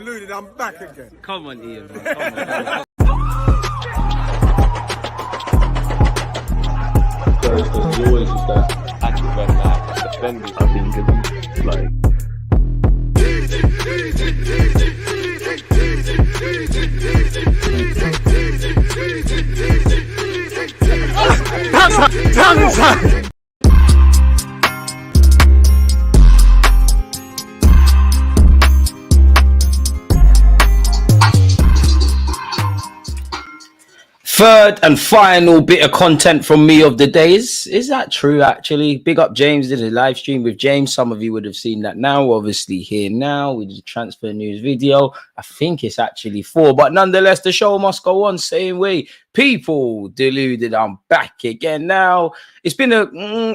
Deluded, I'm back again. Come on, Ian, man. Come on. There's always just that active that defending. I think it's like. Third and final bit of content from me of the day. Is that true, actually? Big up James, did a live stream with James. Some of you would have seen that now, obviously here now. We did a transfer news video. I think it's actually 4, but nonetheless, the show must go on. Same way. People, Deluded, I'm back again now. It's been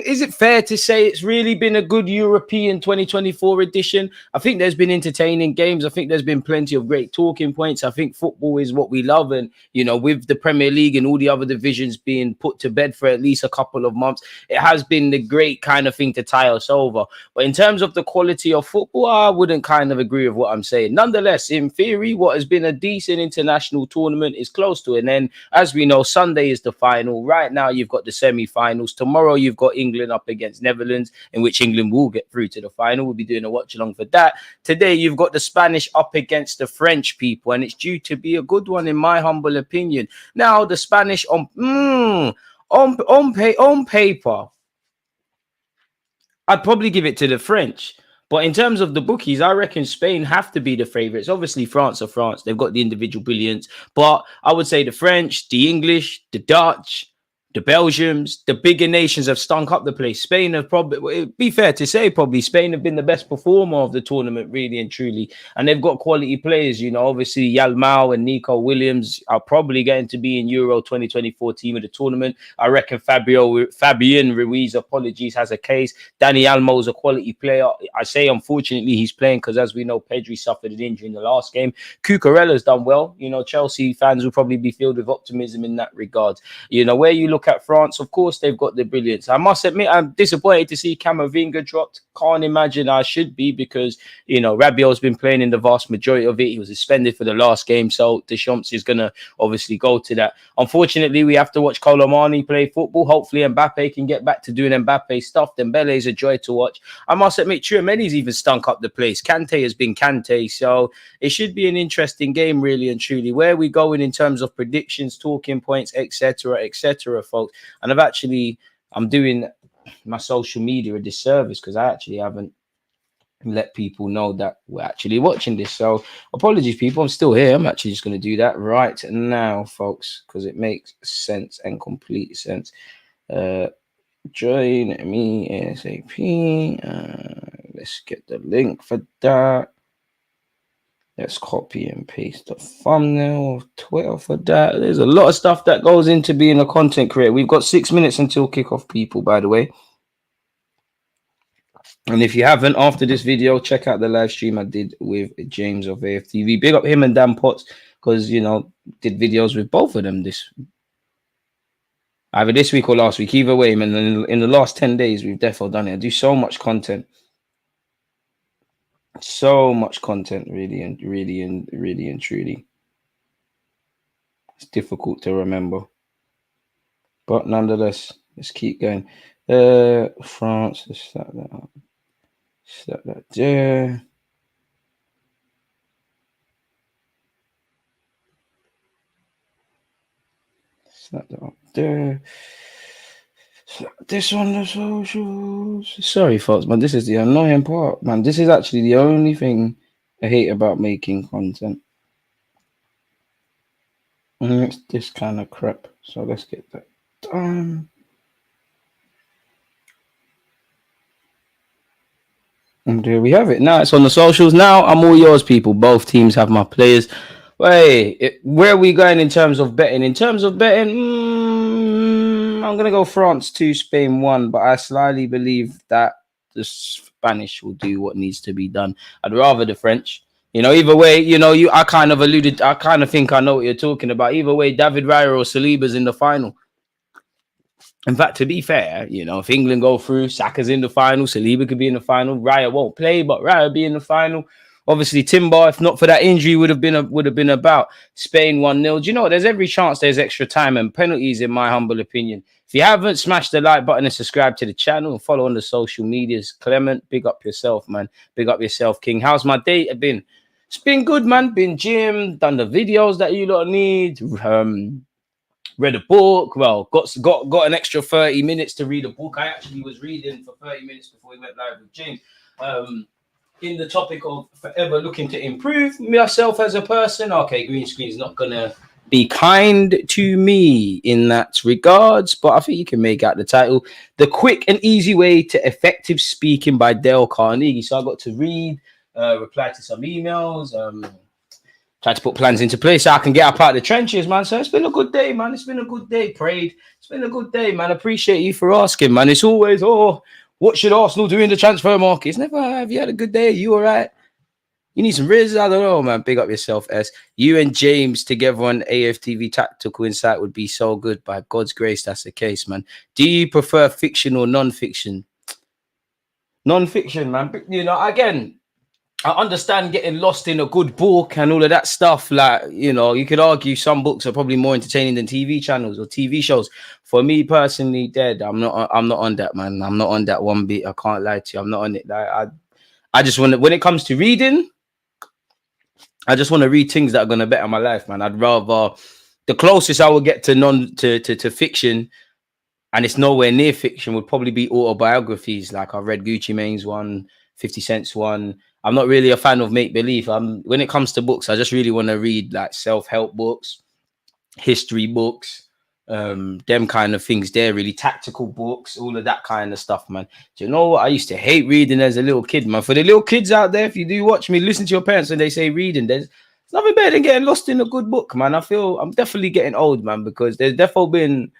is it fair to say it's really been a good European 2024 edition? I think there's been entertaining games. I think there's been plenty of great talking points. I think football is what we love. And, you know, with the Premier League and all the other divisions being put to bed for at least a couple of months, it has been the great kind of thing to tie us over. But in terms of the quality of football, I wouldn't kind of agree with what I'm saying. Nonetheless, in theory, what has been a decent international tournament is close to an end. As we know, Sunday is the final. Right now, you've got the semi-finals. Tomorrow, you've got England up against Netherlands, in which England will get through to the final. We'll be doing a watch-along for that. Today, you've got the Spanish up against the French people, and it's due to be a good one, in my humble opinion. Now, the Spanish on paper, I'd probably give it to the French. But in terms of the bookies, I reckon Spain have to be the favourites. Obviously, France are France. They've got the individual brilliance. But I would say the French, the English, the Dutch, the Belgians, the bigger nations have stunk up the place. Spain have probably, it'd be fair to say, probably Spain have been the best performer of the tournament, really and truly. And they've got quality players, you know. Obviously, Yalmao and Nico Williams are probably getting to be in Euro 2024 team of the tournament. I reckon Fabian Ruiz, apologies, has a case. Dani Almo is a quality player. I say, unfortunately, he's playing because, as we know, Pedri suffered an injury in the last game. Cucurella's done well. You know, Chelsea fans will probably be filled with optimism in that regard. You know, where you look at France, of course, they've got the brilliance. I must admit, I'm disappointed to see Camavinga dropped. Can't imagine I should be because, you know, Rabiot's been playing in the vast majority of it. He was suspended for the last game, so Deschamps is going to obviously go to that. Unfortunately, we have to watch Colomani play football. Hopefully, Mbappe can get back to doing Mbappe stuff. Dembele is a joy to watch. I must admit, Tchouameni's even stunk up the place. Kante has been Kante, so it should be an interesting game, really and truly. Where are we going in terms of predictions, talking points, etc., folks? And I'm doing my social media a disservice because I actually haven't let people know that we're actually watching this. So apologies, people. I'm still here. I'm actually just going to do that right now, folks, because it makes sense and complete sense. Join me ASAP. Let's get the link for that. Let's copy and paste the thumbnail of Twitter for that. There's a lot of stuff that goes into being a content creator. We've got 6 minutes until kickoff, people, by the way. And if you haven't, after this video, check out the live stream I did with James of AFTV. Big up him and Dan Potts because, you know, did videos with both of them either this week or last week. Either way, man, in the last 10 days, we've definitely done it. I do so much content. So much content, really and truly. It's difficult to remember. But nonetheless, let's keep going. France, let's start that up. Start that there. Start that up there. This on the socials. Sorry, folks, man. This is the annoying part, man. This is actually the only thing I hate about making content. And it's this kind of crap. So let's get that done. And there we have it. Now it's on the socials. Now I'm all yours, people. Both teams have my players. Wait, where are we going in terms of betting? In terms of betting, I'm going to go France 2, Spain 1, but I slightly believe that the Spanish will do what needs to be done. I'd rather the French. You know, either way, you know, I kind of think I know what you're talking about. Either way, David Raya or Saliba's in the final. In fact, to be fair, you know, if England go through, Saka's in the final, Saliba could be in the final. Raya won't play, but Raya will be in the final. Obviously, Timber, if not for that injury, would have been about. Spain 1-0. Do you know what? There's every chance there's extra time and penalties, in my humble opinion. If you haven't, smash the like button and subscribe to the channel and follow on the social medias. Clement, big up yourself, man. Big up yourself, King. How's my day been? It's been good, man. Been gym, done the videos that you lot need. Read a book. Well, got an extra 30 minutes to read a book. I actually was reading for 30 minutes before we went live with James. In the topic of forever looking to improve myself as a person. Okay, green screen is not gonna be kind to me in that regards, but I think you can make out the title. The Quick and Easy Way to Effective Speaking by Dale Carnegie. So I got to read, reply to some emails, try to put plans into place so I can get up out of the trenches, man. So it's been a good day, man. It's been a good day, prayed. It's been a good day, man. Appreciate you for asking, man. It's always, what should Arsenal do in the transfer market? It's never, have you had a good day? Are you all right? You need some Riz? I don't know, man. Big up yourself, S. You and James together on AFTV Tactical Insight would be so good. By God's grace, that's the case, man. Do you prefer fiction or non-fiction? Non-fiction, man. You know, again, I understand getting lost in a good book and all of that stuff. Like, you know, you could argue some books are probably more entertaining than TV channels or TV shows. For me personally, I'm not on that, man. I'm not on that one bit. I can't lie to you. I'm not on it. Like, I just want to, when it comes to reading, I just want to read things that are going to better my life, man. I'd rather, the closest I would get to fiction, and it's nowhere near fiction, would probably be autobiographies. Like I've read Gucci Mane's one, 50 Cent's one. I'm not really a fan of make-believe. When it comes to books, I just really want to read like self-help books, history books, them kind of things. They're really tactical books, all of that kind of stuff, man. Do you know what? I used to hate reading as a little kid, man. For the little kids out there, if you do watch me, listen to your parents when they say reading. There's nothing better than getting lost in a good book, man. I feel I'm definitely getting old, man, because there's definitely been,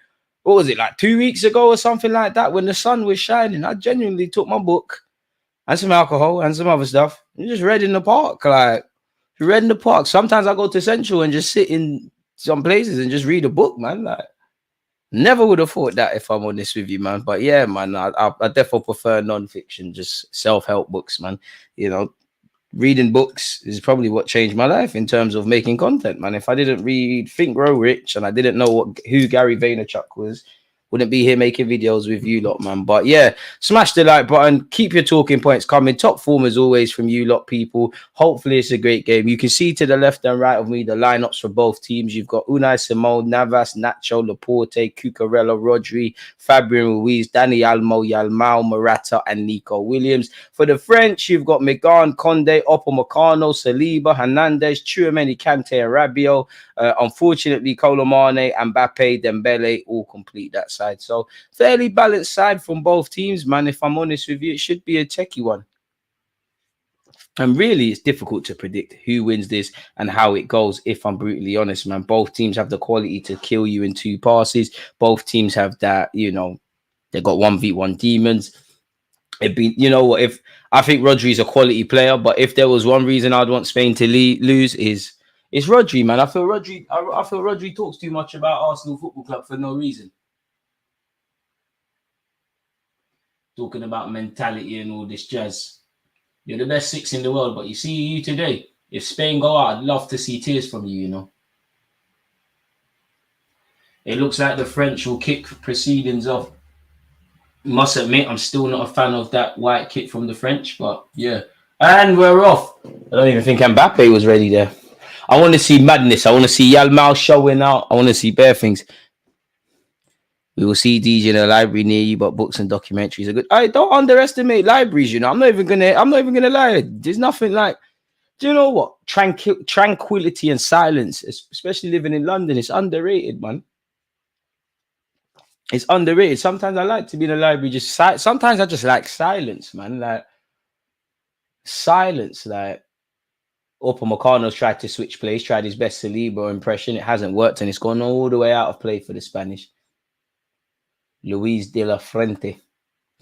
what was it, like 2 weeks ago or something like that, when the sun was shining, I genuinely took my book and some alcohol and some other stuff and just read in the park. Like, read in the park. Sometimes I go to Central and just sit in some places and just read a book, man. Like, never would have thought that, if I'm honest with you, man. But yeah, man, I definitely prefer non-fiction, just self-help books, man. You know, reading books is probably what changed my life in terms of making content, man. If I didn't read Think Grow Rich and I didn't know who Gary Vaynerchuk was, wouldn't be here making videos with you lot, man. But yeah, smash the like button. Keep your talking points coming. Top form as always from you lot, people. Hopefully it's a great game. You can see to the left and right of me the lineups for both teams. You've got Unai Simon, Navas, Nacho, Laporte, Cucurella, Rodri, Fabian Ruiz, Dani Almo, Yalmao, Morata, and Nico Williams. For the French, you've got Megan, Conde, Upamecano, Saliba, Hernandez, Tchouameni, Kante, and Rabiot. Unfortunately, Colomane, Mbappe, Dembele all complete that side. So fairly balanced side from both teams, man. If I'm honest with you, it should be a techie one. And really, it's difficult to predict who wins this and how it goes, if I'm brutally honest, man. Both teams have the quality to kill you in 2 passes. Both teams have that, you know, they got 1v1 demons. It'd be, you know what, if I think Rodri's a quality player, but if there was one reason I'd want Spain to lose is it's Rodri, man. I feel Rodri talks too much about Arsenal Football Club for no reason. Talking about mentality and all this jazz. You're the best 6 in the world, but you see you today. If Spain go out, I'd love to see tears from you, you know. It looks like the French will kick proceedings off. Must admit, I'm still not a fan of that white kit from the French, but yeah. And we're off. I don't even think Mbappe was ready there. I want to see madness. I want to see Yalmao showing out. I want to see bare things. We will see DJ in a library near you, but books and documentaries are good. I don't underestimate libraries, you know. I'm not even gonna lie. There's nothing like, do you know what? Tranquility and silence, especially living in London, it's underrated, man. It's underrated. Sometimes I like to be in a library, sometimes I just like silence, man. Like silence, like Upamecano's tried to switch plays, tried his best Saliba impression. It hasn't worked, and it's gone all the way out of play for the Spanish. Luis de la Fuente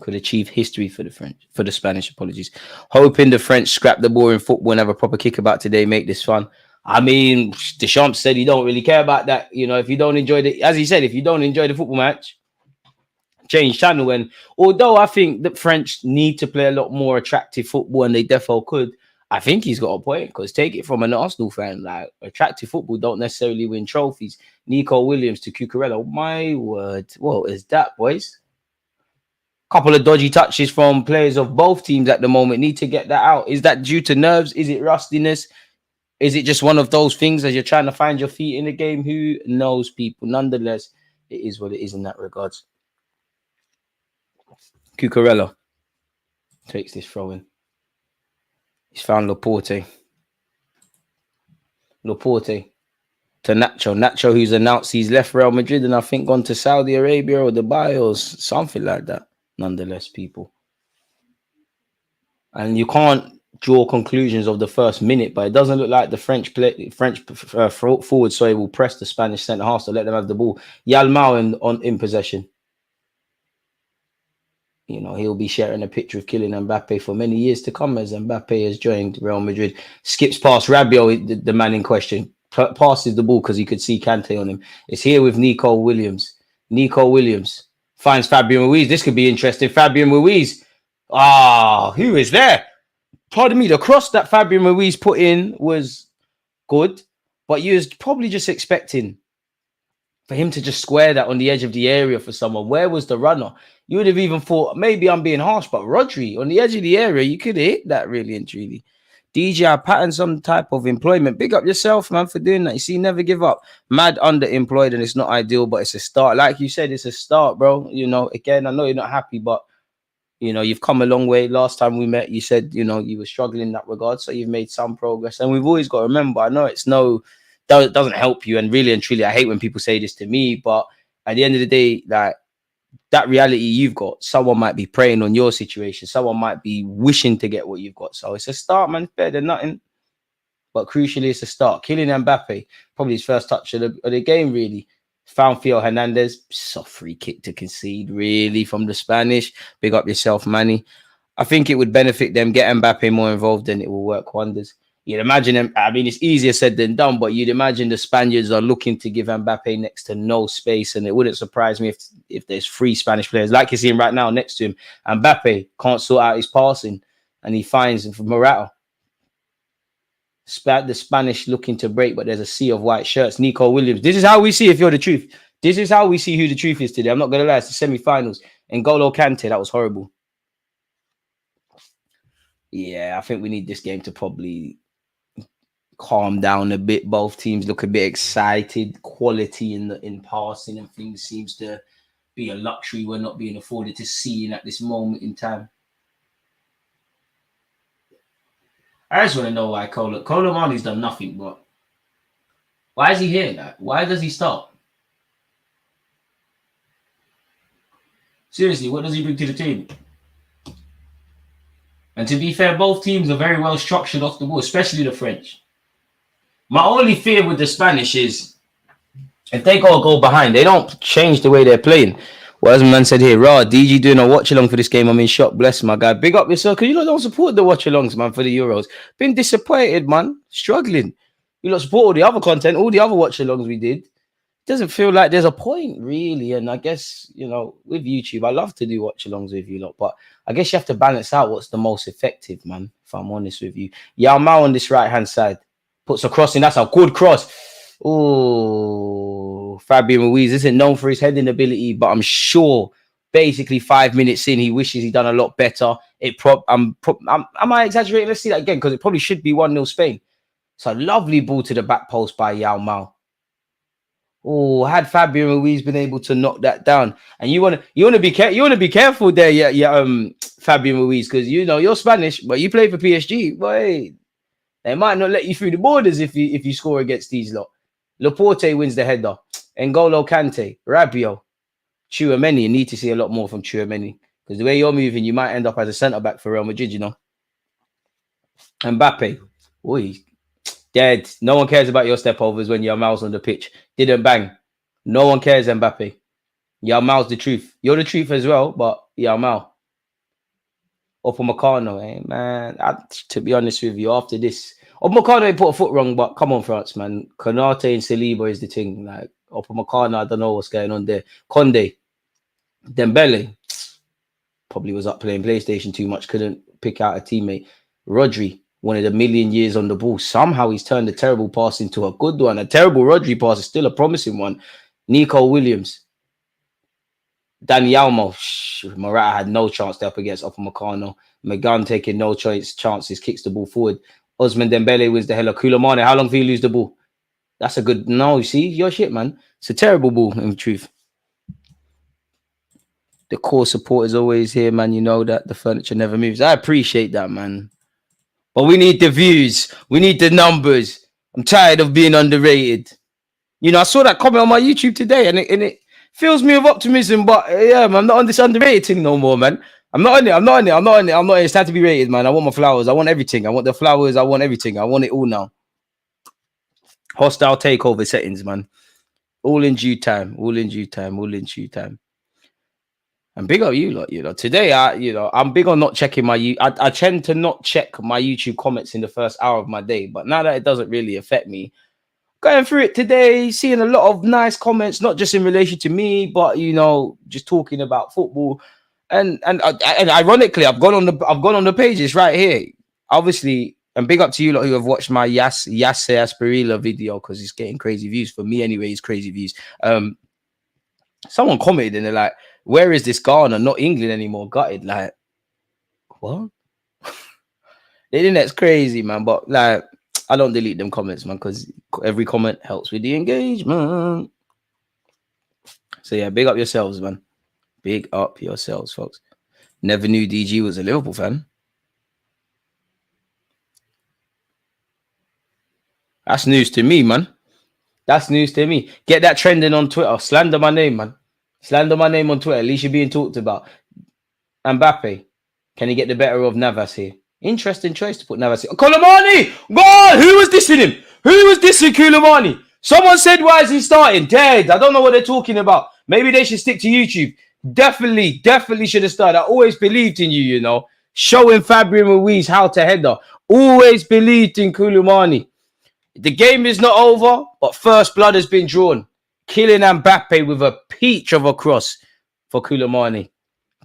could achieve history for the Spanish, apologies. Hoping the French scrap the boring football and have a proper kickabout today, make this fun. I mean, Deschamps said he don't really care about that. You know, if you don't enjoy as he said, if you don't enjoy the football match, change channel. And although I think the French need to play a lot more attractive football, and they defo could, I think he's got a point because take it from an Arsenal fan, like attractive football don't necessarily win trophies. Nico Williams to Cucurella, my word, what is that, boys? Couple of dodgy touches from players of both teams at the moment. Need to get that out. Is that due to nerves? Is it rustiness? Is it just one of those things as you're trying to find your feet in the game? Who knows, people? Nonetheless, it is what it is in that regards. Cucurella takes this throw in. He's found Laporte. Laporte to Nacho. Nacho, who's announced he's left Real Madrid and I think gone to Saudi Arabia or Dubai or something like that. Nonetheless, people. And you can't draw conclusions of the first minute, but it doesn't look like the French forward, will press the Spanish centre half to let them have the ball. Yalmao in possession. You know, he'll be sharing a picture of Kylian Mbappe for many years to come as Mbappe has joined Real Madrid. Skips past Rabiot, the man in question. Passes the ball because he could see Kante on him. It's here with Nico Williams. Nico Williams finds Fabian Ruiz. This could be interesting. Fabian Ruiz. Who is there? Pardon me. The cross that Fabian Ruiz put in was good, but you was probably just expecting for him to just square that on the edge of the area for someone. Where was the runner? You would have even thought, maybe I'm being harsh, but Rodri on the edge of the area, you could have hit that really and truly. DJ, I pattern some type of employment. Big up yourself, man, for doing that. You see, never give up. Mad underemployed, and it's not ideal, but it's a start. Like you said, it's a start, bro. You know, again, I know you're not happy, but, you know, you've come a long way. Last time we met, you said, you know, you were struggling in that regard, so you've made some progress. And we've always got to remember, I know it's doesn't help you. And really and truly, I hate when people say this to me, but at the end of the day, like, that reality you've got, someone might be preying on your situation. Someone might be wishing to get what you've got. So it's a start, man. Better than nothing. But crucially, it's a start. Kylian Mbappe, probably his first touch of the game, really. Found Theo Hernandez. Soft free kick to concede, really, from the Spanish. Big up yourself, Manny. I think it would benefit them. Get Mbappe more involved and it will work wonders. You'd imagine them. I mean, it's easier said than done, but you'd imagine the Spaniards are looking to give Mbappe next to no space. And it wouldn't surprise me if there's 3 Spanish players like you see him right now next to him. Mbappe can't sort out his passing and he finds Morata. The Spanish looking to break, but there's a sea of white shirts. Nico Williams. This is how we see if you're the truth. This is how we see who the truth is today. I'm not going to lie. It's the semi-finals. N'Golo Kante, that was horrible. Yeah, I think we need this game to probably calm down a bit. Both teams look a bit excited. Quality in passing and things seems to be a luxury we're not being afforded to see at this moment in time. I just want to know why Kolo Marley's done nothing, but why is he here? Like, why does he start? Seriously, what does he bring to the team? And to be fair, both teams are very well structured off the ball, especially the French. My only fear with the Spanish is if they go behind, they don't change the way they're playing. Well, as man said here, DG doing a watch along for this game. I'm in shock. Bless my guy. Big up yourself, because you lot don't support the watch alongs, man, for the Euros. Been disappointed, man. Struggling. You lot support all the other content, all the other watch alongs we did. Doesn't feel like there's a point, really. And I guess, you know, with YouTube, I love to do watch alongs with you lot, but I guess you have to balance out what's the most effective, man, if I'm honest with you. Yalmao on this right hand side puts a cross in. That's a good cross. Oh, Fabian Ruiz isn't known for his heading ability, but I'm sure basically 5 minutes in, he wishes he'd done a lot better. Am I exaggerating? Let's see that again, because it probably should be 1-0 Spain. It's a lovely ball to the back post by Yalmao. Oh, had Fabian Ruiz been able to knock that down, and you want to be careful there, Fabian Ruiz, because you know you're Spanish, but you play for PSG. Boy, they might not let you through the borders if you score against these lot. Laporte wins the header. N'Golo Kante, Rabiot, Tchouameni. You need to see a lot more from Tchouameni, because the way you're moving, you might end up as a centre back for Real Madrid. You know, Mbappe. Oi. Dead. No one cares about your step overs when your mouse on the pitch. Didn't bang. No one cares, Mbappe. Yalmao's the truth. You're the truth as well, but Yalmao. Upamecano, man. To be honest with you, after this, Upamecano put a foot wrong, but come on, France, man. Konate and Saliba is the thing. Like Upamecano, I don't know what's going on there. Conde, Dembele, probably was up playing PlayStation too much, couldn't pick out a teammate. Rodri, wanted a million years on the ball. Somehow he's turned a terrible pass into a good one. A terrible Rodri pass is still a promising one. Nico Williams. Dani Olmo. Morata had no chance there up against Upamecano. McGunn taking no chances, kicks the ball forward. Osman Dembele wins the hell of Koulibaly. How long do you lose the ball? That's a good... No, you see? Your shit, man. It's a terrible ball, in truth. The core support is always here, man. You know that. The furniture never moves. I appreciate that, man. But we need the views. We need the numbers. I'm tired of being underrated. You know, I saw that comment on my YouTube today, and it fills me with optimism. But yeah, man, I'm not on this underrated thing no more, man. I'm not on it. It's time to be rated, man. I want my flowers. I want everything. I want the flowers. I want everything. I want it all now. Hostile takeover settings, man. All in due time. And big up you lot, you know. Today, I'm big on not checking I tend to not check my YouTube comments in the first hour of my day. But now that it doesn't really affect me, going through it today, seeing a lot of nice comments, not just in relation to me, but you know, just talking about football. And ironically, I've gone on the pages right here. Obviously, and big up to you lot who have watched my Yasse Asperilla video, because it's getting crazy views. For me anyway, it's crazy views. Someone commented and they're like, where is this Ghana? Not England anymore. Gutted. Like, what? The internet's crazy, man. But like, I don't delete them comments, man, because every comment helps with the engagement. So yeah, big up yourselves, man. Big up yourselves, folks. Never knew DG was a Liverpool fan. That's news to me, man. That's news to me. Get that trending on Twitter. Slander my name, man. Slander my name on Twitter. At least you're being talked about. Mbappe. Can he get the better of Navas here? Interesting choice to put Navas here. Koulibaly! God! Who was dissing him? Who was dissing Koulibaly? Someone said, why is he starting? Dead. I don't know what they're talking about. Maybe they should stick to YouTube. Definitely should have started. I always believed in you, you know. Showing Fabian Ruiz how to header. Always believed in Koulibaly. The game is not over, but first blood has been drawn. Killing Mbappe with a peach of a cross for Koulibaly.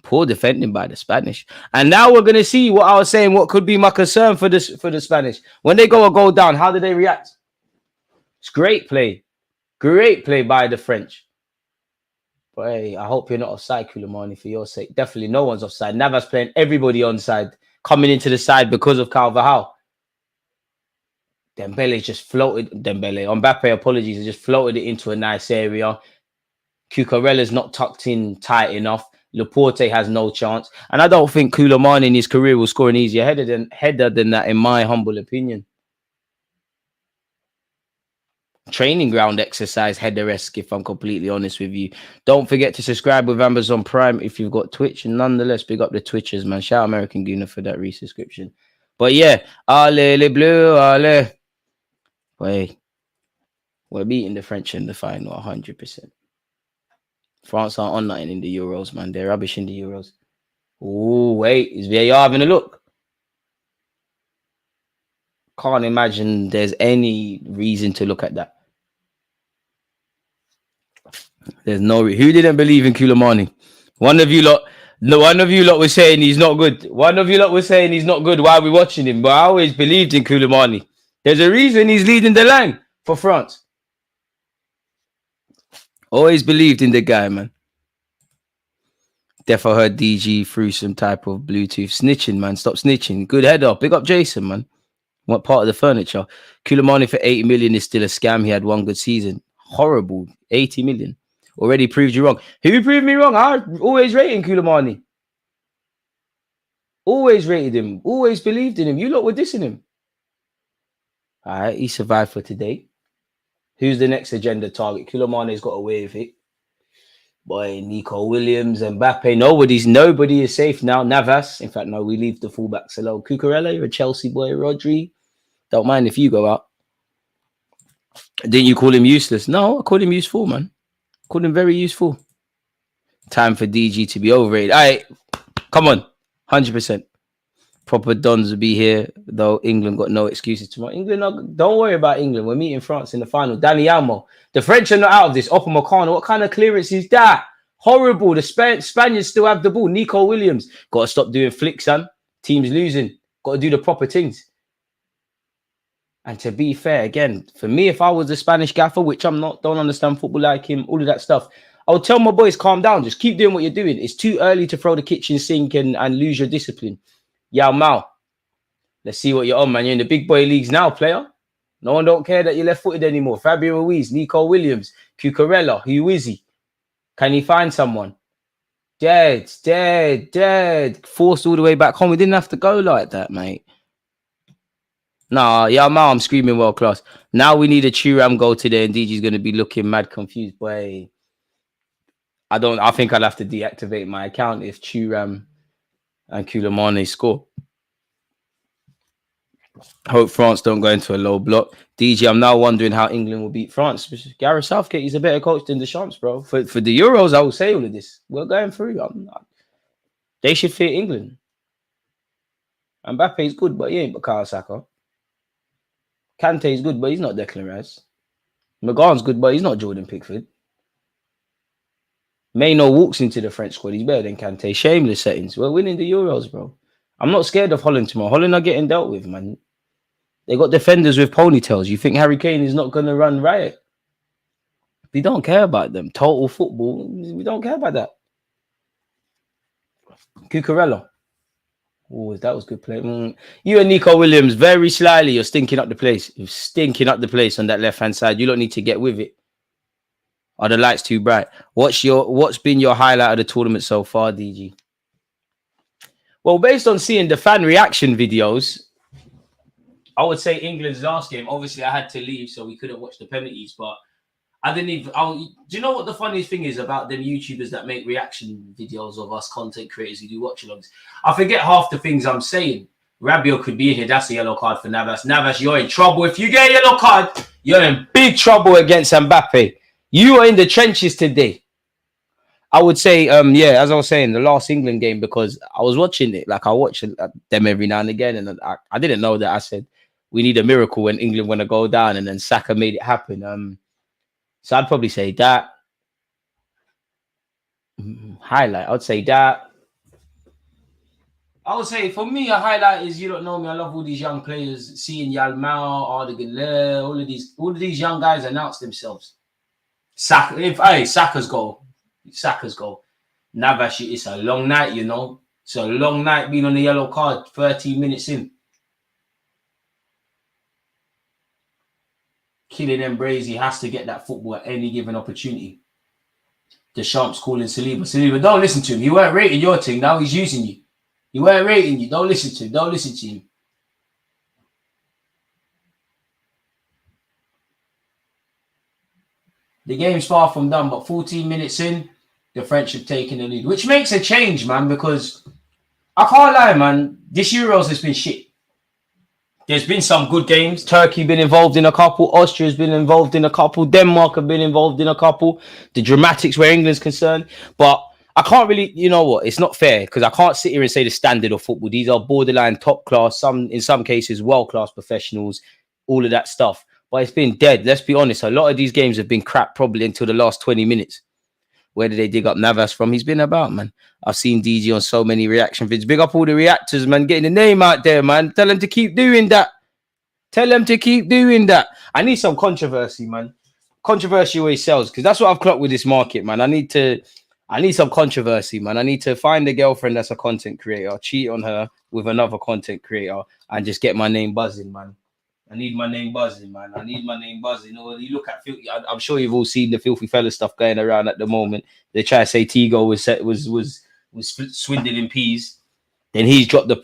Poor defending by the Spanish. And now we're going to see what I was saying, what could be my concern for the Spanish. When they go a goal down, how do they react? It's great play. Great play by the French. But hey, I hope you're not offside, Koulibaly, for your sake. Definitely no one's offside. Navas playing everybody onside, coming into the side because of Carvajal. Dembele just floated. Mbappe, apologies, he just floated it into a nice area. Cucurella's not tucked in tight enough. Laporte has no chance. And I don't think Koulibaly in his career will score an easier header than that, in my humble opinion. Training ground exercise header-esque, if I'm completely honest with you. Don't forget to subscribe with Amazon Prime if you've got Twitch. And nonetheless, big up the Twitchers, man. Shout out American Gooner for that resubscription. But yeah, allez les bleus, allez. Wait, we're beating the French in the final 100%. France aren't on nothing in the Euros, man. They're rubbish in the Euros. Oh, wait, is VAR having a look? Can't imagine there's any reason to look at that. There's no who didn't believe in Koulibaly? One of you lot was saying he's not good. One of you lot was saying he's not good while we're watching him. But I always believed in Koulibaly. There's a reason he's leading the line for France. Always believed in the guy, man. Defo heard DG through some type of Bluetooth snitching, man. Stop snitching. Good head up. Big up Jason, man. What part of the furniture? Koulibaly for 80 million is still a scam. He had one good season. Horrible. 80 million. Already proved you wrong. Who proved me wrong? I always rated Koulibaly. Always rated him. Always believed in him. You lot were dissing him. All right, he survived for today. Who's the next agenda target? Koulibaly's got away with it. Boy, Nico Williams, Mbappe. Nobody is safe now. Navas. In fact, no, we leave the fullbacks alone. Cucurella, you're a Chelsea boy. Rodri. Don't mind if you go out. Didn't you call him useless? No, I called him useful, man. Called him very useful. Time for DG to be overrated. All right, come on. 100%. Proper Dons will be here, though England got no excuses tomorrow. Don't worry about England. We're meeting France in the final. Dani Olmo. The French are not out of this. Upamecano. What kind of clearance is that? Horrible. The Spaniards still have the ball. Nico Williams. Got to stop doing flicks, son. Team's losing. Got to do the proper things. And to be fair, again, for me, if I was a Spanish gaffer, which I'm not, don't understand football like him, all of that stuff, I would tell my boys, calm down, just keep doing what you're doing. It's too early to throw the kitchen sink and lose your discipline. Yao Mao, let's see what you're on, man. You're in the big boy leagues now, player. No one don't care that you're left-footed anymore. Fabio Ruiz, Nico Williams, Cucurella, who is he? Can he find someone? Dead. Forced all the way back home. We didn't have to go like that, mate. Nah, yeah, I'm screaming world class. Now we need a Thuram goal today, and DG's going to be looking mad confused. Boy, I think I'll have to deactivate my account if Thuram and Koulibaly score. Hope France don't go into a low block. DG, I'm now wondering how England will beat France. Gareth Southgate, he's a better coach than Deschamps, bro. For the Euros, I will say all of this. We're going through. They should fit England. Mbappe's good, but he ain't Bukayo Saka. Kante's good, but he's not Declan Rice. McGann's good, but he's not Jordan Pickford. Mayno walks into the French squad. He's better than Kante. Shameless settings. We're winning the Euros, bro. I'm not scared of Holland tomorrow. Holland are getting dealt with, man. They got defenders with ponytails. You think Harry Kane is not going to run riot? We don't care about them. Total football. We don't care about that. Cucurella. Oh, that was good play. You and Nico Williams, very slyly, you're stinking up the place. You're stinking up the place on that left-hand side. You don't need to get with it. Are the lights too bright? What's been your highlight of the tournament so far, DG? Well, based on seeing the fan reaction videos, I would say England's last game. Obviously, I had to leave, so we couldn't watch the penalties, but I didn't even... do you know what the funniest thing is about them YouTubers that make reaction videos of us content creators who do watch-alongs? I forget half the things I'm saying. Rabiot could be in here. That's a yellow card for Navas. Navas, you're in trouble. If you get a yellow card, you're in big trouble against Mbappe. You are in the trenches today. I would say, as I was saying, the last England game, because I was watching it. Like, I watch them every now and again, and I didn't know that. I said, we need a miracle when England want to go down, and then Saka made it happen. So I'd probably say that. Highlight, I'd say that. I would say, for me, a highlight is, you don't know me, I love all these young players, seeing Yalmao, Arda, all of these young guys announce themselves. Saka's goal. Navas, it's a long night, you know. It's a long night being on the yellow card, 13 minutes in. Kylian Mbappe, he has to get that football at any given opportunity. Deschamps calling Saliba. Saliba, don't listen to him. He weren't rating your thing. Now he's using you. He weren't rating you. Don't listen to him. Don't listen to him. The game's far from done, but 14 minutes in, the French have taken the lead, which makes a change, man, because I can't lie, man. This Euros has been shit. There's been some good games. Turkey been involved in a couple. Austria's been involved in a couple. Denmark have been involved in a couple. The dramatics where England's concerned. But I can't really, you know what? It's not fair because I can't sit here and say the standard of football. These are borderline top class, in some cases, world-class professionals, all of that stuff. But it's been dead. Let's be honest. A lot of these games have been crap probably until the last 20 minutes. Where did they dig up Navas from? He's been about, man. I've seen DG on so many reaction vids. Big up all the reactors, man. Getting the name out there, man. Tell them to keep doing that. Tell them to keep doing that. I need some controversy, man. Controversy always sells because that's what I've clocked with this market, man. I need some controversy, man. I need to find a girlfriend that's a content creator, cheat on her with another content creator, and just get my name buzzing, man. I need my name buzzing, man. I need my name buzzing. Or you look at filthy. I'm sure you've all seen the filthy fella stuff going around at the moment. They try to say Tigo was swindling peas. Then he's dropped the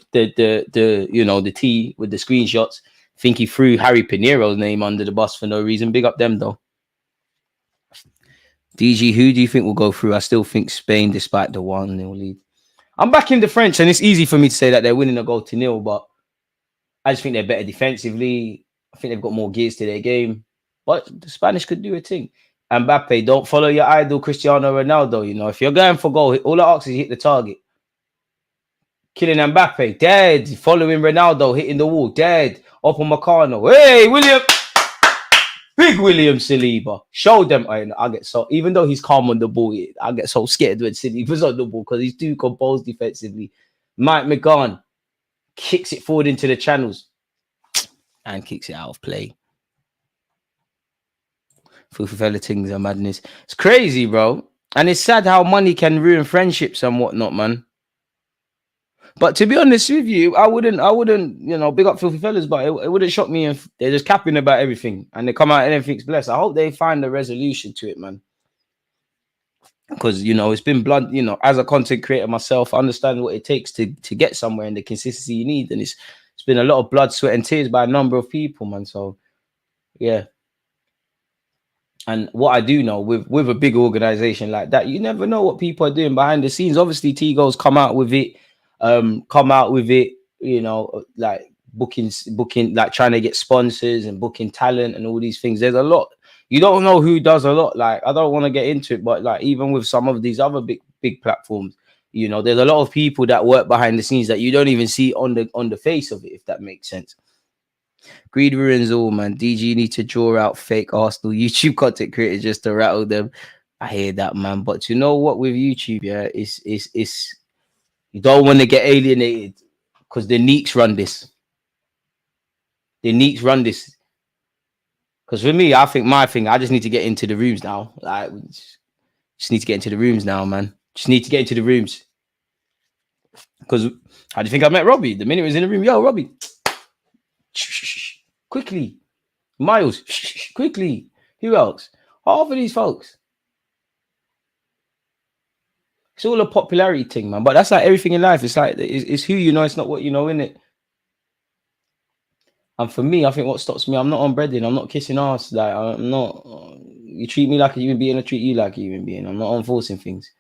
T with the screenshots. Think he threw Harry Pinero's name under the bus for no reason. Big up them though. DG, who do you think will go through? I still think Spain, despite the 1-0 lead. I'm backing the French, and it's easy for me to say that they're winning a goal to nil, but I just think they're better defensively. I think they've got more gears to their game. But the Spanish could do a thing. Mbappe, don't follow your idol, Cristiano Ronaldo. You know, if you're going for goal, all I ask is hit the target. Kylian Mbappe, dead. Following Ronaldo, hitting the wall, dead. Up on Meccano. Hey, William. Big William Saliba. Show them. I get so, even though he's calm on the ball, I get so scared when Saliba's on the ball because he's too composed defensively. Mike McGann kicks it forward into the channels. and kicks it out of play. Filthy fella things are madness. It's crazy, bro. And it's sad how money can ruin friendships and whatnot, man. But to be honest with you, I wouldn't, big up filthy fellas, but it wouldn't shock me if they're just capping about everything and they come out and everything's blessed. I hope they find a resolution to it, man. Because, it's been blunt, as a content creator myself, I understand what it takes to get somewhere and the consistency you need. And it's been a lot of blood, sweat, and tears by a number of people, man. So, yeah. And what I do know with a big organization like that, you never know what people are doing behind the scenes. Obviously, T-Go's come out with it, like booking, like trying to get sponsors and booking talent and all these things. There's a lot. You don't know who does a lot. Like, I don't want to get into it, but like even with some of these other big platforms, there's a lot of people that work behind the scenes that you don't even see on the face of it, if that makes sense. Greed ruins all, man. DG need to draw out fake Arsenal YouTube content creators just to rattle them. I hear that, man. But you know what, with YouTube, yeah, it's you don't want to get alienated because the Neeks run this. The Neeks run this. Because for me, I think I just need to get into the rooms now. Like, just need to get into the rooms now, man. Just need to get into the rooms. Because how do you think I met Robbie? The minute he was in the room, yo, Robbie, quickly. Miles, quickly. Who else? Half of these folks. It's all a popularity thing, man. But that's like everything in life. It's like, it's who you know, it's not what you know, innit? And for me, I think what stops me, I'm not on breading. I'm not kissing ass. Like, I'm not. You treat me like a human being, I treat you like a human being. I'm not enforcing things.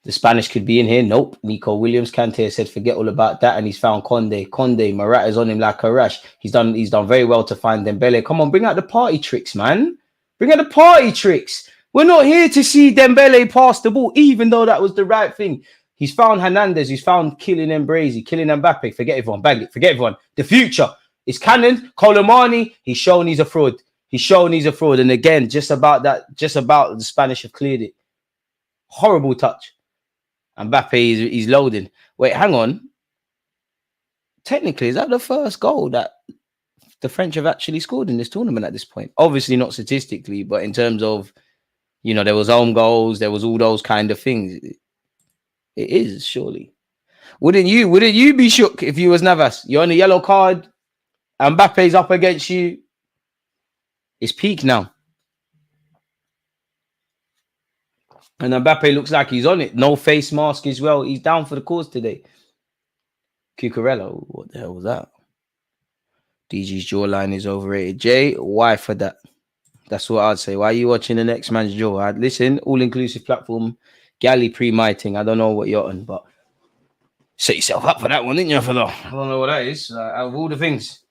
The Spanish could be in here. Nope. Nico Williams, Kante said, forget all about that. And he's found Conde. Morata's on him like a rash. He's done very well to find Dembele. Come on, bring out the party tricks, man. Bring out the party tricks. We're not here to see Dembele pass the ball, even though that was the right thing. He's found Hernandez. He's found Kylian Mbappé, Kylian Mbappe. Forget everyone. Bang it. Forget everyone. The future is Cannon. Colomani. He's shown he's a fraud. And again, just about the Spanish have cleared it. Horrible touch. Mbappe he's loading. Wait, hang on. Technically, is that the first goal that the French have actually scored in this tournament at this point? Obviously not statistically, but in terms of, there was own goals, there was all those kind of things. It is, surely. Wouldn't you be shook if you was Navas? You're on a yellow card, Mbappe's up against you. It's peak now. And Mbappe looks like he's on it. No face mask as well. He's down for the cause today. Cucurella, what the hell was that? DG's jawline is overrated. Jay, why for that? That's what I'd say. Why are you watching the next man's jaw? I'd listen, all-inclusive platform, galley pre-miting. I don't know what you're on, but set yourself up for that one, didn't you, fella? I don't know what that is. Out of all the things.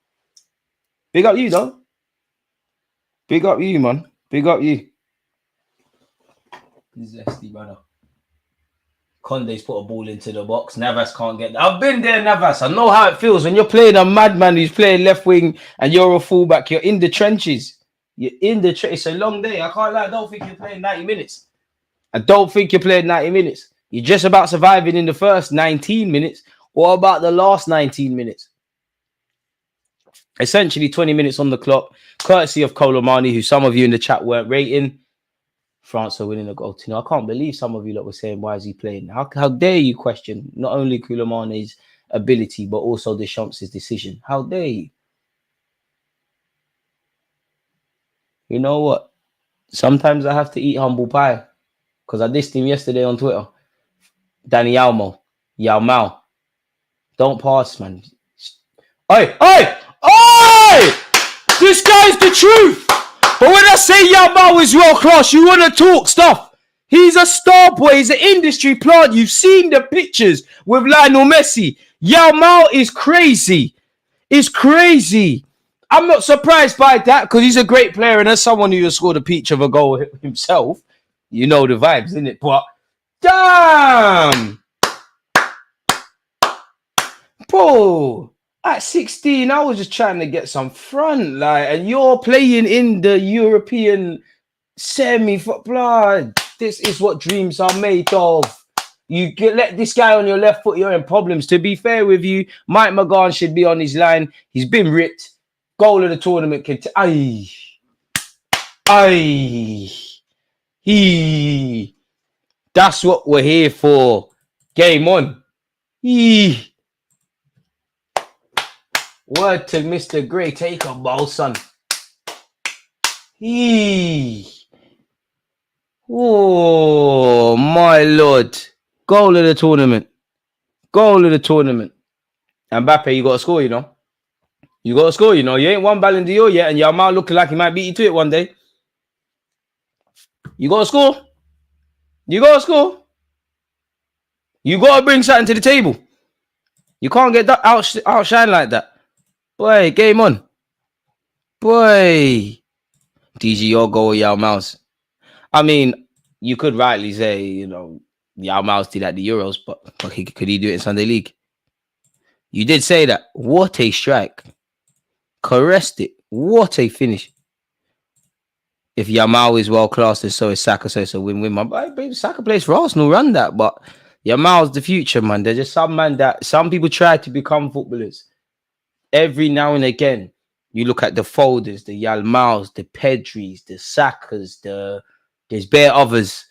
Big up you, though. Big up you, man. Big up you. Zesty, brother. Conde's put a ball into the box. Navas can't get that. I've been there, Navas. I know how it feels when you're playing a madman who's playing left wing and you're a fullback. You're in the trenches. It's a long day. I can't lie. I don't think you're playing 90 minutes. You're just about surviving in the first 19 minutes. What about the last 19 minutes? Essentially 20 minutes on the clock. Courtesy of Colomani, who some of you in the chat weren't rating. France are winning a goal. I can't believe some of you lot were saying, why is he playing? How dare you question not only Colomani's ability, but also Deschamps' decision? How dare you? You know what? Sometimes I have to eat humble pie because I dissed him yesterday on Twitter. Danny Yao Mao. Don't pass, man. Hey! This guy's the truth. But when I say Yao Mao is world class, you want to talk stuff. He's a star boy. He's an industry plant. You've seen the pictures with Lionel Messi. Yao Mao is crazy. It's crazy. I'm not surprised by that because he's a great player. And as someone who has scored a peach of a goal himself, you know the vibes, isn't it? But damn. Bro. At 16, I was just trying to get some front, and you're playing in the European semi-football. This is what dreams are made of. let this guy on your left foot, you're in problems. To be fair with you, Mike McGahn should be on his line. He's been ripped. Goal of the tournament. That's what we're here for. Game on. Word to Mr. Gray. Take a ball, son. Oh, my Lord. Goal of the tournament. Goal of the tournament. And Mbappe, you got to score, you know. You got to score, you know. You ain't won Ballon d'Or yet, and your man looking like he might beat you to it one day. You got to score. You got to score. You got to bring something to the table. You can't get that outshine like that. Boy, game on. Boy. DG, your goal, Yao Mouse. I mean, you could rightly say, you know, Yao Mouse did at the Euros, but could he do it in Sunday League? You did say that. What a strike. Caressed it. What a finish. If Yamal is well classed, and so is Saka, so it's a win-win. My baby, Saka plays for Arsenal, run that, but Yamal's the future, man. There's just some people try to become footballers. Every now and again, you look at the Folders, the Yalmals, the Pedris, the Sakas, there's bare others.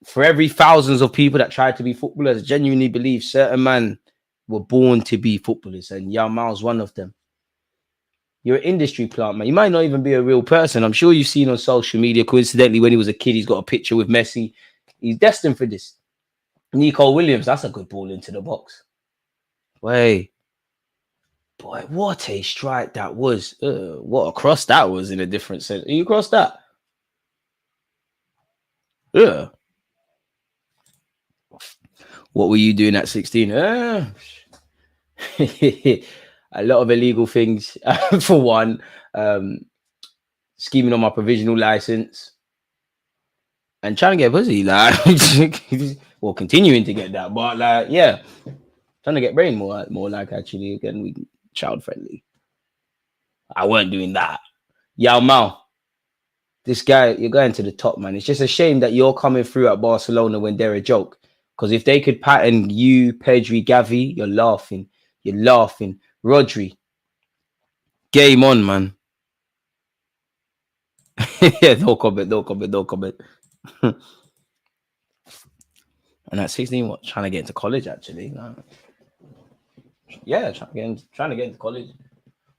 For every thousands of people that try to be footballers, I genuinely believe certain men were born to be footballers, and Yamal's one of them. You're an industry plant, man. You might not even be a real person. I'm sure you've seen on social media, coincidentally, when he was a kid, he's got a picture with Messi. He's destined for this. Nico Williams, that's a good ball into the box. Boy, what a strike that was. What a cross that was in a different sense. You crossed that? Yeah. What were you doing at 16? A lot of illegal things, for one. Scheming on my provisional license. And trying to get pussy. Like, well, continuing to get that. But, like, yeah. Trying to get brain more like, actually. Again, we child friendly. I weren't doing that. Yao Mao. This guy, you're going to the top, man. It's just a shame that you're coming through at Barcelona when they're a joke. Because if they could pattern you, Pedri, Gavi, you're laughing. You're laughing. Rodri. Game on, man. Yeah, no comment. And at 16, what? Trying to get into college, actually. Yeah, trying to get into college.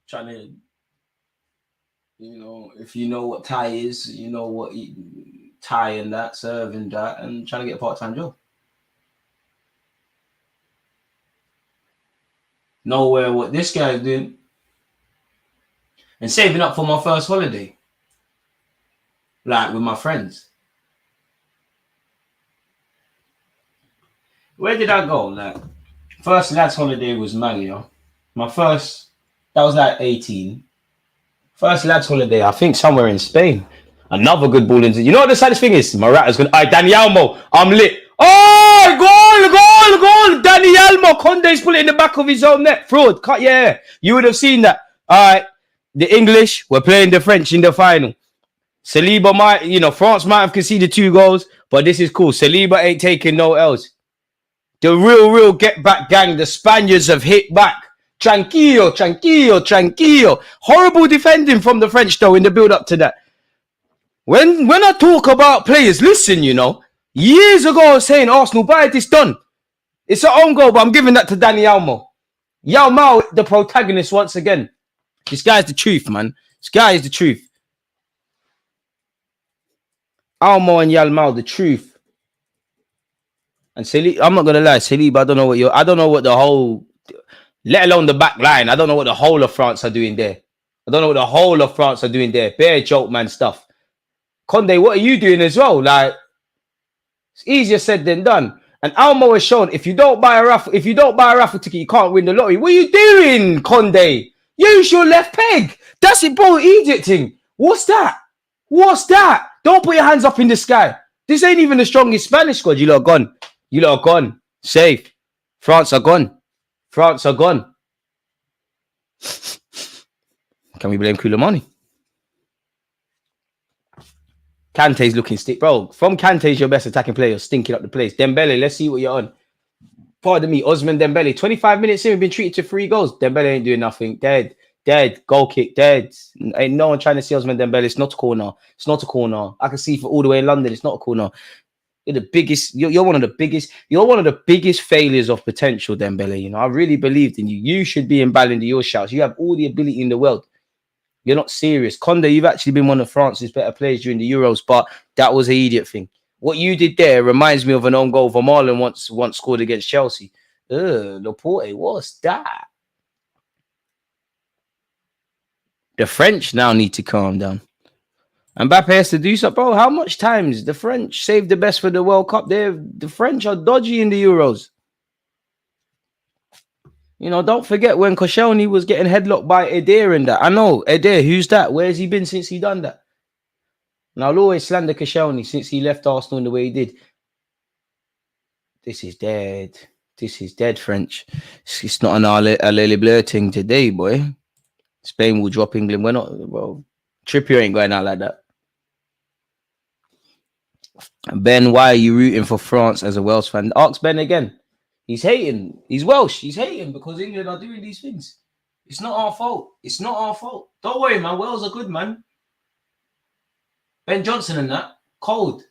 Trying to, you know, if you know what Thai is, you know what Thai and that, serving that, and trying to get a part-time job. Nowhere what this guy's doing. And saving up for my first holiday. Like with my friends. Where did I go? Like, first lads holiday was Malia. That was like 18. First lads holiday, I think somewhere in Spain. Another good ball into. You know what the saddest thing is? Morata's gonna. Dani Olmo, I'm lit. Oh, goal! Dani Olmo, Conde's put it in the back of his own net. Fraud. Cut. Yeah, you would have seen that. All right, the English were playing the French in the final. Saliba France might have conceded 2 goals, but this is cool. Saliba ain't taking no L's. The real get back gang. The Spaniards have hit back. Tranquillo. Horrible defending from the French though in the build up to that. When I talk about players, listen, you know, years ago I was saying Arsenal, buy this done. It's an own goal, but I'm giving that to Dani Olmo. Yao Mao, the protagonist once again. This guy's the truth, man. This guy is the truth. Olmo and Yao Mao, the truth. And Saliba, I'm not gonna lie, Saliba, I don't know what the whole, let alone the back line. I don't know what the whole of France are doing there. Bare joke man stuff. Conde, what are you doing as well? Like, it's easier said than done. And Almo has shown if you don't buy a raffle ticket, you can't win the lottery. What are you doing, Conde? Use your left peg. That's it, bro. Egypt thing. What's that? Don't put your hands up in the sky. This ain't even the strongest Spanish squad. You lot are gone. Safe. France are gone. Can we blame Koulibaly? Kante's looking stick, bro. From Kante's your best attacking player, stinking up the place. Dembele, let's see what you're on. Pardon me, Osman Dembele. 25 minutes in, we've been treated to 3 goals. Dembele ain't doing nothing. Dead. Goal kick. Dead. Ain't no one trying to see Osman Dembele. It's not a corner. It's not a corner. I can see for all the way in London. It's not a corner. You're the biggest. You're one of the biggest. You're one of the biggest failures of potential, Dembele. You know, I really believed in you. You should be in Ballon d'Or shouts. You have all the ability in the world. You're not serious. Conde, you've actually been one of France's better players during the Euros, but that was an idiot thing. What you did there reminds me of an own goal Vermaelen once scored against Chelsea. Laporte, what's that? The French now need to calm down. Mbappe has to do something. Bro, how much times the French saved the best for the World Cup? The French are dodgy in the Euros. You know, don't forget when Koscielny was getting headlocked by Eder and that. I know, Eder, who's that? Where's he been since he done that? And I'll always slander Koscielny since he left Arsenal in the way he did. This is dead. This is dead, French. It's not an Allez Bleu thing today, boy. Spain will drop England. We're not, well, Trippier ain't going out like that. Ben, why are you rooting for France as a Welsh fan? Ask Ben again. He's hating. He's Welsh. He's hating because England are doing these things. It's not our fault. It's not our fault. Don't worry, man. Wales are good, man. Ben Johnson and that. Cold.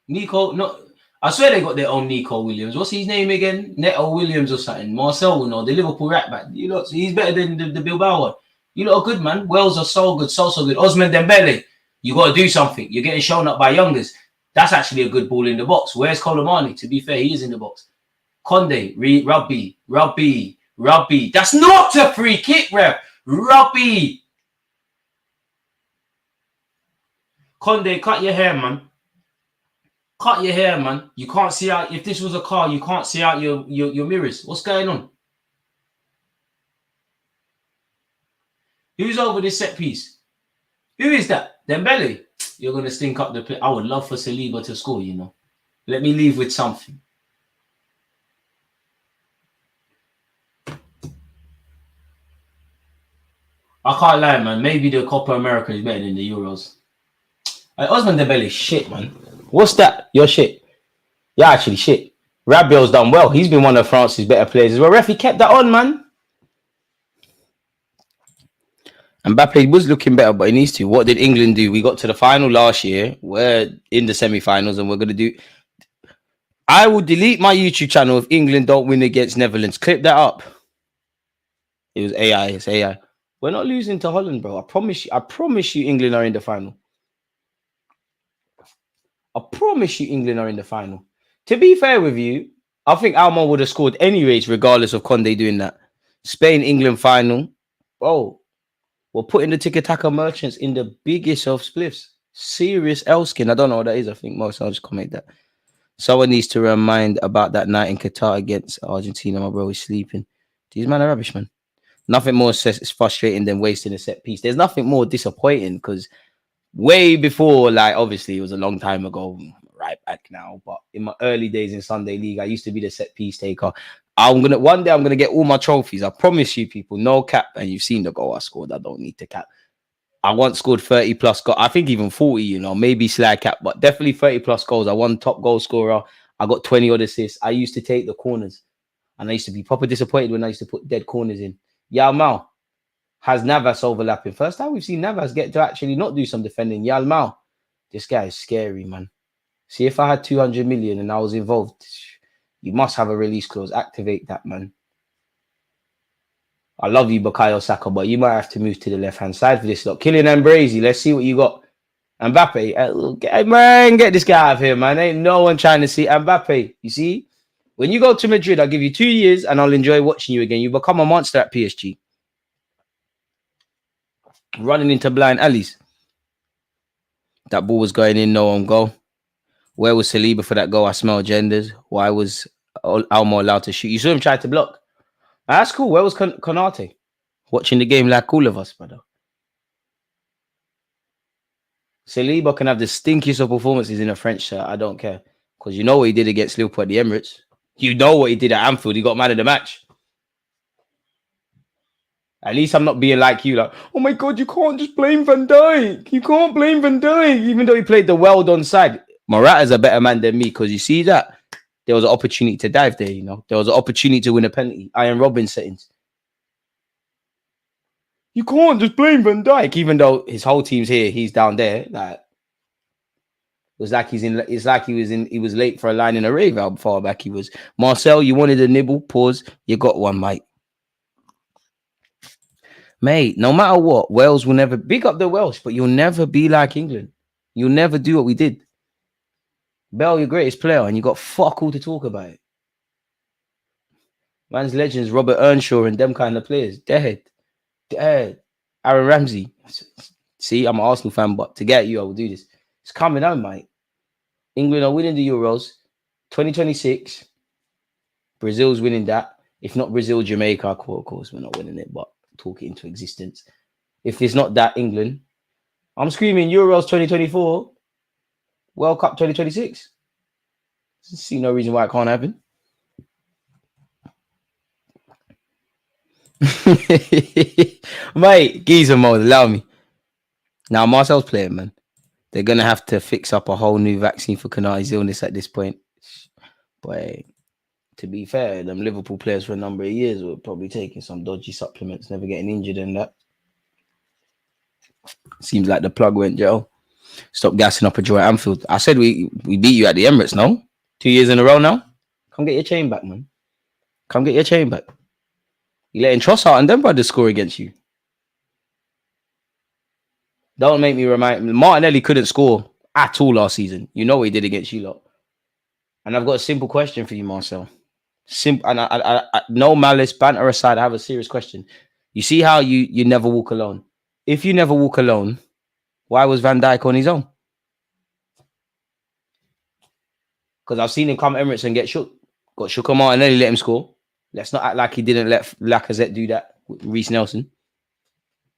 Nico, no. I swear they got their own Nico Williams. What's his name again? Neto Williams or something. Marcel will know. The Liverpool right back. You lot, he's better than the Bilbao one. You lot are good, man. Wales are so good, so good. Osman Dembele, you got to do something. You're getting shown up by youngers. That's actually a good ball in the box. Where's Colomani? To be fair, he is in the box. Conde, Rugby. That's not a free kick, ref. Rugby. Conde, cut your hair, man. Cut your hair, man. You can't see out. If this was a car, you can't see out your mirrors. What's going on? Who's over this set piece? Who is that? Dembele. You're going to stink up the play. I would love for Saliba to score, you know. Let me leave with something. I can't lie, man. Maybe the Copa America is better than the Euros. Osman Dembele, shit, man. What's that? You're shit. You're actually shit. Rabiot's done well. He's been one of France's better players as well. Ref, he kept that on, man. Mbappe was looking better, but he needs to. What did England do? We got to the final last year. We're in the semi-finals, and we're going to do... I will delete my YouTube channel if England don't win against Netherlands. Clip that up. It was AI. It's AI. We're not losing to Holland, bro. I promise you England are in the final. I promise you England are in the final. To be fair with you, I think Almo would have scored anyways, regardless of Conde doing that. Spain-England final. Bro, we're putting the tiki-taka merchants in the biggest of spliffs. Serious Elskin. I don't know what that is. I think most I'll just comment that. Someone needs to remind about that night in Qatar against Argentina. My bro is sleeping. These men are rubbish, man. Nothing more frustrating than wasting a set piece. There's nothing more disappointing because way before, like, obviously, it was a long time ago, right back now. But in my early days in Sunday League, I used to be the set piece taker. One day I'm gonna get all my trophies. I promise you, people, no cap. And you've seen the goal I scored. I don't need to cap. I once scored 30 plus goals. I think even 40, you know, maybe slide cap, but definitely 30 plus goals. I won top goal scorer. I got 20 odd assists. I used to take the corners, and I used to be proper disappointed when I used to put dead corners in. Yao Mao has Navas overlapping. First time we've seen Navas get to actually not do some defending. Yao Mao, this guy is scary, man. See, if I had 200 million and I was involved, you must have a release clause. Activate that, man. I love you, Bukayo Saka, but you might have to move to the left-hand side for this lot. Kylian Mbappé, let's see what you got. Mbappe, man, get this guy out of here, man. Ain't no one trying to see Mbappe. You see? When you go to Madrid, I'll give you 2 years and I'll enjoy watching you again. You become a monster at PSG. Running into blind alleys. That ball was going in, no on goal. Where was Saliba for that goal? I smell genders. Why was Almo allowed to shoot? You saw him try to block. That's cool. Where was Konate? Watching the game like all of us, brother. Saliba can have the stinkiest of performances in a French shirt. I don't care. Because you know what he did against Liverpool at the Emirates. You know what he did at Anfield. He got man of the match. At least I'm not being like you, like, oh my God, you can't just blame Van Dijk. You can't blame Van Dijk, even though he played the well-done side. Morata's a better man than me, because you see that? There was an opportunity to dive there, you know. There was an opportunity to win a penalty. Iron Robin settings. You can't just blame Van Dijk, even though his whole team's here, he's down there. Like, it was like he was late for a line in a rave. How far back he was. Marcel, you wanted a nibble? Pause. You got one, mate. Mate, no matter what, Wales will never big up the Welsh, but you'll never be like England. You'll never do what we did. Bell, your greatest player, and you got fuck all to talk about it. Man's legends, Robert Earnshaw and them kind of players. Dead. Aaron Ramsey. See, I'm an Arsenal fan, but to get you, I will do this. It's coming on, mate. England are winning the Euros. 2026. Brazil's winning that. If not Brazil, Jamaica, of course, we're not winning it, but talk it into existence. If it's not that, England, I'm screaming Euros 2024, World Cup 2026. See no reason why it can't happen. Mate, geezer mode, allow me. Now Marcel's playing, man. They're gonna have to fix up a whole new vaccine for Kanati's illness at this point. But to be fair, them Liverpool players for a number of years were probably taking some dodgy supplements, never getting injured and that. Seems like the plug went, Joe. Stop gassing up a draw at Anfield. I said we beat you at the Emirates, no? 2 years in a row now. Come get your chain back, man. Come get your chain back. You letting Trossard and them brothers score against you. Don't make me remind. Martinelli couldn't score at all last season. You know what he did against you lot. And I've got a simple question for you, Marcel. Simple, and I no malice, banter aside, I have a serious question. You see how you never walk alone? If you never walk alone, why was Van Dijk on his own? Because I've seen him come Emirates and get shook. Got shook on Martinelli, let him score. Let's not act like he didn't let Lacazette do that with Reece Nelson.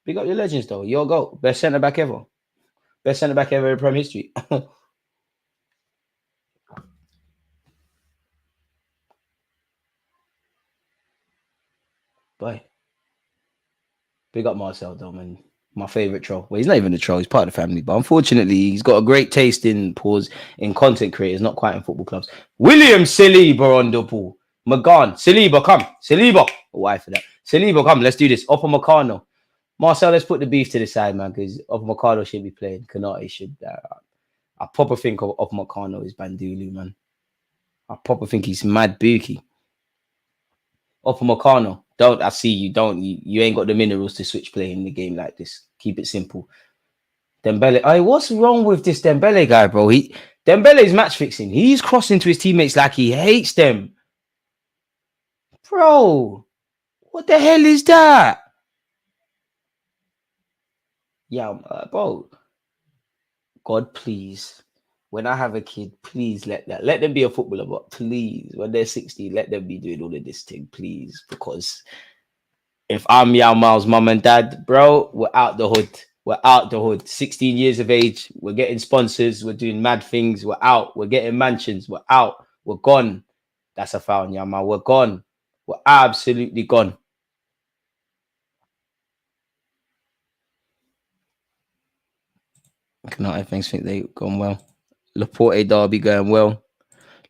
Big up your legends, though. Your goal. Best centre-back ever. Best centre-back ever in Premier history. Bye. Big up Marcel, though, man. My favourite troll. Well, he's not even a troll. He's part of the family. But unfortunately, he's got a great taste in content creators, not quite in football clubs. William Saliba on the ball. McGann. Saliba, come. Saliba. Why for that? Saliba, come. Let's do this. Upamecano. Marcel, let's put the beef to the side, man, because Upamecano should be playing. Kanate should. I proper think of Upamecano is Bandulu, man. I proper think he's mad bookie. Upamecano. I see you. You ain't got the minerals to switch play in the game like this. Keep it simple. Dembele. Hey, what's wrong with this Dembele guy, bro? Dembele's match fixing. He's crossing to his teammates like he hates them. Bro, what the hell is that? Yeah, bro. God, please. When I have a kid, please let them be a footballer, but please, when they're 60, let them be doing all of this thing, please. Because if I'm Yao Miles' mum and dad, bro, we're out the hood. We're out the hood. 16 years of age, we're getting sponsors, we're doing mad things, we're out, we're getting mansions, we're out, we're gone. That's a foul, Yao Miles. We're gone. We're absolutely gone. I think they've gone well. Laporte derby going well.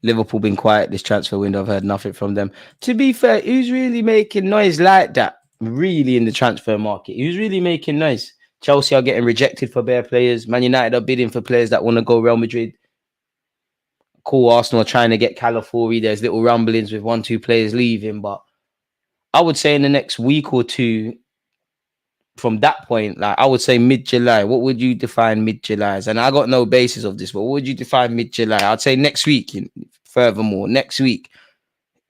Liverpool been quiet this transfer window. I've heard nothing from them. To be fair, who's really making noise like that? Really in the transfer market? Who's really making noise? Chelsea are getting rejected for bare players. Man United are bidding for players that want to go Real Madrid. Cool, Arsenal are trying to get Calafiori. There's little rumblings with 1-2 players leaving, but I would say in the next week or two, from that point, like I would say mid-July. What would you define mid-July as? And I got no basis of this, but what would you define mid-July? I'd say next week. Furthermore, next week,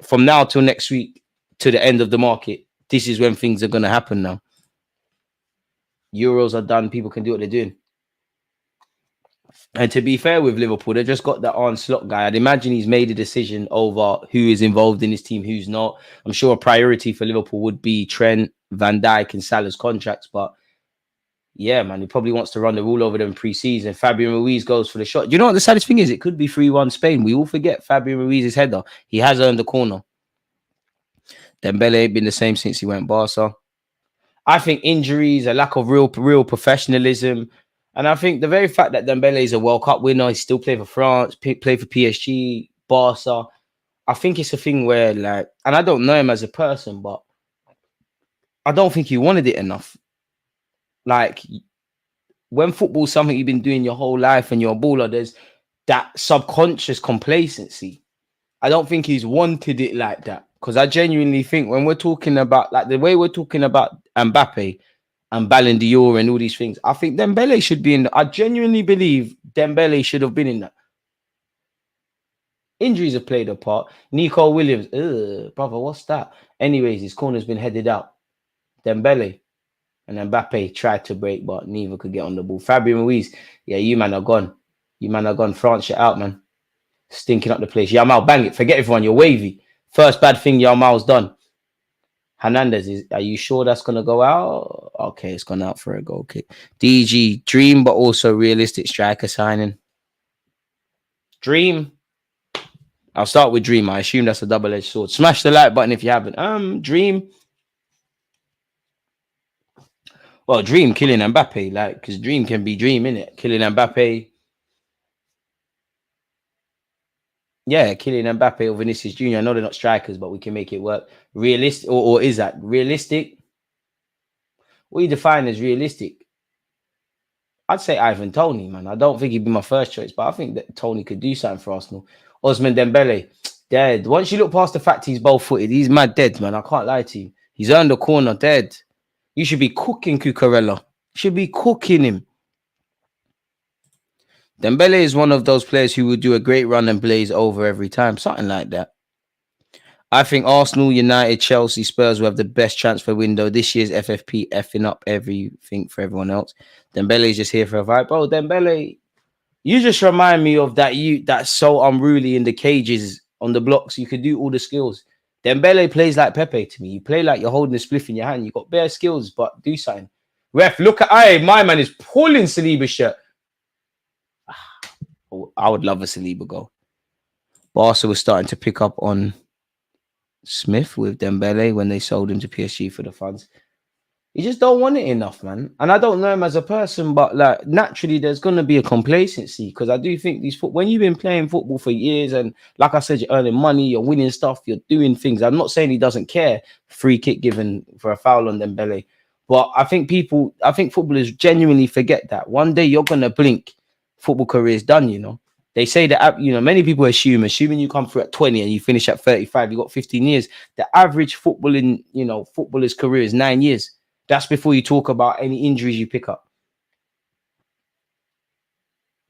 from now till next week to the end of the market, this is when things are going to happen now. Euros are done. People can do what they're doing. And to be fair with Liverpool, they just got that Arne Slot guy. I'd imagine he's made a decision over who is involved in his team, who's not. I'm sure a priority for Liverpool would be Trent, Van Dijk and Salah's contracts. But yeah, man, he probably wants to run the rule over them pre-season. Fabian Ruiz goes for the shot. Do you know what the saddest thing is? It could be 3-1 Spain. We all forget Fabian Ruiz's header. He has earned the corner. Dembele ain't been the same since he went Barca. I think injuries, a lack of real professionalism, and I think the very fact that Dembele is a World Cup winner, he still play for France, play for PSG, Barca. I think it's a thing where, like, and I don't know him as a person, but I don't think he wanted it enough. Like, when football's something you've been doing your whole life and you're a baller, there's that subconscious complacency. I don't think he's wanted it like that. Because I genuinely think when we're talking about, like, the way we're talking about Mbappe and Ballon d'Or and all these things, I think Dembele should be in. I genuinely believe Dembele should have been in that. Injuries have played a part. Nico Williams, brother, what's that? Anyways, his corner's been headed out. Dembele and Mbappe tried to break, but neither could get on the ball. Fabio Ruiz, yeah, you man are gone. You man are gone. France, you're out, man. Stinking up the place. Yamal, bang it. Forget everyone. You're wavy. First bad thing Yamal's done. Hernandez, are you sure that's going to go out? Okay, it's gone out for a goal kick. DG, dream, but also realistic striker signing. Dream. I'll start with dream. I assume that's a double-edged sword. Smash the like button if you haven't. Dream. Well, dream, Kylian Mbappe. Like, because dream can be dream, innit? Kylian Mbappe. Yeah, Kylian Mbappe or Vinicius Jr. I know they're not strikers, but we can make it work. Realistic, or is that realistic? What do you define as realistic? I'd say Ivan Toney, man. I don't think he'd be my first choice, but I think that Toney could do something for Arsenal. Ousmane Dembele, dead. Once you look past the fact he's both-footed, he's mad dead, man. I can't lie to you. He's earned a corner, dead. You should be cooking Cucurella. You should be cooking him. Dembele is one of those players who would do a great run and blaze over every time. Something like that. I think Arsenal, United, Chelsea, Spurs will have the best transfer window. This year's FFP effing up everything for everyone else. Dembele is just here for a vibe. Bro, Dembele, you just remind me of that's so unruly in the cages on the blocks. You could do all the skills. Dembele plays like Pepe to me. You play like you're holding a spliff in your hand. You got bare skills, but do something. Ref, look at my man is pulling Saliba's shirt. I would love a Saliba goal. Barca was starting to pick up on Smith with Dembele when they sold him to PSG for the funds. You just don't want it enough, man. And I don't know him as a person, but like naturally there's going to be a complacency because I do think when you've been playing football for years and like I said, you're earning money, you're winning stuff, you're doing things. I'm not saying he doesn't care. Free kick given for a foul on Dembele. But I think footballers genuinely forget that. One day you're going to blink. Football career is done, you know. They say that, you know, many people assuming you come through at 20 and you finish at 35, you got 15 years. The average footballer's career is 9 years. That's before you talk about any injuries you pick up.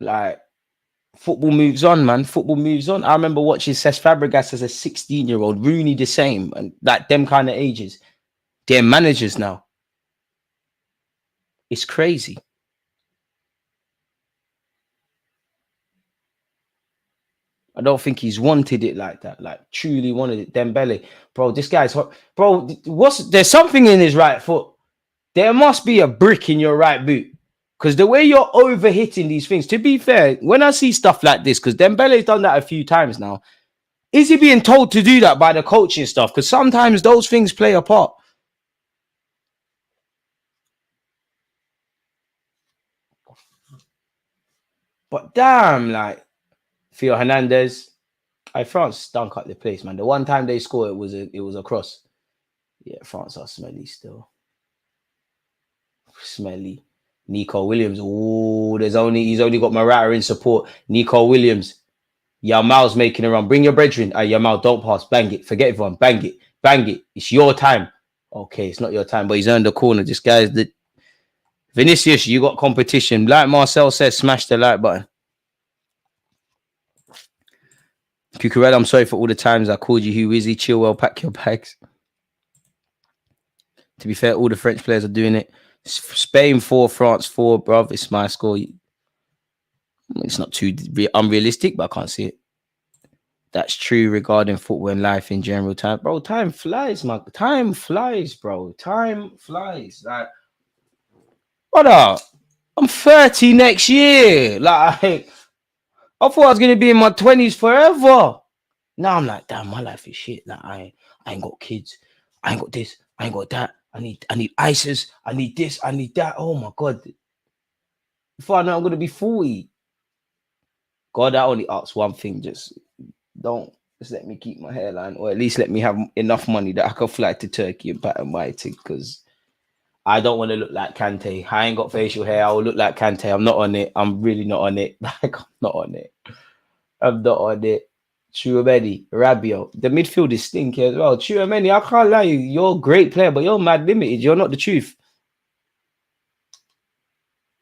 Like, football moves on, man. Football moves on. I remember watching Cesc Fabregas as a 16-year-old, Rooney the same, and like them kind of ages. They're managers now. It's crazy. I don't think he's wanted it like that. Like, truly wanted it. Dembele. Bro, this guy's hot. Bro, there's something in his right foot. There must be a brick in your right boot. Because the way you're overhitting these things, to be fair, when I see stuff like this, because Dembele's done that a few times now, is he being told to do that by the coaching stuff? Because sometimes those things play a part. But damn, like, Theo Hernandez, France stunk up the place, man. The one time they scored, it was a cross. Yeah, France are smelly still. Smelly. Nico Williams. Oh, he's only got Morata in support. Nico Williams. Yamal's making a run. Bring your brethren. Yamal, don't pass. Bang it. Forget everyone. Bang it. Bang it. It's your time. Okay, it's not your time, but he's earned the corner. This guy's the Vinicius, you got competition. Like Marcel says, smash the like button. Cucurella, I'm sorry for all the times I called you who is he? Chilwell, pack your bags. To be fair, all the French players are doing it. Spain 4, France 4, bruv. It's my score. It's not too unrealistic, but I can't see it. That's true regarding football and life in general. Time flies, man. Time flies, bro. Time flies. Like, brother, I'm 30 next year. Like, I thought I was going to be in my 20s forever. Now I'm like, damn, my life is shit. Like, I ain't got kids. I ain't got this. I ain't got that. I need ISIS. I need this. I need that. Oh my God. Before I know I'm gonna be 40. God, I only ask one thing, just let me keep my hairline, or at least let me have enough money that I can fly to Turkey and pattern my thing, because I don't want to look like Kante. I ain't got facial hair. I will look like Kante. I'm not on it. I'm really not on it. Like, I'm not on it. I'm not on it. Chouameni, Rabiot. The midfield is stinky as well. Chouameni, I can't lie, you're a great player, but you're mad limited. You're not the truth.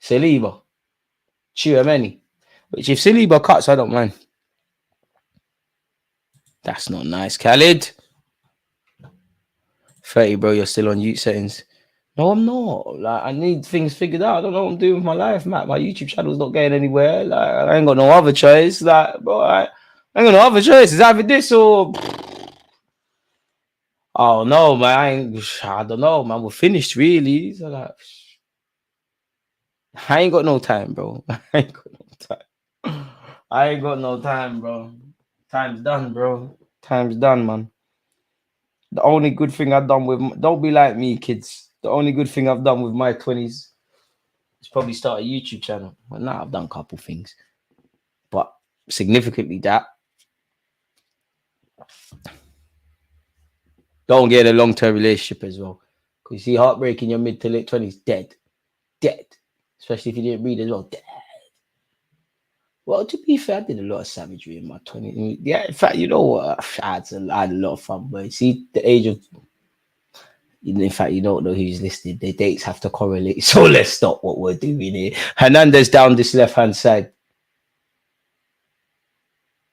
Saliba, Chouameni. Which if Saliba cuts, I don't mind. That's not nice, Khalid. 30, bro. You're still on youth settings. No, I'm not. Like, I need things figured out. I don't know what I'm doing with my life, Matt. My YouTube channel's not going anywhere. Like, I ain't got no other choice. Like, bro, I ain't got no other choice. It's either this or... Oh, no, man. I don't know, man. We're finished, really. So, like, I ain't got no time, bro. I ain't got no time. I ain't got no time, bro. Time's done, bro. Time's done, man. The only good thing I've done with... Don't be like me, kids. The only good thing I've done with my 20s is probably start a YouTube channel. Well, now I've done a couple things. But significantly that. Don't get a long-term relationship as well. Because you see, heartbreak in your mid to late 20s, dead. Dead. Especially if you didn't read as well. Dead. Well, to be fair, I did a lot of savagery in my 20s. Yeah, in fact, you know what? I had a lot of fun. But see, the age of... In fact, you don't know who's listed. The dates have to correlate. So let's stop what we're doing here. Hernandez down this left-hand side.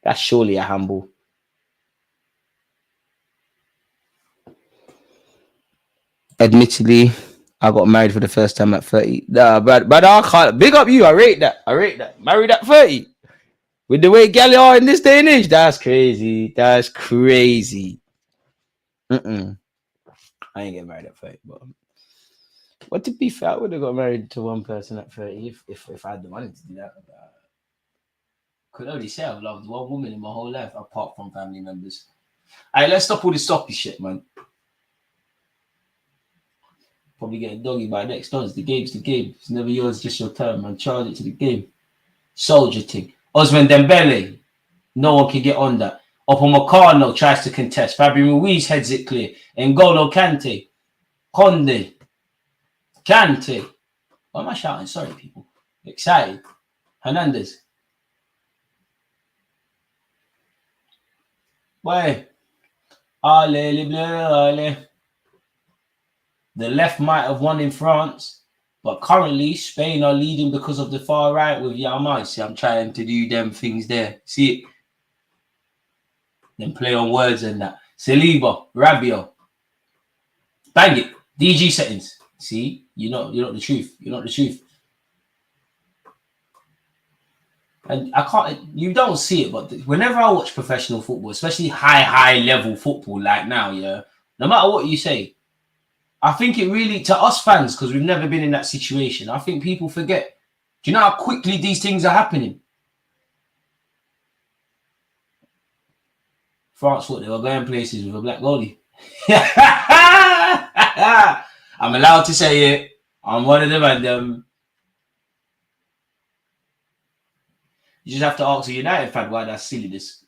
That's surely a handball. Admittedly, I got married for the first time at 30. Nah, but I can't. Big up you. I rate that. Married at 30. With the way gal are in this day and age, that's crazy. That's crazy. I ain't getting married at 30. But to be fair, I would have got married to one person at 30 if I had the money to do that. Could only say I've loved one woman in my whole life, apart from family members. Alright, let's stop all this soppy shit, man. Probably get a doggy by next dance. The game's the game. It's never yours, just your turn, man. Charge it to the game. Soldier thing. Osman Dembele. No one can get on that. Upamecano tries to contest. Fabio Ruiz heads it clear. N'Golo Kante. Conde. Kante. Why am I shouting? Sorry, people. Excited. Hernandez. Why? Allez, les bleus, allez. The left might have won in France, but currently Spain are leading because of the far right with Yamal. See, I'm trying to do them things there. See it? Then play on words and that. Saliba, Rabiot. Bang it. DG settings. See? You're not the truth. You're not the truth. And I can't, you don't see it, but whenever I watch professional football, especially high level football like now, yeah, no matter what you say, I think it really, to us fans, because we've never been in that situation, I think people forget. Do you know how quickly these things are happening? France thought they were going places with a black goalie. I'm allowed to say it. I'm one of them and you just have to ask a United fan why that's silliness.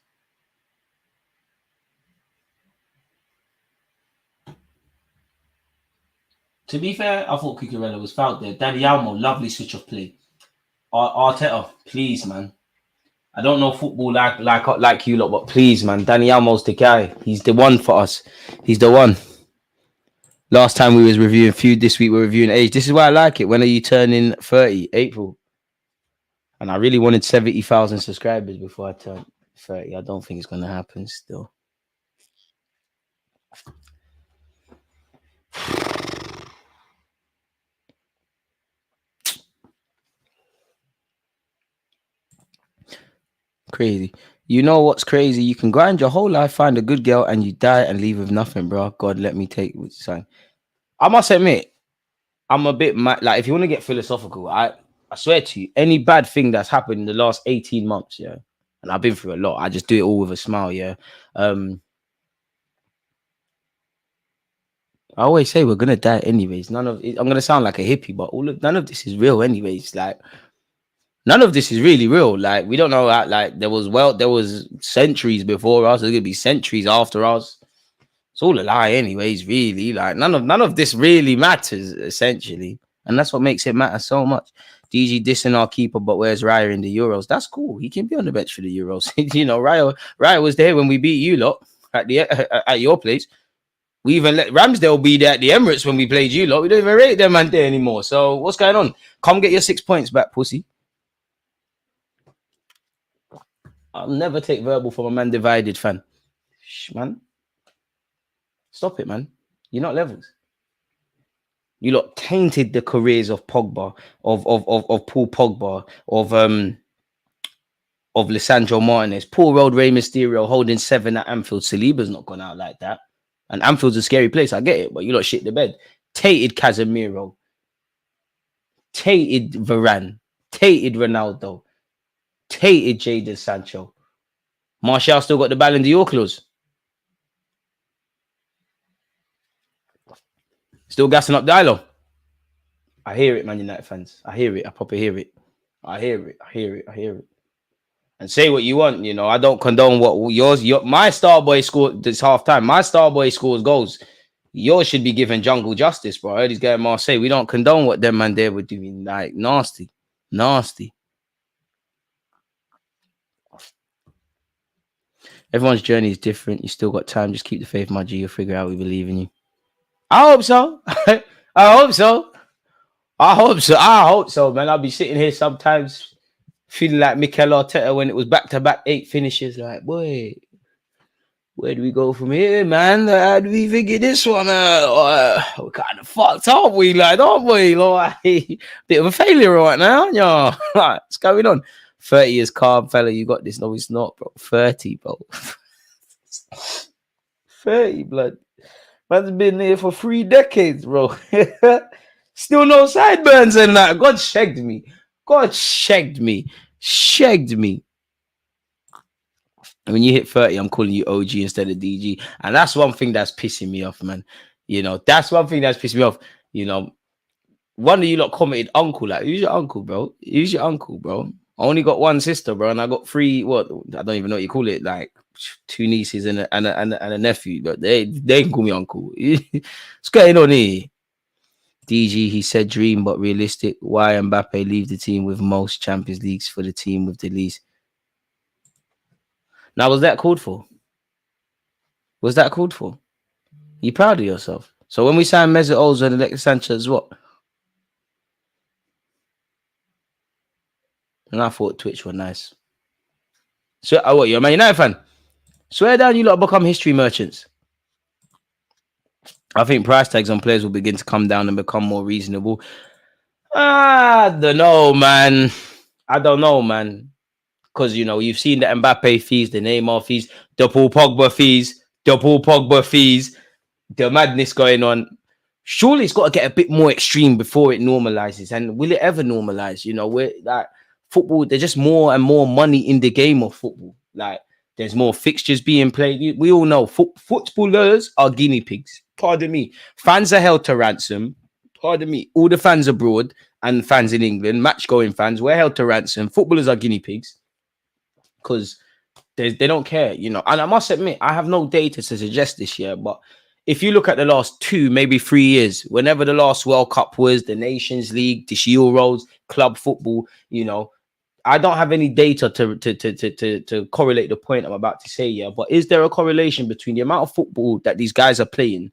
To be fair, I thought Cucurella was fouled there. Danny Almo, lovely switch of play. Arteta, please, man. I don't know football like you lot, but please, man. Danny Almo's the guy. He's the one for us. He's the one. Last time we was reviewing Feud, this week we're reviewing age. This is why I like it. When are you turning 30? April. And I really wanted 70,000 subscribers before I turn 30. I don't think it's going to happen still. Crazy. You know what's crazy? You can grind your whole life, find a good girl, and you die and leave with nothing, bro. God, let me take with sign. I must admit, I'm a bit mad. Like, if you want to get philosophical, I swear to you, any bad thing that's happened in the last 18 months, yeah, and I've been through a lot, I just do it all with a smile, yeah. I always say we're gonna die anyways. None of it, I'm gonna sound like a hippie, but none of this is real anyways. Like none of this is really real. Like we don't know that. Like there was centuries before us. There's gonna be centuries after us. It's all a lie, anyways. Really, like none of this really matters essentially, and that's what makes it matter so much. DG dissing our keeper, but where's Raya in the Euros? That's cool. He can be on the bench for the Euros. Raya was there when we beat you lot at your place. We even let Ramsdale be there at the Emirates when we played you lot. We don't even rate them man there anymore. So what's going on? Come get your 6 points back, pussy. I'll never take verbal from a man divided fan. Man. Stop it, man. You're not levels. You lot tainted the careers of Pogba, of Paul Pogba, of Lisandro Martinez. Poor old Rey Mysterio holding 7 at Anfield. Saliba's not gone out like that. And Anfield's a scary place, I get it, but you lot shit the bed. Tated Casemiro. Tated Varane. Tated Ronaldo. Tated Jadon Sancho. Martial still got the Ballon d'Or clause. Still gassing up Dilo. I hear it, Man United fans. I hear it. I proper hear it. I hear it. And say what you want, you know. I don't condone what my star boy scored this half time. My star boy scores goals. Yours should be given jungle justice, bro. I heard he's getting Marseille. We don't condone what them man there were doing. Like nasty. Everyone's journey is different. You still got time. Just keep the faith, my G. You'll figure out we believe in you. I hope so. I hope so, man. I'll be sitting here sometimes feeling like Mikel Arteta when it was back-to-back 8 finishes. Like, boy, where do we go from here, man? How do we figure this one out? We're kind of fucked up, we like, aren't we? Like, bit of a failure right now, yeah. What's going on? 30 is calm, fella. You got this. No, it's not, bro. 30, bro. 30, blood. Man's been here for 3 decades, bro. Still no sideburns and that. God shagged me. And when you hit 30, I'm calling you OG instead of DG. And that's one thing that's pissing me off, man. You know, that's one thing that's pissing me off. You know, one of you lot commented uncle. Like, who's your uncle, bro? I only got 1 sister, bro. And I got 3, what? I don't even know what you call it. Like, 2 nieces and a nephew. But they can call me uncle. What's going on here? DG, he said dream, but realistic. Why Mbappe leave the team with most Champions Leagues for the team with the least? Now, was that called for? You proud of yourself? So when we signed Mesut Ozil and Alexis Sanchez, what? And I thought Twitch were nice. So, what, you're a Man United fan? Swear down, you lot become history merchants. I think price tags on players will begin to come down and become more reasonable. I don't know, man. Because, you know, you've seen the Mbappe fees, the Neymar fees, the Paul Pogba fees, the madness going on. Surely it's got to get a bit more extreme before it normalizes. And will it ever normalize? You know, we're like football, there's just more and more money in the game of football. Like, there's more fixtures being played. We all know footballers are guinea pigs. Pardon me. Fans are held to ransom. Pardon me. All the fans abroad and fans in England, match-going fans, we're held to ransom. Footballers are guinea pigs because they don't care, you know. And I must admit, I have no data to suggest this year, but if you look at the last 2, maybe 3 years, whenever the last World Cup was, the Nations League, the Euros, club football, you know, I don't have any data to correlate the point I'm about to say here, but is there a correlation between the amount of football that these guys are playing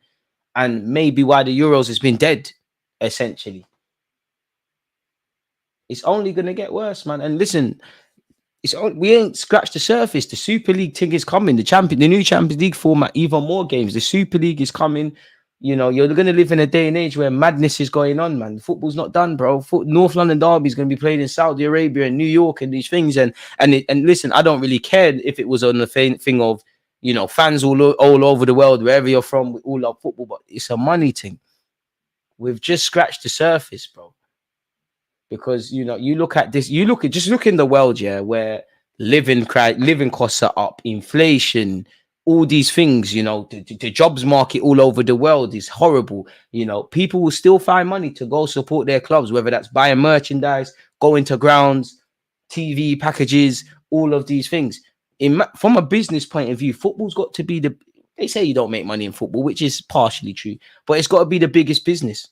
and maybe why the Euros has been dead, essentially? It's only going to get worse, man. And listen, we ain't scratched the surface. The Super League thing is coming. The new Champions League format, even more games. The Super League is coming. You know, you're going to live in a day and age where madness is going on, man. Football's not done, bro. North London Derby is going to be played in Saudi Arabia and New York and these things. And listen, I don't really care if it was on the thing of, you know, fans all over the world, wherever you're from, we all love football, but it's a money thing. We've just scratched the surface, bro. Because, you know, you look at this, just look in the world, yeah, where living costs are up, inflation, all these things, you know, the jobs market all over the world is horrible. You know, people will still find money to go support their clubs, whether that's buying merchandise, going to grounds, TV packages, all of these things. From a business point of view, football's got to be they say you don't make money in football, which is partially true, but it's got to be the biggest business.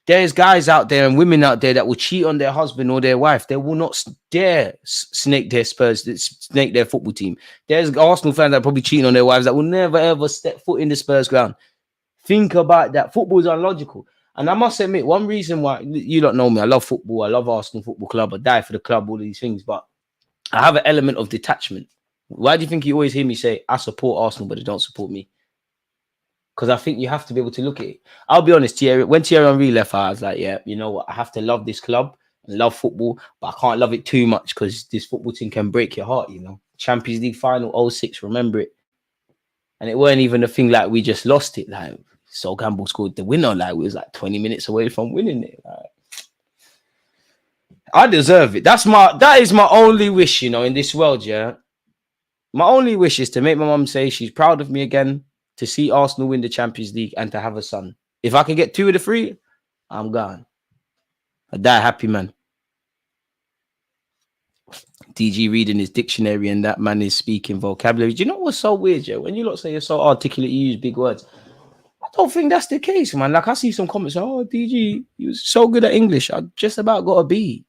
There's guys out there and women out there that will cheat on their husband or their wife. They will not dare snake their snake their football team. There's Arsenal fans that are probably cheating on their wives that will never ever step foot in the Spurs ground. Think about that. Football is unlogical. And I must admit, one reason why, you don't know me, I love football. I love Arsenal Football Club. I die for the club, all these things. But I have an element of detachment. Why do you think you always hear me say, I support Arsenal, but they don't support me? Because I think you have to be able to look at it. I'll be honest, when Thierry Henry left, I was like, yeah, you know what? I have to love this club and love football, but I can't love it too much because this football team can break your heart, you know. Champions League final 06, remember it. And it weren't even a thing like we just lost it. Like, Sol Campbell scored the winner. Like, we was like 20 minutes away from winning it. Like, I deserve it. That is my only wish, you know, in this world, yeah. My only wish is to make my mum say she's proud of me again, to see Arsenal win the Champions League and to have a son. If I can get 2 of the 3, I'm gone. I die happy, man. DG reading his dictionary and that man is speaking vocabulary. Do you know what's so weird, Joe? When you lot say you're so articulate, you use big words. I don't think that's the case, man. Like, I see some comments, oh, DG, you was so good at English. I just about got a B.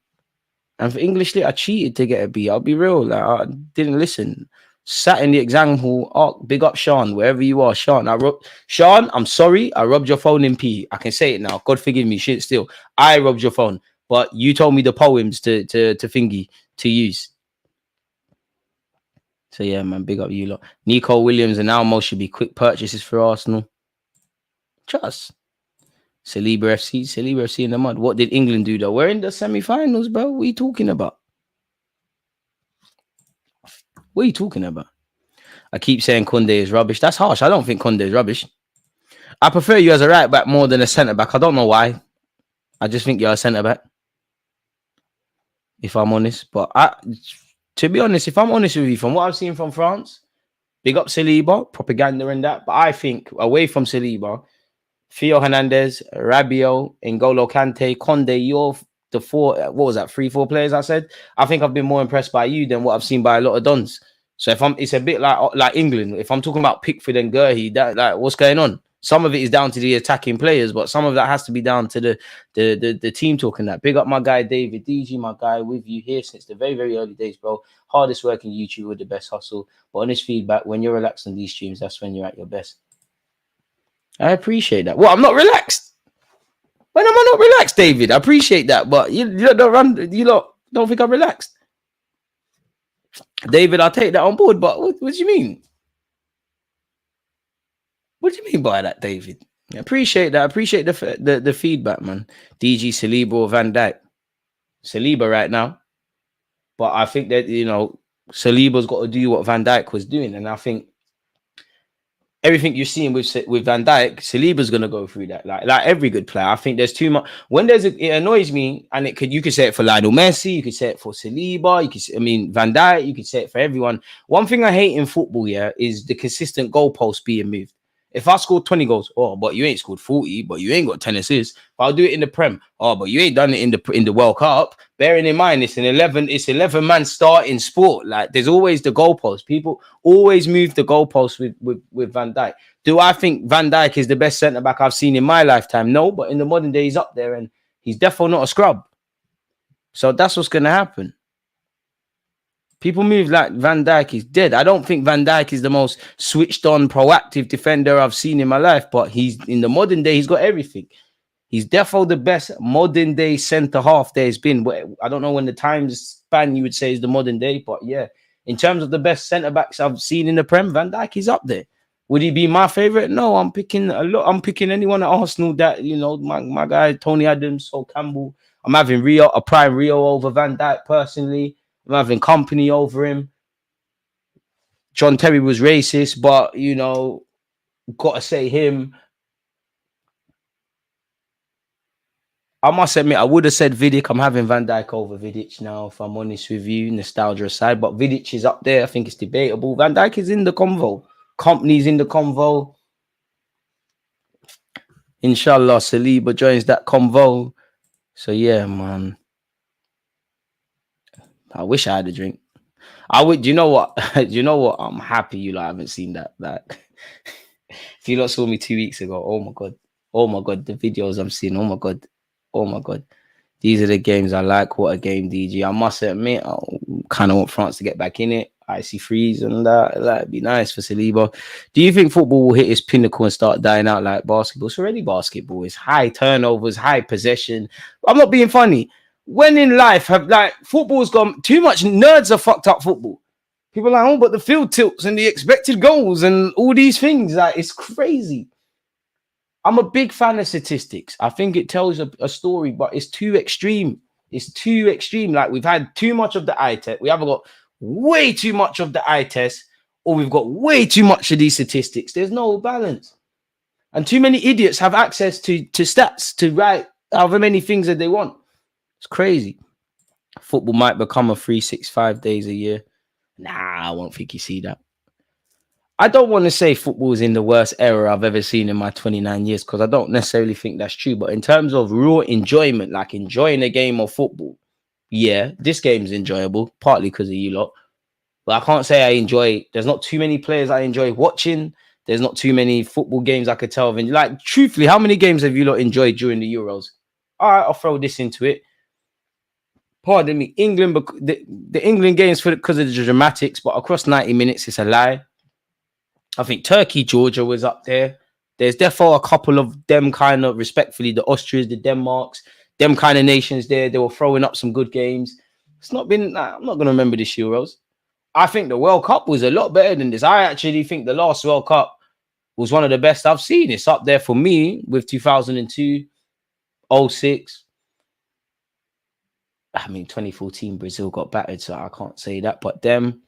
And for English, I cheated to get a B. I'll be real. Like, I didn't listen. Sat in the exam hall. Oh, big up Sean, wherever you are. Sean, Sean, I'm sorry. I rubbed your phone in P. I can say it now. God forgive me. Shit, still. I rubbed your phone. But you told me the poems to thingy, to use. So, yeah, man, big up you lot. Nico Williams and Almo should be quick purchases for Arsenal. Just. Saliba FC in the mud. What did England do, though? We're in the semi-finals, bro. What are you talking about? What are you talking about? I keep saying Kunde is rubbish. That's harsh. I don't think Kunde is rubbish. I prefer you as a right back more than a centre back. I don't know why. I just think you're a centre back. If I'm honest. But to be honest, if I'm honest with you, from what I've seen from France, big up Saliba, propaganda and that. But I think away from Saliba, Theo Hernandez, Rabiot, N'Golo Kante, Conde, you're the 3-4 players I said. I think I've been more impressed by you than what I've seen by a lot of Dons. So it's a bit like England. If I'm talking about Pickford and Gurhey, that what's going on? Some of it is down to the attacking players, but some of that has to be down to the team talking that. Big up my guy David DG, my guy, with you here since the very, very early days, bro. Hardest working YouTuber with the best hustle. But honest feedback, when you're relaxed on these streams, that's when you're at your best. I appreciate that. Well, I'm not relaxed. When am I not relaxed, David? I appreciate that, but you don't think I'm relaxed. David, I'll take that on board, but what do you mean? What do you mean by that, David? I appreciate that. I appreciate the feedback, man. DG, Saliba or Van Dijk? Saliba right now. But I think that, you know, Saliba's got to do what Van Dijk was doing. And I think everything you're seeing with Van Dijk, Saliba's gonna go through that. Like every good player, I think there's too much. When it annoys me, and you could say it for Lionel Messi, you could say it for Saliba, Van Dijk, you could say it for everyone. One thing I hate in football, yeah, is the consistent goalposts being moved. If I scored 20 goals, but you ain't scored 40, but you ain't got 10 assists. But I'll do it in the Prem. But you ain't done it in the World Cup. Bearing in mind, it's 11-man starting sport. Like, there's always the goalpost. People always move the goalpost with Van Dijk. Do I think Van Dijk is the best centre back I've seen in my lifetime? No, but in the modern day, he's up there, and he's definitely not a scrub. So that's what's gonna happen. People move like Van Dijk is dead. I don't think Van Dijk is the most switched on, proactive defender I've seen in my life, but he's in the modern day, he's got everything. He's definitely the best modern day centre half there's been. I don't know when the time span you would say is the modern day, but yeah, in terms of the best centre backs I've seen in the Prem, Van Dijk is up there. Would he be my favourite? No, I'm picking anyone at Arsenal that, you know, my guy Tony Adams, Sol Campbell. I'm having a prime Rio over Van Dijk personally. I'm having company over him. John Terry was racist, but, you know, got to say him. I must admit, I would have said Vidic. I'm having Van Dijk over Vidic now, if I'm honest with you, nostalgia aside. But Vidic is up there. I think it's debatable. Van Dijk is in the convo. Company's in the convo. Inshallah, Saliba joins that convo. So yeah, man. I wish I had a drink. I would. Do you know what? Do you know what? I'm happy you like haven't seen that. If you lot saw me 2 weeks ago, oh my god, the videos I'm seeing, oh my god. These are the games I like. What a game, DG. I must admit, I kind of want France to get back in it. Icy freeze and that'd be nice for Saliba. Do you think football will hit its pinnacle and start dying out like basketball? It's already basketball. It's high turnovers, high possession. I'm not being funny. When in life have like football's gone too much, nerds have fucked up football. People are like, oh, but the field tilts and the expected goals and all these things, like it's crazy. I'm a big fan of statistics. I think it tells a story, but it's too extreme. It's too extreme. Like we've had too much of the eye test. We haven't got way too much of the eye test, or we've got way too much of these statistics. There's no balance. And too many idiots have access to stats to write however many things that they want. It's crazy. Football might become a 365 days a year. Nah, I won't think you see that. I don't want to say football is in the worst era I've ever seen in my 29 years because I don't necessarily think that's true. But in terms of raw enjoyment, like enjoying a game of football, yeah, this game's enjoyable, partly because of you lot. But I can't say I enjoy. There's not too many players I enjoy watching. There's not too many football games I could tell of. And like, truthfully, how many games have you lot enjoyed during the Euros? All right, I'll throw this into it. Pardon me, England, the England games because of the dramatics, but across 90 minutes, it's a lie. I think Turkey, Georgia was up there. There's therefore a couple of them kind of, respectfully, the Austrias, the Denmarks, them kind of nations there. They were throwing up some good games. It's not been, I'm not going to remember this Euros. I think the World Cup was a lot better than this. I actually think the last World Cup was one of the best I've seen. It's up there for me with 2002, 06. I mean, 2014, Brazil got battered, so I can't say that. But them,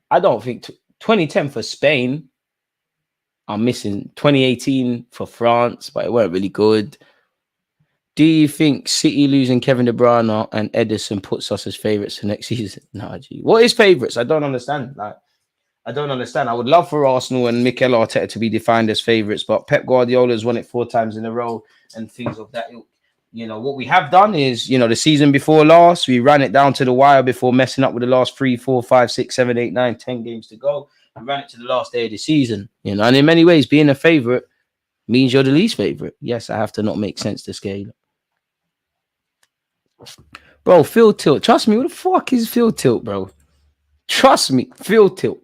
I don't think 2010 for Spain. I'm missing 2018 for France, but it weren't really good. Do you think City losing Kevin De Bruyne and Edison puts us as favourites for next season? No, gee. What is favourites? I don't understand. I don't understand. I would love for Arsenal and Mikel Arteta to be defined as favourites, but Pep Guardiola's won it 4 times in a row and things of that ilk. You know, what we have done is, you know, the season before last, we ran it down to the wire before messing up with the last 3, 4, 5, 6, 7, 8, 9, 10 games to go. We ran it to the last day of the season, you know, and in many ways, being a favourite means you're the least favourite. Yes, I have to not make sense to scale. Bro, field tilt. Trust me, what the fuck is field tilt, bro? Trust me, field tilt.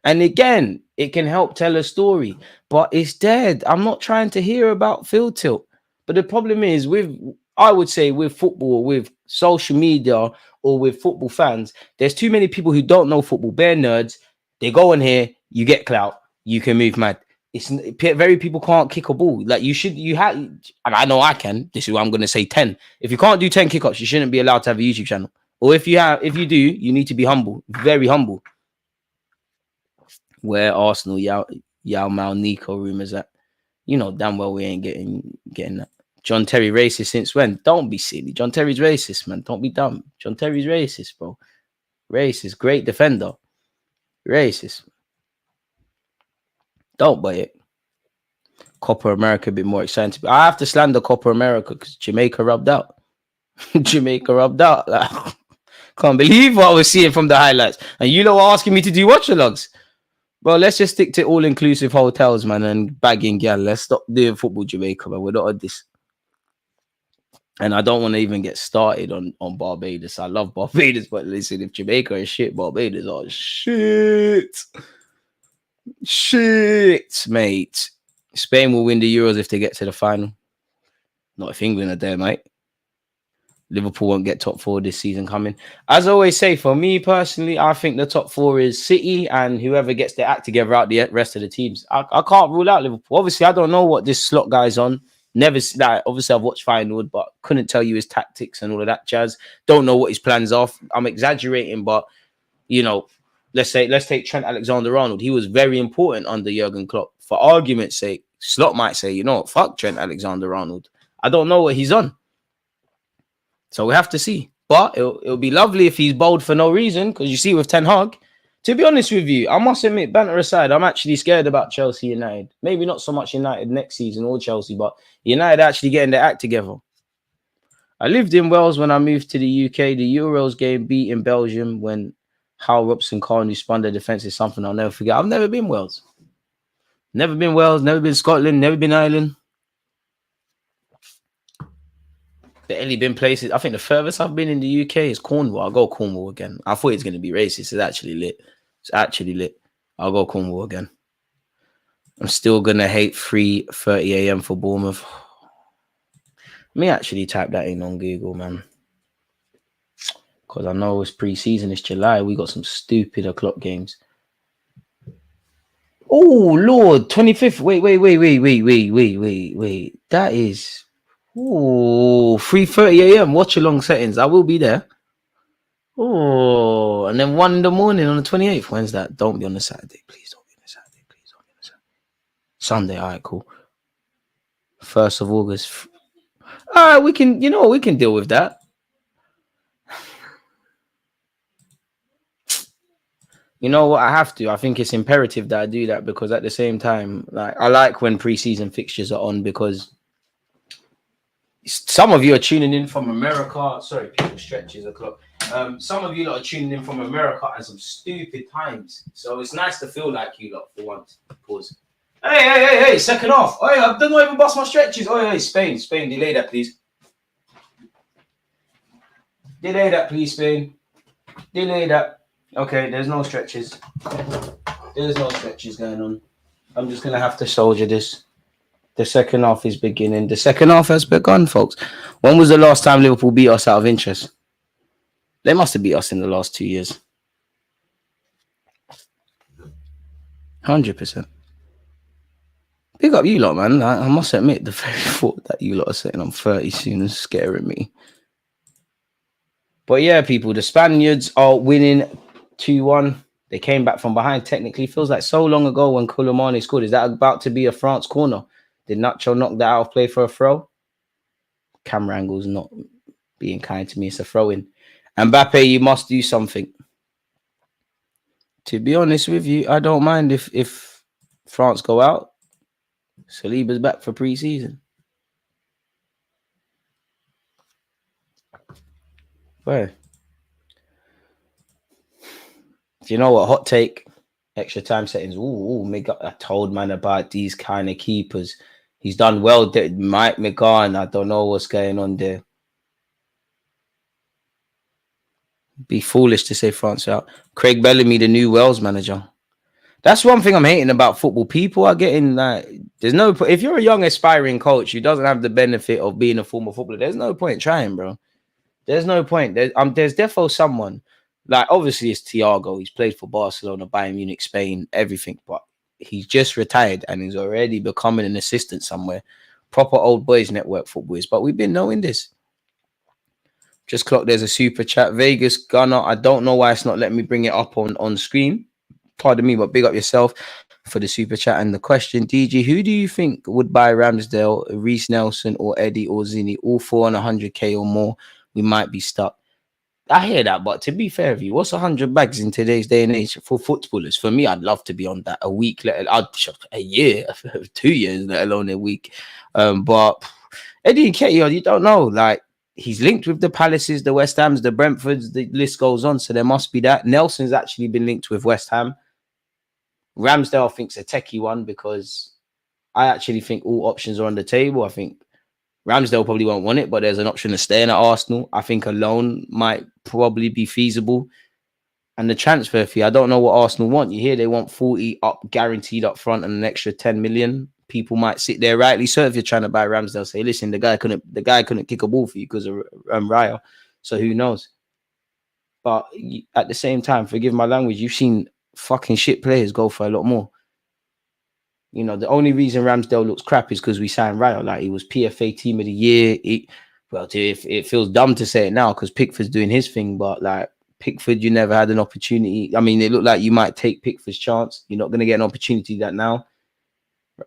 And again, it can help tell a story, but it's dead. I'm not trying to hear about field tilt. But the problem is I would say with football, with social media or with football fans, there's too many people who don't know football. Bare nerds. They go in here, you get clout, you can move mad. It's very people can't kick a ball. Like you have, and I know I can. This is what I'm going to say 10. If you can't do 10 kickoffs, you shouldn't be allowed to have a YouTube channel. Or if you do, you need to be humble, very humble. Where Arsenal, Yao Mao, Nico rumors at, you know damn well we ain't getting that. John Terry racist since when? Don't be silly. John Terry's racist, man. Don't be dumb. John Terry's racist, bro. Racist, great defender. Racist. Don't buy it. Copa America a bit more exciting. I have to slander Copa America because Jamaica rubbed out. Jamaica rubbed out. Like, can't believe what I was seeing from the highlights. And you lot were asking me to do watch-alongs. Well, let's just stick to all-inclusive hotels, man, and bagging gal. Let's stop doing football Jamaica, man. We're not on this. And I don't want to even get started on Barbados. I love Barbados, but listen, if Jamaica is shit, Barbados are shit. Shit, mate. Spain will win the Euros if they get to the final. Not if England are there, mate. Liverpool won't get top 4 this season coming. As I always say, for me personally, I think the top 4 is City and whoever gets their act together out the rest of the teams. I can't rule out Liverpool. Obviously, I don't know what this slot guy's on. Never, like, obviously, I've watched Feyenoord, but couldn't tell you his tactics and all of that jazz. Don't know what his plans are. I'm exaggerating, but, you know, let's take Trent Alexander-Arnold. He was very important under Jurgen Klopp. For argument's sake, Slot might say, you know, fuck Trent Alexander-Arnold. I don't know what he's on. So we have to see. But it'll be lovely if he's bold for no reason, because you see with Ten Hag. To be honest with you, I must admit, banter aside, I'm actually scared about Chelsea United. Maybe not so much United next season or Chelsea, but United actually getting their act together. I lived in Wales when I moved to the UK. The Euros game beat in Belgium when Hal Robson Carney spun the defence is something I'll never forget. I've never been Wales. Never been Wales, never been Scotland, never been Ireland. Barely been places. I think the furthest I've been in the UK is Cornwall. I'll go Cornwall again. I thought it's going to be racist. It's actually lit. It's actually lit. I'll go Cornwall again. I'm still going to hate 3:30 a.m. for Bournemouth. Let me actually type that in on Google, man. Because I know it's pre-season. It's July. We got some stupid o'clock games. Oh, Lord. 25th. Wait. That is... Oh, 3:30 a.m. Watch along settings. I will be there. Oh, and then 1 in the morning on the 28th. When's that? Don't be on the Saturday. Please don't be on the Saturday. Please don't be on the Saturday. Sunday. All right, cool. 1st of August. All right, we can deal with that. You know what? I have to. I think it's imperative that I do that, because at the same time, like, I like when preseason fixtures are on, because some of you are tuning in from America. Sorry, people stretches o'clock. Some of you lot are tuning in from America at some stupid times. So it's nice to feel like you lot for once. Pause. Hey, second half. Oh, I don't even bust my stretches. Oh, hey, Spain, delay that, please. Delay that, please, Spain. Delay that. Okay, there's no stretches. There's no stretches going on. I'm just going to have to soldier this. The second half is beginning. The second half has begun, folks. When was the last time Liverpool beat us out of interest? They must have beat us in the last 2 years. 100%. Big up you lot, man. I must admit, the very thought that you lot are saying I'm 30 soon is scaring me. But yeah, people, the Spaniards are winning 2-1. They came back from behind. Technically, feels like so long ago when Koulibaly scored. Is that about to be a France corner? Did Nacho knock that out of play for a throw? Camera angle's not being kind to me. It's a throw-in. Mbappe, you must do something. To be honest with you, I don't mind if France go out. Saliba's back for pre-season. Where? Do you know what? Hot take. Extra time settings. I told man about these kind of keepers. He's done well. Mike McGahn, I don't know what's going on there. Be foolish to say France out. Craig Bellamy, the new Wales manager. That's one thing I'm hating about football. People are getting like, there's no point. If you're a young aspiring coach who doesn't have the benefit of being a former footballer, there's no point trying, bro. There's no point. There's defo someone. Like, obviously, it's Thiago. He's played for Barcelona, Bayern Munich, Spain, everything. But he's just retired and he's already becoming an assistant somewhere. Proper old boys network footballers. But we've been knowing this. Just clocked, there's a super chat. Vegas Gunner. I don't know why it's not letting me bring it up on screen. Pardon me, but big up yourself for the super chat and the question. DG, who do you think would buy Ramsdale, Reece Nelson, or Eddie or Zinni? All 4 on 100k or more. We might be stuck. I hear that, but to be fair with you, what's 100 bags in today's day and age for footballers? For me, I'd love to be on that a week, a year, 2 years, let alone a week. But Eddie Nketiah, you don't know. Like, he's linked with the Palaces, the West Hams, the Brentfords. The list goes on, so there must be that. Nelson's actually been linked with West Ham. Ramsdale, I think, is a techie one because I actually think all options are on the table. I think Ramsdale probably won't want it, but there's an option of staying at Arsenal. I think a loan might probably be feasible. And the transfer fee, I don't know what Arsenal want. You hear they want 40 up guaranteed up front and an extra 10 million. People might sit there, rightly so, if you're trying to buy Ramsdale, say, listen, the guy couldn't kick a ball for you because of Raya. So who knows? But at the same time, forgive my language, you've seen fucking shit players go for a lot more. You know, the only reason Ramsdale looks crap is because we signed Raya. Like, he was PFA Team of the Year. It feels dumb to say it now because Pickford's doing his thing, but like Pickford, you never had an opportunity. I mean, it looked like you might take Pickford's chance. You're not going to get an opportunity that now.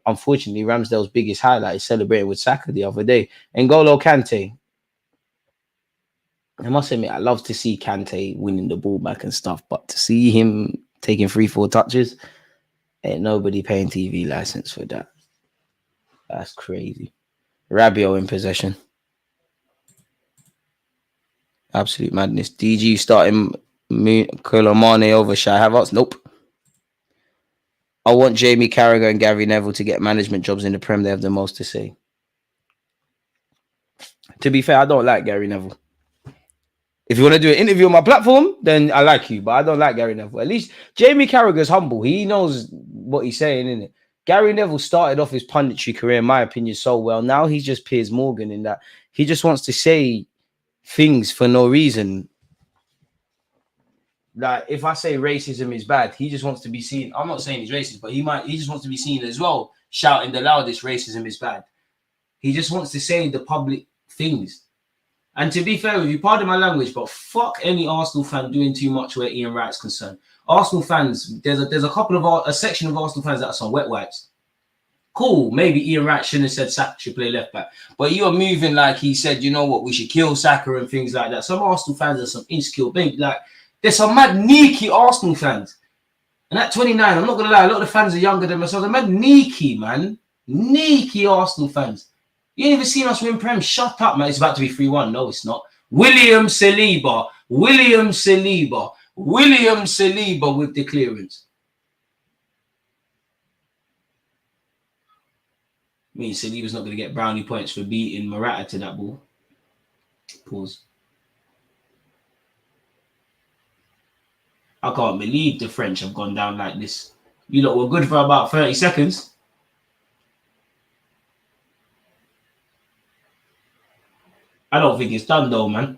Unfortunately, Ramsdale's biggest highlight is celebrating with Saka the other day. N'Golo Kante. I must admit, I love to see Kante winning the ball back and stuff, but to see him taking 3-4 touches, ain't nobody paying TV license for that. That's crazy. Rabiot in possession. Absolute madness. DG starting Kolo Mane over Shai Havertz. Nope. I want Jamie Carragher and Gary Neville to get management jobs in the Prem. They have the most to say. To be fair, I don't like Gary Neville. If you want to do an interview on my platform, then I like you, but I don't like Gary Neville. At least Jamie Carragher's humble. He knows what he's saying, innit? Gary Neville started off his punditry career, in my opinion, so well. Now he's just Piers Morgan in that he just wants to say things for no reason. Like, if I say racism is bad, he just wants to be seen. I'm not saying he's racist, but he just wants to be seen as well, shouting the loudest, racism is bad. He just wants to say the public things. And to be fair with you, pardon my language, but fuck any Arsenal fan doing too much where Ian Wright's concerned. Arsenal fans, there's a section of Arsenal fans that are some wet wipes. Cool, maybe Ian Wright shouldn't have said Saka should play left back, but you are moving like he said, you know what, we should kill Saka and things like that. Some Arsenal fans are some insecure, like there's some mad sneaky Arsenal fans. And at 29, I'm not gonna lie, a lot of the fans are younger than myself. They're mad sneaky, man, sneaky Arsenal fans. You ain't even seen us win Prem. Shut up, man. It's about to be 3-1. No, it's not. William Saliba with the clearance. I mean, Saliba's not going to get brownie points for beating Morata to that ball. Pause. I can't believe the French have gone down like this. You lot were good for about 30 seconds. I don't think it's done though, man.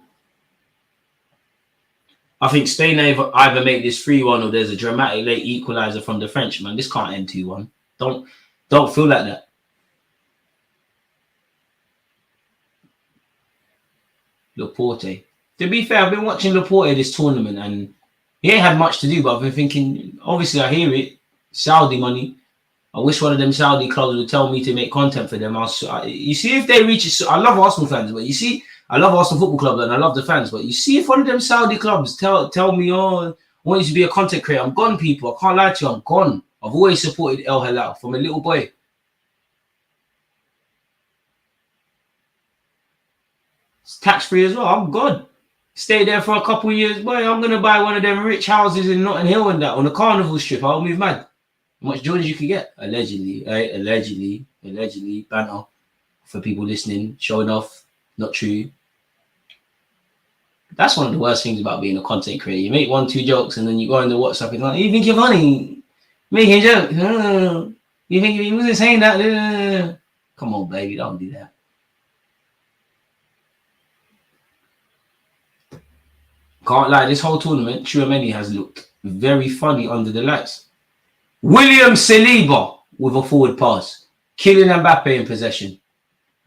I think Spain either make this 3-1 or there's a dramatic late equalizer from the French, man. This can't end 2-1. Don't feel like that. Laporte. To be fair, I've been watching Laporte this tournament and he ain't had much to do, but I've been thinking, obviously I hear it, Saudi money. I wish one of them Saudi clubs would tell me to make content for them. You see, if they reach it, I love Arsenal fans, but you see, I love Arsenal Football Club and I love the fans. But you see, if one of them Saudi clubs tell me, oh, I want you to be a content creator, I'm gone, people. I can't lie to you, I'm gone. I've always supported El Hilal from a little boy. It's tax-free as well. I'm gone. Stay there for a couple of years, boy. I'm going to buy one of them rich houses in Notting Hill and that on the Carnival Strip. I'll move mad. How much Jordans you could get? Allegedly, right? Allegedly, banter for people listening, showing off, not true. That's one of the worst things about being a content creator. You make 1-2 jokes and then you go into WhatsApp and like, you think you're funny? Making jokes. You think you wasn't saying that? Come on, baby, don't do that. Can't lie, this whole tournament, Tchouaméni has looked very funny under the lights. William Saliba with a forward pass. Killing Mbappe in possession.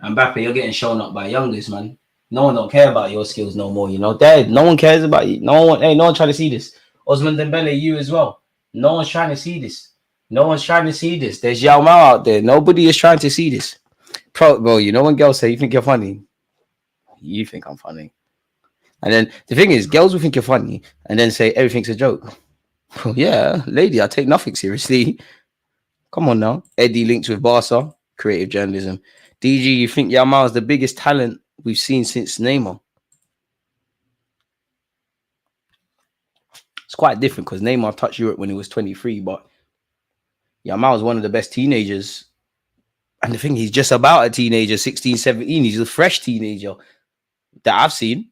Mbappe, you're getting shown up by youngest, man. No one don't care about your skills no more, you know. Dad, no one cares about you. No one trying to see this. Osman Dembele, you as well. No one's trying to see this. There's Yao Mao out there. Nobody is trying to see this. Bro, you know when girls say you think you're funny? You think I'm funny. And then the thing is, girls will think you're funny and then say everything's a joke. Yeah, lady, I take nothing seriously. Come on now. Eddie links with Barca, creative journalism. DG, you think Yamal is the biggest talent we've seen since Neymar? It's quite different because Neymar touched Europe when he was 23, but Yamal is one of the best teenagers. And the thing, he's just about a teenager, 16, 17. He's a fresh teenager that I've seen.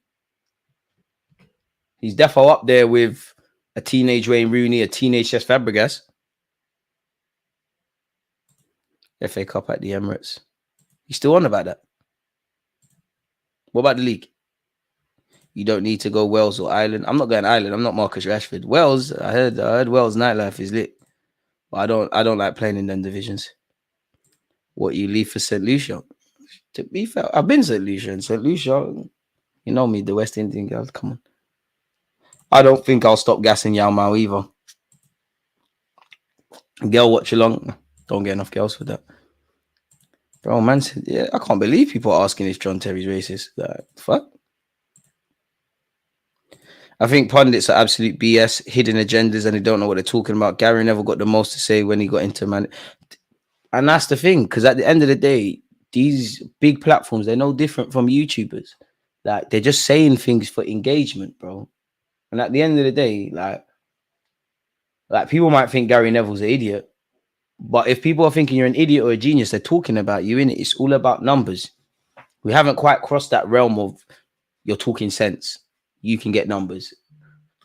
He's defo up there with a teenage Wayne Rooney, a teenage Cesc Fabregas. FA Cup at the Emirates. You still on about that? What about the league? You don't need to go Wales or Ireland. I'm not going Ireland. I'm not Marcus Rashford. Wales, I heard Wales nightlife is lit. But I don't like playing in them divisions. What, you leave for St. Lucia? To be fair, I've been St. Lucia. And St. Lucia, you know me, the West Indian girls. Come on. I don't think I'll stop gassing Yao Mao either. Girl watch along. Don't get enough girls for that. Bro, man said, yeah, I can't believe people are asking if John Terry's racist. Like, fuck. I think pundits are absolute BS, hidden agendas, and they don't know what they're talking about. Gary Neville got the most to say when he got into man, and that's the thing. Because at the end of the day, these big platforms, they're no different from YouTubers. Like, they're just saying things for engagement, bro. And at the end of the day, like people might think Gary Neville's an idiot, but if people are thinking you're an idiot or a genius, they're talking about you, innit? It's all about numbers. We haven't quite crossed that realm of you're talking sense. You can get numbers.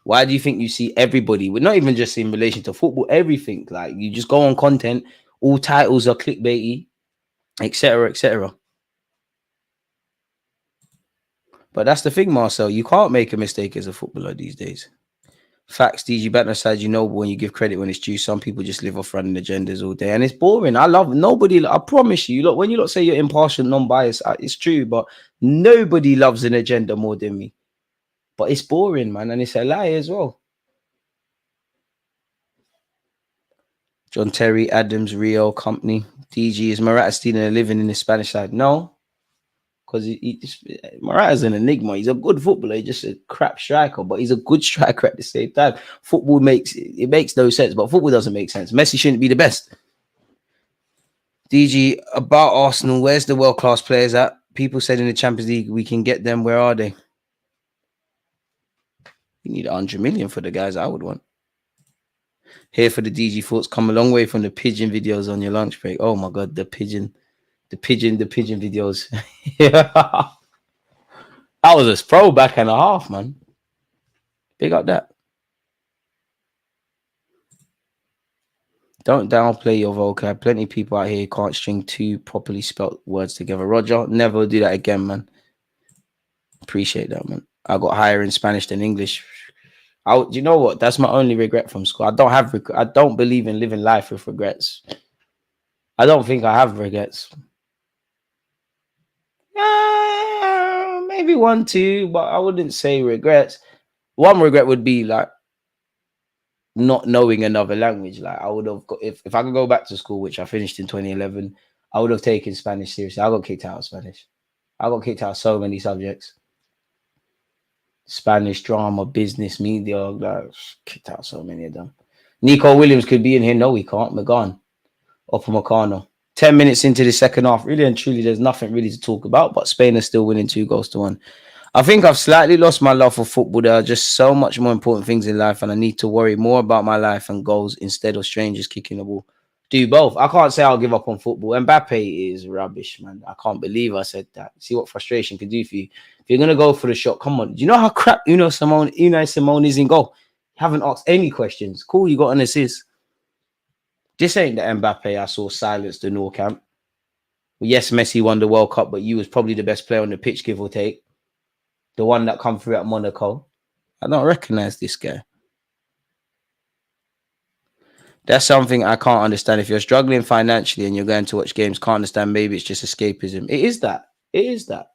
Why do you think you see everybody? We're not even just in relation to football, everything. Like, you just go on content, all titles are clickbaity, etc., etc. But that's the thing, Marcel. You can't make a mistake as a footballer these days. Facts, DG Banter said, you know, when you give credit when it's due, some people just live off running agendas all day, and it's boring. I love nobody. I promise you, look, when you say you're impartial, non-biased, it's true, but nobody loves an agenda more than me. But it's boring, man, and it's a lie as well. John Terry, Adams, Rio, Company, DG, is Morata stealing a living in the Spanish side? No, because Morata's an enigma. He's a good footballer. He's just a crap striker, but he's a good striker at the same time. Football makes no sense, but football doesn't make sense. Messi shouldn't be the best. DG, about Arsenal, where's the world-class players at? People said in the Champions League we can get them. Where are they? You need 100 million for the guys I would want. Here for the DG thoughts. Come a long way from the pigeon videos on your lunch break. Oh my God, the pigeon videos. Yeah. That was a throwback and a half, man. Big up that. Don't downplay your vocab. Plenty of people out here can't string two properly spelt words together. Roger, never do that again, man. Appreciate that, man. I got higher in Spanish than English. You know what? That's my only regret from school. I don't believe in living life with regrets. I don't think I have regrets. Maybe 1, 2, but I wouldn't say regrets. One regret would be like not knowing another language. Like, I would have got, if I could go back to school, which I finished in 2011, I would have taken Spanish seriously. I got kicked out of Spanish. I got kicked out of so many subjects. Spanish, drama, business, media, like, kicked out so many of them. Nico Williams could be in here. No, he can't. McGahn. Upamecano. 10 minutes into the second half. Really and truly, there's nothing really to talk about, but Spain is still winning 2-1. I think I've slightly lost my love for football. There are just so much more important things in life, and I need to worry more about my life and goals instead of strangers kicking the ball. Do both. I can't say I'll give up on football. Mbappe is rubbish, man. I can't believe I said that. See what frustration can do for you. If you're going to go for the shot, come on. Do you know how crap Unai Simone is in goal? You haven't asked any questions. Cool, you got an assist. This ain't the Mbappe I saw silence the Nou Camp. Yes, Messi won the World Cup, but you was probably the best player on the pitch, give or take. The one that come through at Monaco. I don't recognize this guy. That's something I can't understand. If you're struggling financially and you're going to watch games, can't understand. Maybe it's just escapism. It is that. It is that.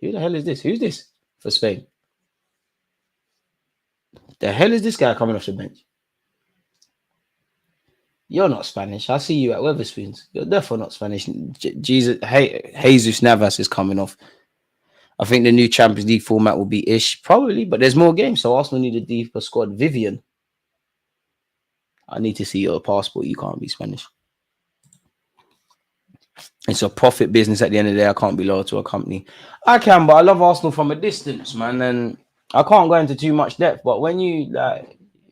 Who the hell is this? Who's this for Spain? The hell is this guy coming off the bench? You're not Spanish. I see you at Wetherspoons. You're definitely not Spanish. Jesus Navas is coming off. I think the new Champions League format will be ish. Probably, but there's more games. So Arsenal need a deeper squad. Vivian. I need to see your passport. You can't be Spanish. It's a profit business at the end of the day. I can't be loyal to a company. I can, but I love Arsenal from a distance, man. And I can't go into too much depth. But when you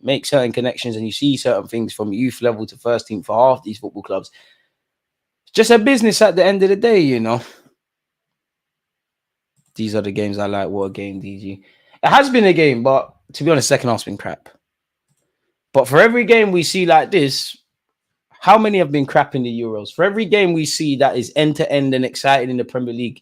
make certain connections and you see certain things from youth level to first team for half these football clubs, it's just a business at the end of the day, you know. These are the games I like. What a game, DG. It has been a game, but to be honest, second half's been crap. But for every game we see like this, how many have been crap in the Euros? For every game we see that is end-to-end and exciting in the Premier League,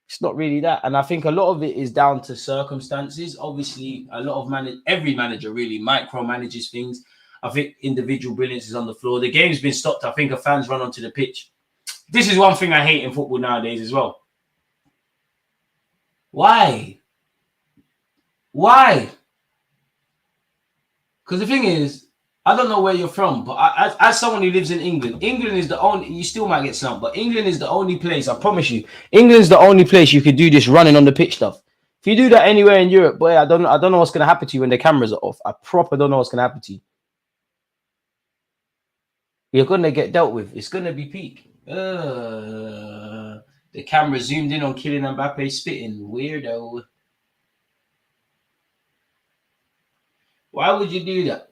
it's not really that. And I think a lot of it is down to circumstances. Obviously, a lot of every manager really micromanages things. I think individual brilliance is on the floor. The game's been stopped. I think a fans run onto the pitch. This is one thing I hate in football nowadays as well. Why? Because the thing is, I don't know where you're from, but as someone who lives in England, England is the only, you still might get slumped, but England is the only place, I promise you, England's the only place you could do this running on the pitch stuff. If you do that anywhere in Europe, boy, I don't know what's gonna happen to you when the cameras are off. I proper don't know what's gonna happen to you. You're gonna get dealt with. It's gonna be peak. The camera zoomed in on Kylian Mbappe spitting. Weirdo. Why would you do that?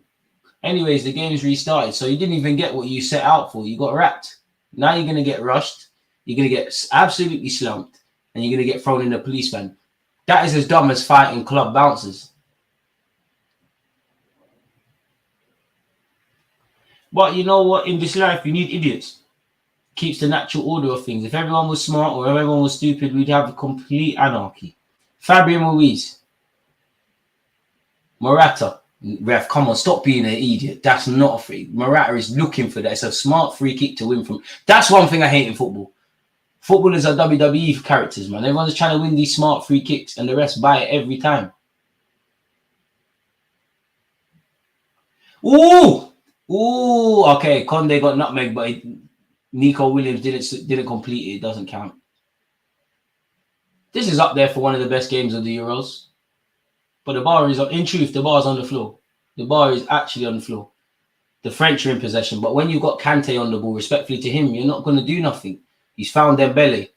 Anyways, the game's restarted, so you didn't even get what you set out for. You got wrapped. Now you're gonna get rushed. You're gonna get absolutely slumped, and you're gonna get thrown in a police van. That is as dumb as fighting club bouncers. But you know what? In this life, you need idiots. Keeps the natural order of things. If everyone was smart or everyone was stupid, we'd have a complete anarchy. Fabian Ruiz. Morata. Ref, come on, stop being an idiot. That's not a free. Morata is looking for that. It's a smart free kick to win from. That's one thing I hate in football. Footballers are WWE characters, man. Everyone's trying to win these smart free kicks and the rest buy it every time. Ooh! Ooh! Okay, Conde got nutmeg, but Nico Williams didn't complete it. It doesn't count. This is up there for one of the best games of the Euros. But the bar is, in truth, the bar is on the floor. The bar is actually on the floor. The French are in possession. But when you've got Kante on the ball, respectfully to him, you're not going to do nothing. He's found Dembele.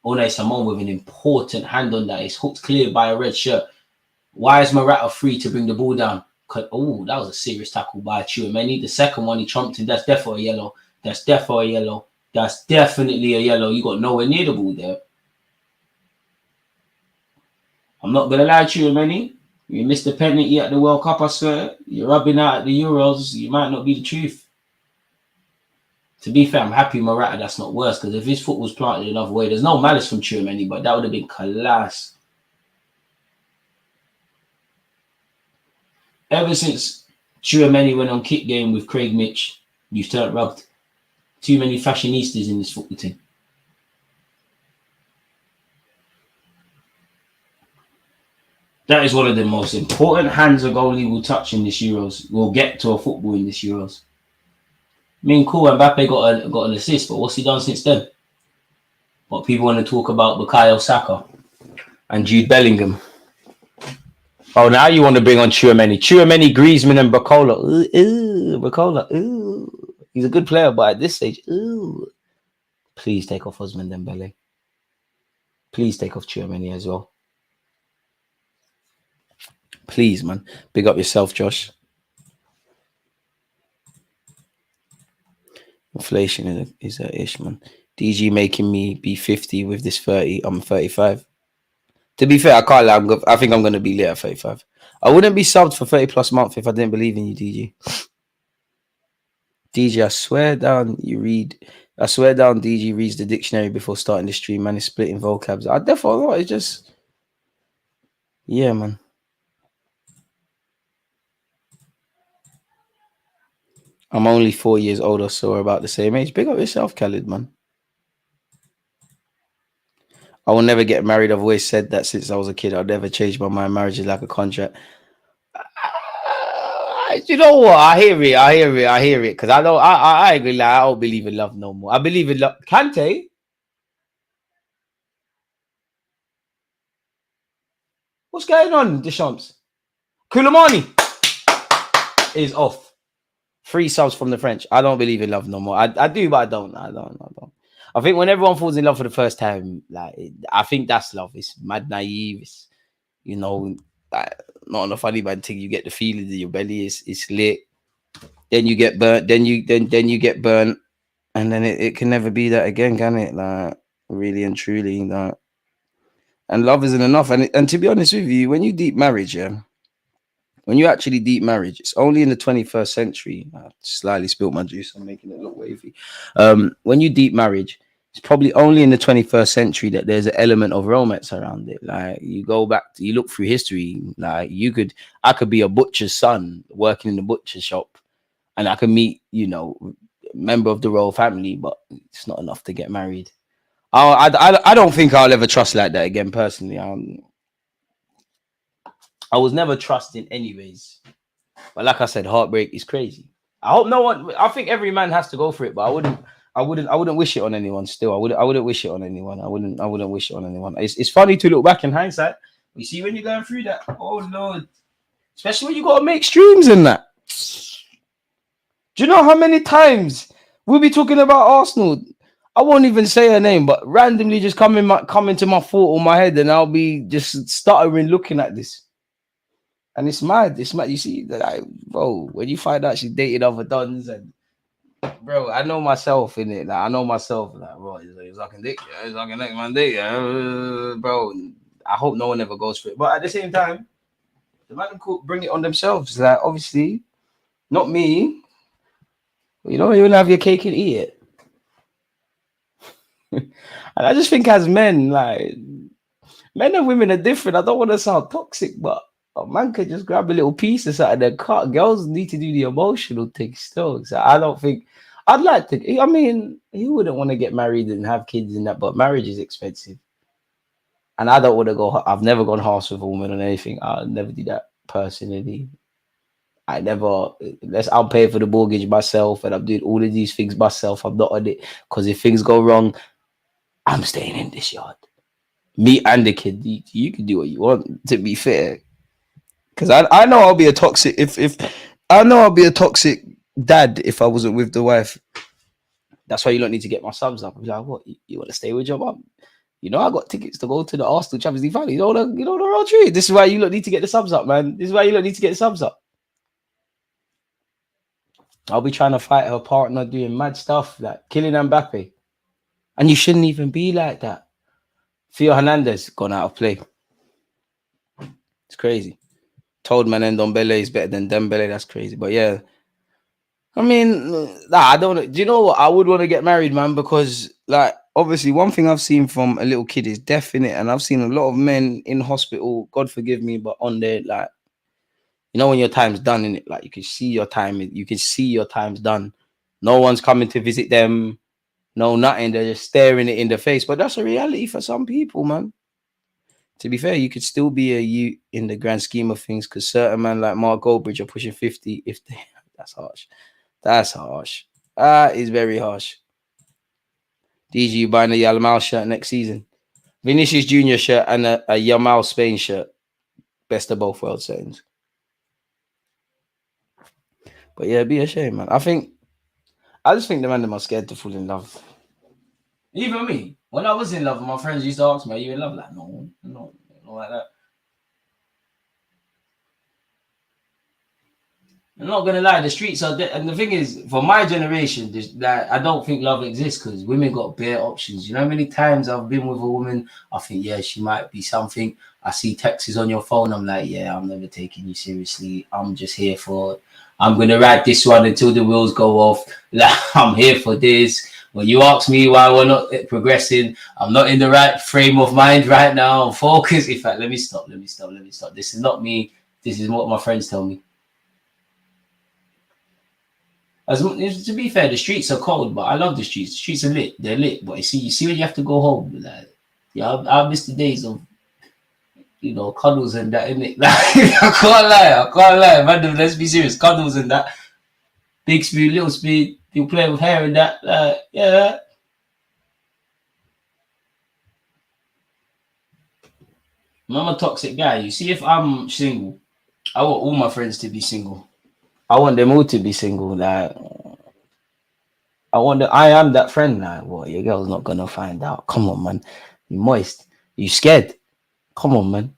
Oh no, someone with an important hand on that. It's hooked clear by a red shirt. Why is Morata free to bring the ball down? Oh, that was a serious tackle by Tchouameni. The second one, he trumped him. That's definitely a yellow. That's definitely a yellow. That's definitely a yellow. You got nowhere near the ball there. I'm not going to lie to you, Tchouameni. You missed the penalty at the World Cup, I swear. You're rubbing out at the Euros. You might not be the truth. To be fair, I'm happy Morata that's not worse, because if his foot was planted another way, there's no malice from Tchouameni, but that would have been class. Ever since Tchouameni went on kick game with Craig Mitch, you've turned rubbed. Too many fashionistas in this football team. That is one of the most important hands a goalie will touch in this Euros. Will get to a football in this Euros. I mean, cool, Mbappe got an assist, but what's he done since then? What people want to talk about Bukayo Saka and Jude Bellingham. Oh, now you want to bring on Tchouameni, Griezmann, and Bacola. Bacola. Ooh. He's a good player, but at this stage, ooh. Please take off Ousmane Dembele. Please take off Tchouameni as well. Please, man. Big up yourself, Josh. Inflation is a ish, man. DG making me be 50 with this 30. I'm 35. To be fair, I can't lie. I think I'm going to be lit at 35. I wouldn't be subbed for 30 plus month if I didn't believe in you, DG. DG, I swear down, DG reads the dictionary before starting the stream, man. It's splitting vocabs. I definitely not. It's just, yeah, man. I'm only 4 years older, so we're about the same age. Big up yourself, Khalid, man. I will never get married. I've always said that since I was a kid. I'll never change my mind. Marriage is like a contract. You know what? I hear it. Because I agree. Like, I don't believe in love no more. I believe in love. Kante? What's going on, Deschamps? Koulibaly is off. 3 subs from the French. I don't believe in love no more. I do, but I don't. I think when everyone falls in love for the first time, like, I think that's love. It's mad naive. It's, you know, like, not on a funny bad thing. You get the feeling that your belly is lit. Then you get burnt. Then you get burnt, and then it can never be that again, can it? Like, really and truly, like, and love isn't enough. And to be honest with you, when you deep marriage, yeah. When you actually deep marriage, it's only in the 21st century. I slightly spilled my juice. I'm making it look wavy. When you deep marriage, it's probably only in the 21st century that there's an element of romance around it. Like, you go back, you look through history. Like, I could be a butcher's son working in the butcher shop, and I could meet, you know, a member of the royal family, but it's not enough to get married. I don't think I'll ever trust like that again, personally. I was never trusting anyways. But like I said, heartbreak is crazy. I hope no one, I think every man has to go for it, but I wouldn't wish it on anyone. Still, I wouldn't wish it on anyone. I wouldn't wish it on anyone. It's funny to look back in hindsight. You see when you're going through that. Oh Lord, especially when you got to make streams and that. Do you know how many times we'll be talking about Arsenal? I won't even say her name, but randomly just come into my thought or my head, and I'll be just stuttering looking at this. And it's mad. It's mad. You see, like, bro, when you find out she dated other dons, and bro, I know myself in it. Like, I know myself. Like, bro, it's like a dick. It's like a neck man dick. Bro, I hope no one ever goes for it. But at the same time, the man could bring it on themselves. Like, obviously, not me. You know, you want to have your cake and eat it. And I just think as men, like, men and women are different. I don't want to sound toxic, but a man could just grab a little piece of something and cut. Girls need to do the emotional thing still. So I don't think I'd like to. I mean, you wouldn't want to get married and have kids and that, but marriage is expensive. And I don't want to go. I've never gone halves with a woman on anything. I'll never do that personally. I'll pay for the mortgage myself, and I'm doing all of these things myself. I'm not on it because if things go wrong, I'm staying in this yard. Me and the kid, you can do what you want. To be fair, because I know I'll be a toxic if I know I'll be a toxic dad if I wasn't with the wife. That's why you don't need to get my subs up. I'm like, what? You want to stay with your mum? You know, I got tickets to go to the Arsenal Champions League final. You know the real truth. This is why you don't need to get the subs up, man. This is why you don't need to get the subs up. I'll be trying to fight her partner doing mad stuff like killing Mbappe. And you shouldn't even be like that. Theo Hernandez gone out of play. It's crazy. Told man and Ndombele is better than Dembele. That's crazy. But yeah. I mean, I don't. Do you know what? I would want to get married, man, because like obviously one thing I've seen from a little kid is death in it. And I've seen a lot of men in hospital, God forgive me, but on there, like, you know, when your time's done in it, like you can see your time, you can see your time's done. No one's coming to visit them, no nothing. They're just staring it in the face. But that's a reality for some people, man. To be fair, you could still be a you in the grand scheme of things, because certain men like Mark Goldbridge are pushing 50. That's harsh. That's harsh. That is very harsh. DG buying a Yamal shirt next season. Vinicius Junior shirt and a Yamal Spain shirt. Best of both world settings. But yeah, it'd be a shame, man. I just think the man are scared to fall in love. Even me. When I was in love, my friends used to ask me, are you in love? Like, no, not like that. I'm not gonna lie, the streets are dead. And the thing is, for my generation, I don't think love exists because women got bare options. You know how many times I've been with a woman, I think, yeah, she might be something. I see texts on your phone, I'm like, yeah, I'm never taking you seriously. I'm just here I'm gonna ride this one until the wheels go off. Like, I'm here for this. When you ask me why we're not progressing, I'm not in the right frame of mind right now. I'm focused. In fact, let me stop. This is not me. This is what my friends tell me. To be fair, the streets are cold, but I love the streets. The streets are lit. They're lit. But you see when you have to go home, like, yeah, I miss the days of, you know, cuddles and that, innit? Like, I can't lie. Man, let's be serious. Cuddles and that. Big speed, little speed. You play with hair and that. Yeah. I'm a toxic guy. You see, if I'm single, I want all my friends to be single. I want them all to be single. Like, I am that friend. Like, what? Your girl's not gonna find out. Come on, man. You moist. You scared? Come on, man.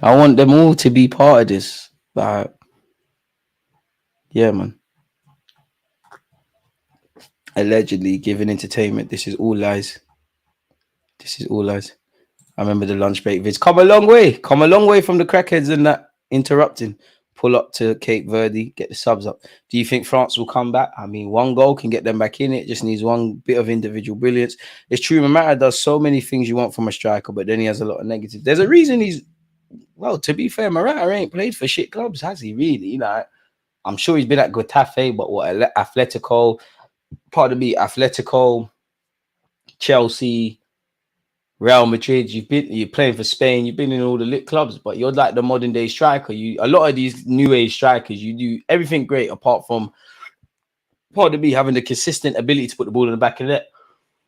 I want them all to be part of this. Like, yeah, man. Allegedly giving entertainment. This is all lies. I remember the lunch break vids. Come a long way from the crackheads and that interrupting. Pull up to Cape Verde, get the subs up. Do you think France will come back? I mean, one goal can get them back in it. Just needs one bit of individual brilliance. It's true, Mamata does so many things you want from a striker, but then he has a lot of negatives. There's a reason to be fair, Morata ain't played for shit clubs, has he really? Like, I'm sure he's been at Getafe, but Atletico, Chelsea, Real Madrid, you're playing for Spain, you've been in all the lit clubs, but you're like the modern day striker. A lot of these new age strikers, you do everything great apart from pardon me, having the consistent ability to put the ball in the back of the net.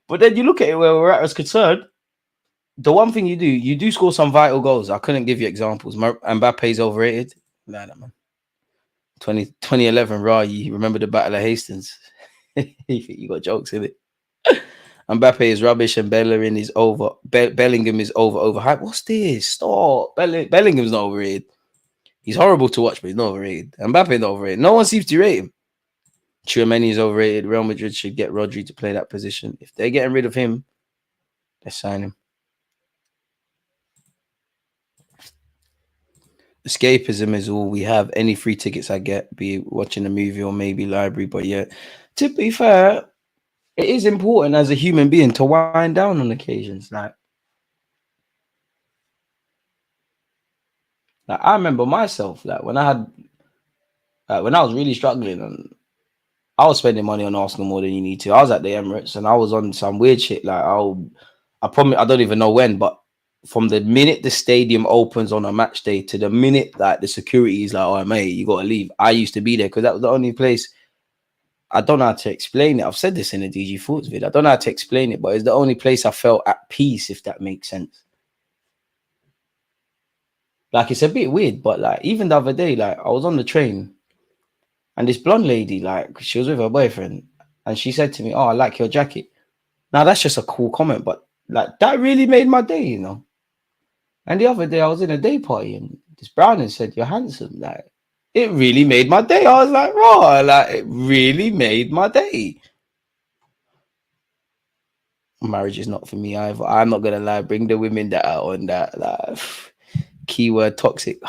But then you look at it where we're at as concerned. The one thing you do score some vital goals. I couldn't give you examples. Mbappe's overrated. Nah, man. 2011, raw. You remember the Battle of Hastings? You got jokes in it. Mbappe is rubbish and Bellerin is over. Bellingham is overhyped. What's this? Stop. Bellingham's not overrated. He's horrible to watch, but he's not overrated. Mbappe not overrated. No one seems to rate him. Tchouaméni is overrated. Real Madrid should get Rodri to play that position. If they're getting rid of him, let's sign him. Escapism is all we have. Any free tickets I get, be it watching a movie or maybe library. But yeah, to be fair, it is important as a human being to wind down on occasions. Like I remember myself, like when I was really struggling and I was spending money on Arsenal more than you need to. I was at the Emirates and I was on some weird shit. Like I promise, I don't even know when, but from the minute the stadium opens on a match day to the minute that the security is like, oh mate, you gotta leave. I used to be there because that was the only place. I don't know how to explain it. I've said this in a DG Thoughts video. I don't know how to explain it, but it's the only place I felt at peace, if that makes sense. Like it's a bit weird, but like even the other day, like I was on the train and this blonde lady, like she was with her boyfriend and she said to me, oh, I like your jacket. Now that's just a cool comment, but like that really made my day, you know. And the other day I was in a day party and this Brownie said, you're handsome. Like it really made my day. I was like, raw, like it really made my day. Marriage is not for me either. I'm not gonna lie, bring the women that are on that like keyword toxic. Do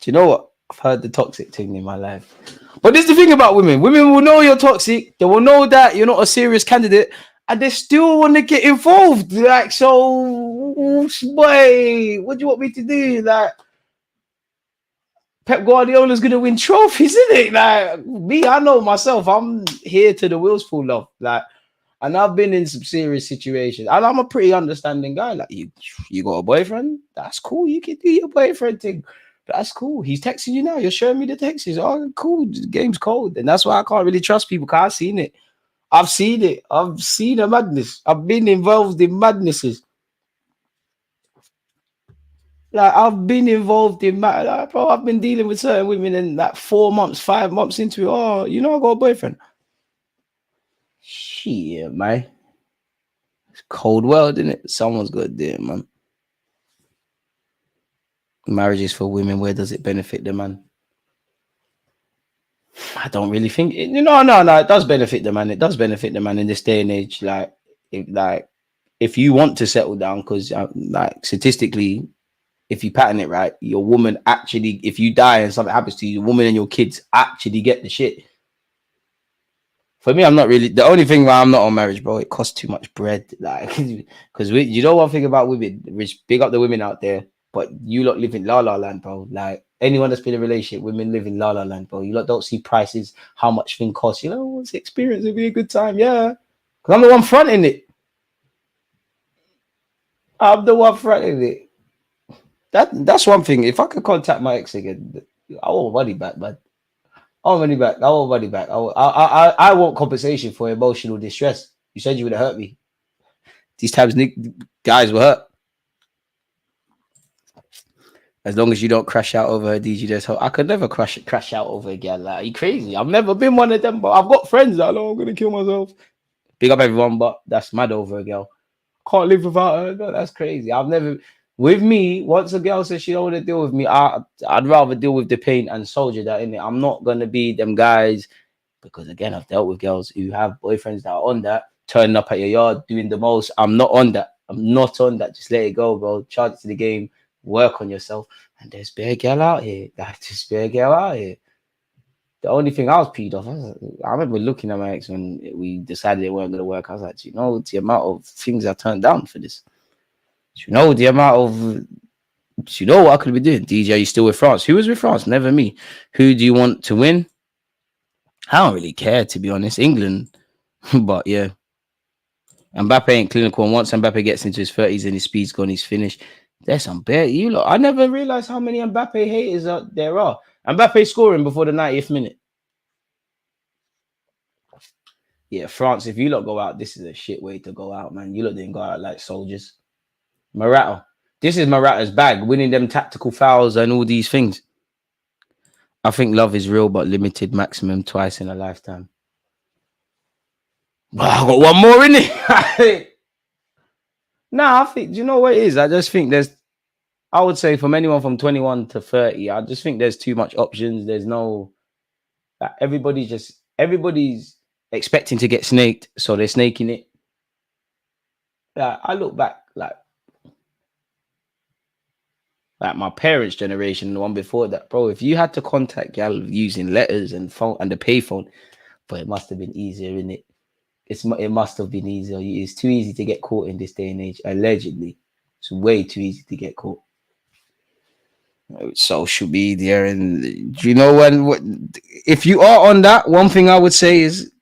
you know what? I've heard the toxic thing in my life. But this is the thing about women. Women will know you're toxic. They will know that you're not a serious candidate. And they still want to get involved. Like, so, boy, what do you want me to do? Like, Pep Guardiola's going to win trophies, isn't it? Like, me, I know myself. I'm here to the wheels fall off. Like, and I've been in some serious situations. And I'm a pretty understanding guy. Like, you got a boyfriend? That's cool. You can do your boyfriend thing. That's cool. He's texting you now. You're showing me the texts. Oh, cool. The game's cold. And that's why I can't really trust people because I've seen it. I've seen it. I've seen a madness. I've been involved in madnesses. Like, I've been involved in like, bro, I've been dealing with certain women and like 4 months, 5 months into it. Oh, you know, I got a boyfriend. Shit, man. It's a cold world, isn't it? Someone's got to do it, man. Marriage is for women. Where does it benefit the man? I don't really think it, no, it does benefit the man. It does benefit the man in this day and age. Like if you want to settle down, because like statistically, if you pattern it right, your woman actually, if you die and something happens to you, the woman and your kids actually get the shit. For me, I'm not really, the only thing why I'm not on marriage, bro, it costs too much bread. Like, because you know one thing about women, which big up the women out there, but you lot live in la la land, bro. Like anyone that's been in a relationship, women live in la la land, bro. You lot don't see prices, how much thing costs. You know, what's the experience? It'll be a good time, yeah. Because I'm the one fronting it. I'm the one fronting it. That's one thing. If I could contact my ex again, I want money back, man. I want money back. I want money back. I want compensation for emotional distress. You said you would have hurt me. These times, guys were hurt. As long as you don't crash out over her, DG, there's hope. I could never crash out over a girl. Like, are you crazy? I've never been one of them, but I've got friends that I'm going to kill myself. Big up everyone, but that's mad over a girl. Can't live without her. No, that's crazy. I've never... With me, once a girl says she don't want to deal with me, I'd rather deal with the pain and soldier that in it. I'm not going to be them guys, because again, I've dealt with girls who have boyfriends that are on that, turning up at your yard, doing the most. I'm not on that. I'm not on that. Just let it go, bro. Charge it to the game. Work on yourself. And there's bare girl out here. There's bare girl out here. The only thing I was peed off, I remember looking at my ex when we decided it weren't going to work. I was like, you know, the amount of things I turned down for this. You know, the amount of, you know what I could be doing. DJ, you still with France? Who was with France? Never me. Who do you want to win? I don't really care, to be honest. England. But yeah. Mbappe ain't clinical. And once Mbappe gets into his 30s and his speed's gone, he's finished. There's some bad. You lot. I never realized how many Mbappe haters there are. Mbappe scoring before the 90th minute. Yeah, France, if you lot go out, this is a shit way to go out, man. You lot didn't go out like soldiers. Morata. This is Morata's bag, winning them tactical fouls and all these things. I think love is real, but limited, maximum twice in a lifetime. Well, I got one more in it. Nah, I think, do you know what it is? I just think I would say from anyone from 21 to 30, I just think there's too much options. There's no, everybody's expecting to get snaked, so they're snaking it. I look back, like my parents' generation, the one before that, bro, if you had to contact gal using letters and phone and the payphone, but it must have been easier, innit? It must have been easier. It's too easy to get caught in this day and age. Allegedly, it's way too easy to get caught. Social media, and do you know what? If you are on that, one thing I would say is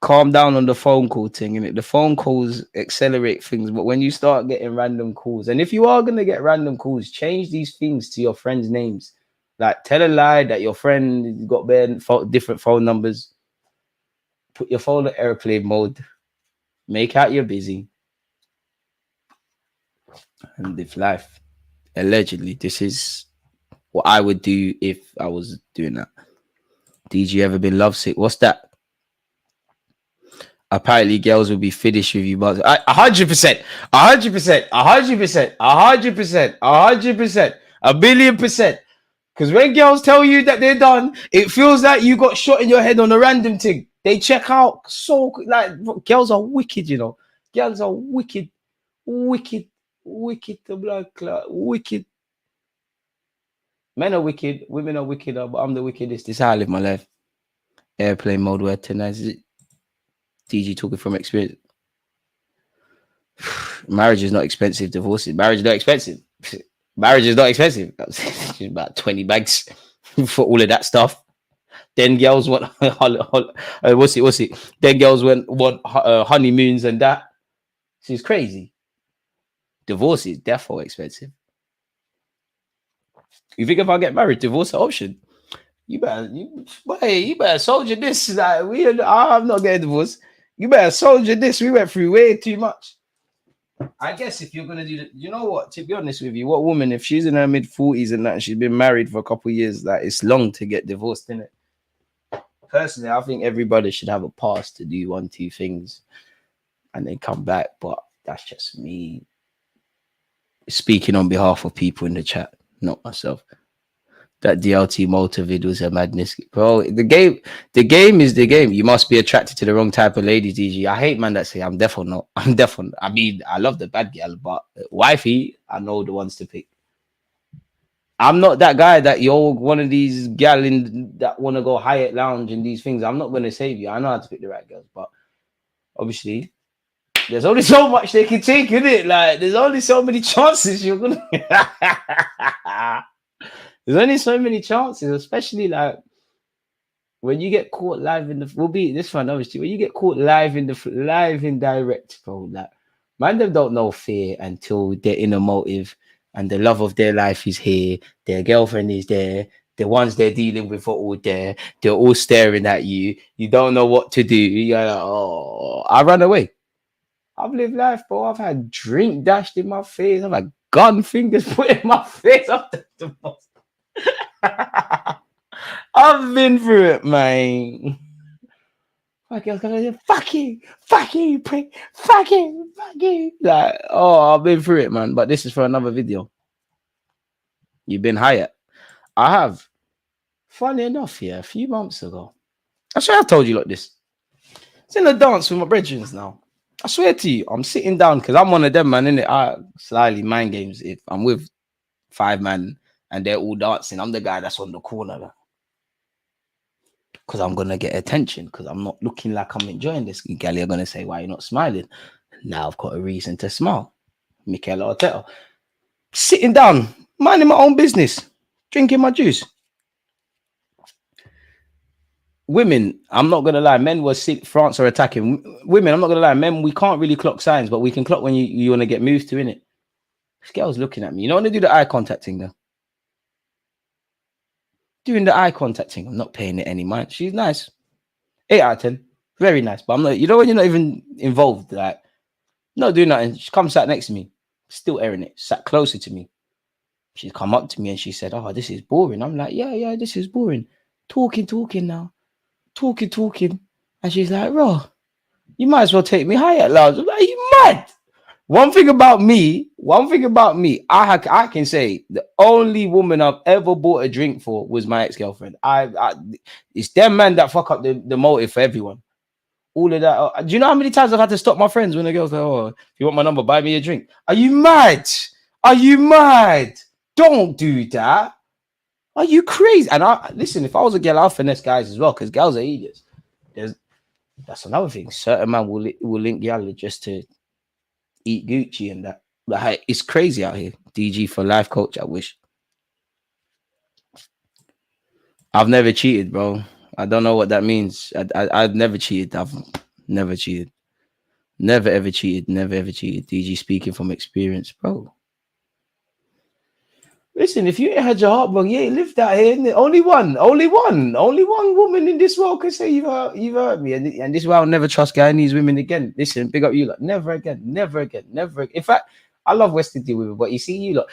calm down on the phone call thing. And the phone calls accelerate things, but when you start getting random calls, and if you are gonna get random calls, change these things to your friends' names. Like tell a lie that your friend got different phone numbers. Put your phone on airplane mode. Make out you're busy. And live life. Allegedly, this is what I would do if I was doing that. Did you ever been lovesick? What's that? Apparently, girls will be finished with you, but 100%, 100%, 100%, 100%, 100%, a billion percent. Because when girls tell you that they're done, it feels like you got shot in your head on a random thing. They check out so like girls are wicked, you know. Girls are wicked, wicked, wicked. The blood clot, wicked. Men are wicked, women are wicked, but I'm the wickedest. This is how I live my life. Airplane mode where tonight is it. DG talking from experience. Marriage is not expensive. Divorce is marriage is not expensive. Marriage is not expensive. It's about 20 bags for all of that stuff. Then girls want what's it? Then girls want honeymoons and that. She's crazy. Divorce is definitely expensive. You think if I get married, divorce an option? You better soldier this. Like I'm not getting divorced. You better soldier this. We went through way too much. I guess if you're gonna do that, you know what? To be honest with you, what woman, if she's in her mid-40s and that, and she's been married for a couple of years, that it's long to get divorced, isn't it? Personally, I think everybody should have a pass to do 1-2 things and then come back. But that's just me speaking on behalf of people in the chat, not myself. That DLT Malta vid was a madness, bro. The game is the game. You must be attracted to the wrong type of ladies, DG. I hate man that say I'm definitely not. I mean, I love the bad girl, but wifey, I know the ones to pick. I'm not that guy that you're one of these gal that want to go Hyatt Lounge and these things. I'm not going to save you. I know how to pick the right girls, but obviously there's only so much they can take, in it. Like there's only so many chances you're gonna. There's only so many chances, especially like when you get caught live in the. We'll be this one obviously. When you get caught live in direct, bro. Like man, them don't know fear until they're in a motive. And the love of their life is here. Their girlfriend is there. The ones they're dealing with are all there. They're all staring at you. You don't know what to do. You're like, oh, I run away. I've lived life, bro. I've had drink dashed in my face. I've had gun fingers put in my face. The most. I've been through it, man. Fuck you, prick, fuck you. Like, oh, I've been through it, man. But this is for another video. You've been higher. I have. Funny enough, yeah, a few months ago. I swear I told you like this. It's in a dance with my brethren now. I swear to you, I'm sitting down because I'm one of them, man, innit? I slightly mind games. If I'm with 5 men and they're all dancing, I'm the guy that's on the corner. Because I'm going to get attention because I'm not looking like I'm enjoying this. Gally are going to say, why are you not smiling? Now I've got a reason to smile. Mikel Arteta. Sitting down, minding my own business, drinking my juice. Women, I'm not going to lie, men were sick. France are attacking. Women, I'm not going to lie, men, we can't really clock signs, but we can clock when you want to get moved to, innit? This girl's looking at me. You know when they do the eye contact thing, though? Doing the eye contact thing, I'm not paying it any mind. She's nice. 8 out of 10. Very nice. But I'm like, you know, when you're not even involved, like, not doing nothing. She comes sat next to me, still airing it, sat closer to me. She's come up to me and she said, "Oh, this is boring." I'm like, yeah, this is boring. Talking now. Talking. And she's like, "Bro, you might as well take me higher, loud." I'm like, "You mad?" One thing about me, I can say the only woman I've ever bought a drink for was my ex-girlfriend. It's them man that fuck up the motive for everyone. All of that. Do you know how many times I've had to stop my friends when the girls like, "Oh, if you want my number, buy me a drink." Are you mad? Are you mad? Don't do that. Are you crazy? And I listen, if I was a girl, I'll finesse guys as well, because girls are idiots. That's another thing. Certain man will link girl just to eat Gucci and that. Like, it's crazy out here. DG for life coach, I wish. I've never cheated, bro. I don't know what that means. I've never cheated. I've never cheated. Never ever cheated. Never ever cheated. DG speaking from experience, bro. Listen, if you ain't had your heart broke, you ain't lived out here. Only one woman in this world can say you've hurt me. And this is why I'll never trust Guyanese women again. Listen, big up you lot. Never again. In fact, I love West Indian women, but you see you lot,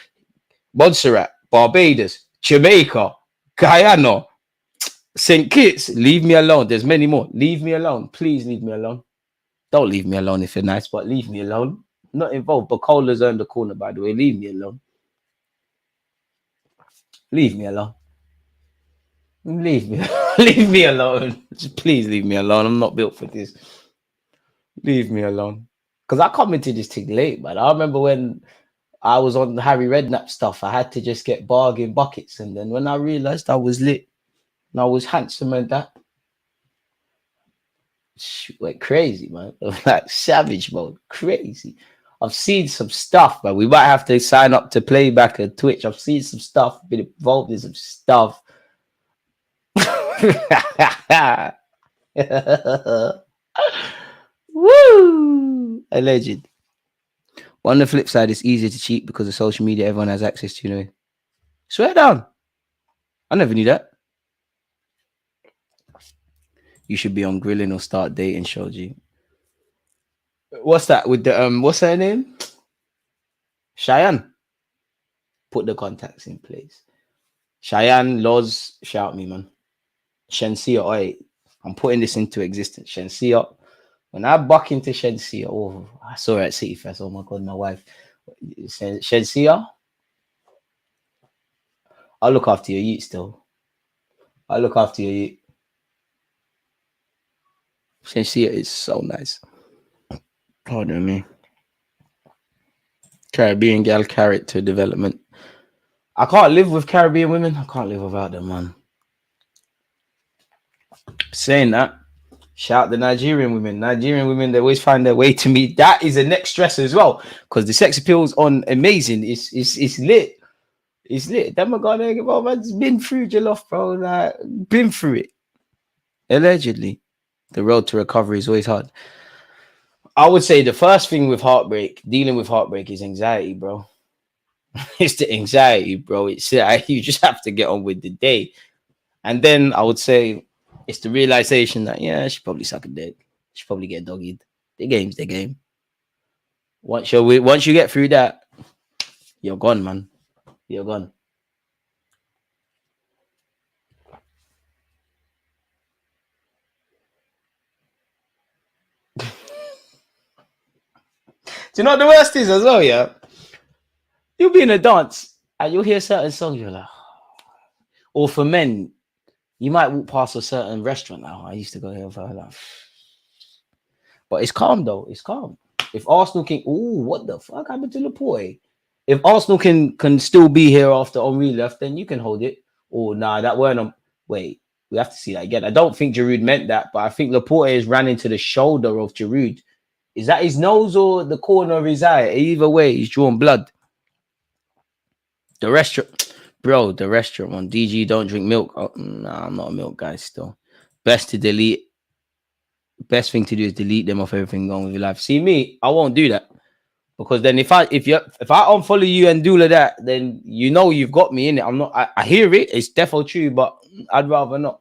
Montserrat, Barbados, Jamaica, Guyana, St. Kitts, leave me alone. There's many more. Leave me alone. Please leave me alone. Don't leave me alone if you're nice, but leave me alone. Not involved. Bacola's earned the corner, by the way. Leave me alone. Leave me alone. Leave me alone. Just please leave me alone. I'm not built for this. Leave me alone. Because I come into this thing late, man. I remember when I was on the Harry Redknapp stuff, I had to just get bargain buckets. And then when I realized I was lit and I was handsome and that, went crazy, man. Like savage mode. Crazy. I've seen some stuff, but we might have to sign up to playback at Twitch. I've seen some stuff, been involved in some stuff. Woo! Alleged. On the flip side, it's easier to cheat because of social media. Everyone has access to, you know. Swear down. I never knew that. You should be on Grilling or Start Dating, Shoji. What's that with the what's her name? Cheyenne. Put the contacts in place. Cheyenne, Loz, shout me, man. Shensia, oi. I'm putting this into existence. Shensia. When I buck into Shensia, oh, I saw her at City Fest. Oh my god, my wife. Shensia. I'll look after your youth still. I'll look after your youth. Shensia is so nice. Pardon me. Caribbean gal character development. I can't live with Caribbean women. I can't live without them, man. Saying that, shout the Nigerian women. Nigerian women, they always find their way to me. That is a next stress as well, because the sex appeals on Amazing. It's lit. It's lit. That my god, man's been through jollof, bro. Like, been through it. Allegedly, the road to recovery is always hard. I would say the first thing with dealing with heartbreak is anxiety, bro. It's the anxiety, bro. It's you just have to get on with the day. And then I would say it's the realization that, yeah, she probably suck a dick. She probably get doggied. The game's the game. Once you get through that, you're gone, man. You're gone. Do you know what the worst is as well, yeah? You'll be in a dance and you'll hear certain songs, you're like, or for men, you might walk past a certain restaurant now. I used to go here for like, but it's calm though. It's calm. If Arsenal can, what the fuck happened to Laporte? If Arsenal can still be here after Henry left, then you can hold it. Oh, nah, that weren't on. Wait, we have to see that again. I don't think Giroud meant that, but I think Laporte has ran into the shoulder of Giroud. Is that his nose or the corner of his eye? Either way, he's drawn blood. The restaurant, bro, the restaurant one. DG, don't drink milk. Oh, nah, I'm not a milk guy still. Best thing to do is delete them off everything going with your life. See me, I won't do that. Because then if I unfollow you and do all of that, then you know you've got me in it. I'm not, I hear it, it's definitely true, but I'd rather not.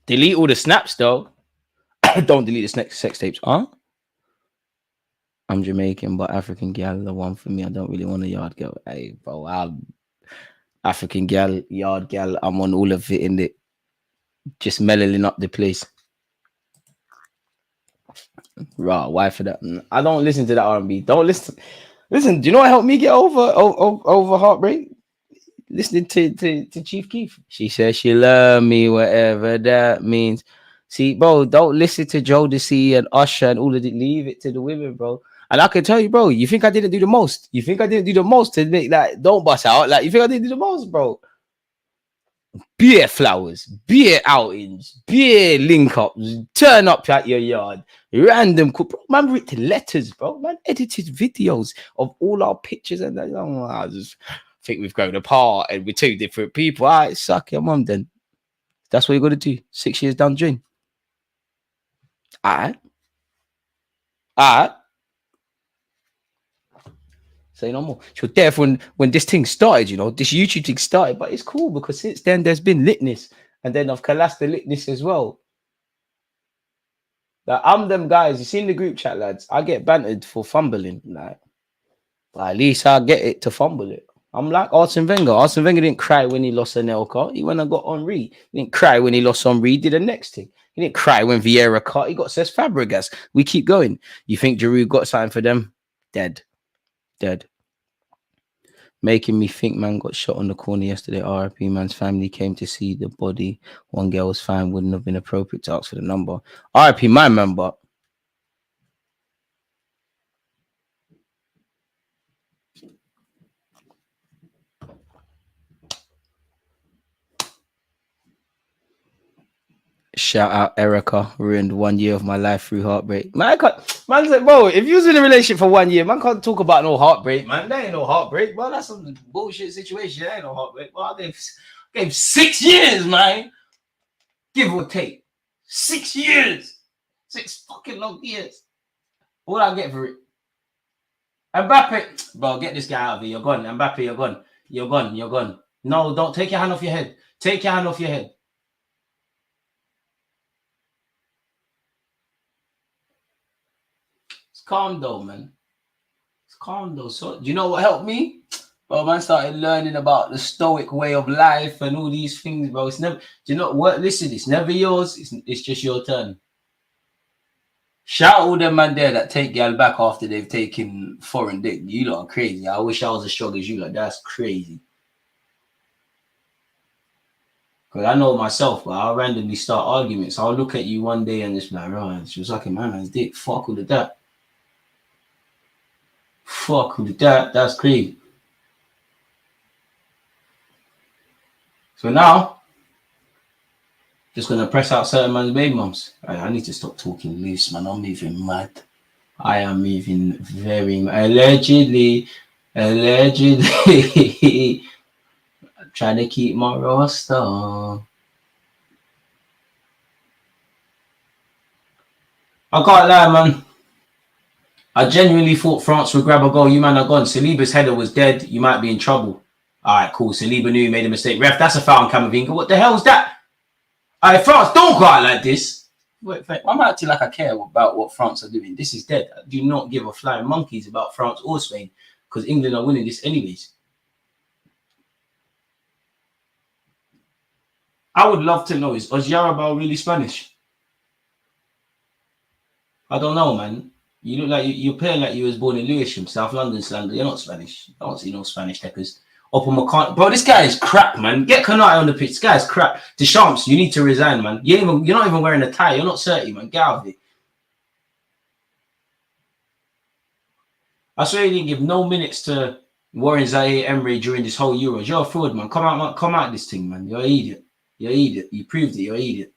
Delete all the snaps though. Don't delete the sex tapes, huh? I'm Jamaican, but African gal the one for me. I don't really want a yard girl. Hey, bro, African gal, yard gal. I'm on all of it in it. Just mellowing up the place. Raw, why for that? I don't listen to that R&B. Don't listen. Listen, do you know what helped me get over heartbreak? Listening to Chief Keef. She says she love me, whatever that means. See, bro, don't listen to Jodeci and Usher and all of it. Leave it to the women, bro. And I can tell you, bro, you think I didn't do the most? You think I didn't do the most to make that? Don't bust out. Like, you think I didn't do the most, bro? Beer flowers, beer outings, beer link ups, turn up at your yard, random. Bro, man, written letters, bro. Man, edited videos of all our pictures, and I just think we've grown apart and we're two different people. All right, suck your mum then. That's what you got to do. 6 years down the drain. All right. Say no more. She was there when this thing started, you know, this YouTube thing started, but it's cool because since then there's been litness, and then I've collapsed the litness as well. Like, I'm them guys, you seen the group chat, lads. I get bantered for fumbling, like, but at least I get it to fumble it. I'm like Arsene Wenger. Arsene Wenger didn't cry when he lost Anelka. He went and got Henri. He didn't cry when he lost Henri. Did the next thing. He didn't cry when Vieira cut. He got Cesc Fabregas. We keep going. You think Giroud got something for them? Dead. Making me think man got shot on the corner yesterday. RIP, man's family came to see the body. One girl was fine. Wouldn't have been appropriate to ask for the number. RIP, my member. Shout out Erica, ruined 1 year of my life through heartbreak. Man, man's like, bro, if you was in a relationship for 1 year, man can't talk about no heartbreak, man. There ain't no heartbreak, bro. That's some bullshit situation. There ain't no heartbreak. Well, I gave 6 years, man. Give or take. 6 years. 6 fucking long years. What I get for it? Mbappe, bro, get this guy out of here. You're gone. Mbappe, you're gone. You're gone. No, don't take your hand off your head. Take your hand off your head. Calm down, man. It's calm down. So, do you know what helped me? Bro, man started learning about the stoic way of life and all these things, bro. It's never, do you know what? Listen, it's never yours. It's just your turn. Shout all them man there that take gal back after they've taken foreign dick. You lot are crazy. I wish I was as strong as you lot. That's crazy. Because I know myself, but I'll randomly start arguments. I'll look at you one day and just be like, right, she was like, man, man's dick. Fuck all of that. Fuck with that. That's crazy. So now, just gonna press out certain man's baby mums. I need to stop talking loose, man. I'm moving mad. I am moving very mad. Allegedly. I'm trying to keep my roster. I can't lie, man. I genuinely thought France would grab a goal. You man are gone. Saliba's header was dead. You might be in trouble. All right, cool. Saliba knew he made a mistake. Ref, that's a foul on Camavinga. What the hell is that? All right, France, don't go out like this. Wait, I'm acting like I care about what France are doing. This is dead. I do not give a flying monkeys about France or Spain because England are winning this anyways. I would love to know, is Ozyarabal really Spanish? I don't know, man. You look like you're playing like you was born in Lewisham, South London, slander. You're not Spanish. I don't see no Spanish techers. Bro, this guy is crap, man. Get Konate on the pitch. This guy is crap. Deschamps, you need to resign, man. You're not even wearing a tie. You're not 30, man. Get out of it. I swear you didn't give no minutes to Warren Zaire Emery during this whole Euros. You're a fraud, man. Come out this thing, man. You're an idiot. You proved it. You're an idiot.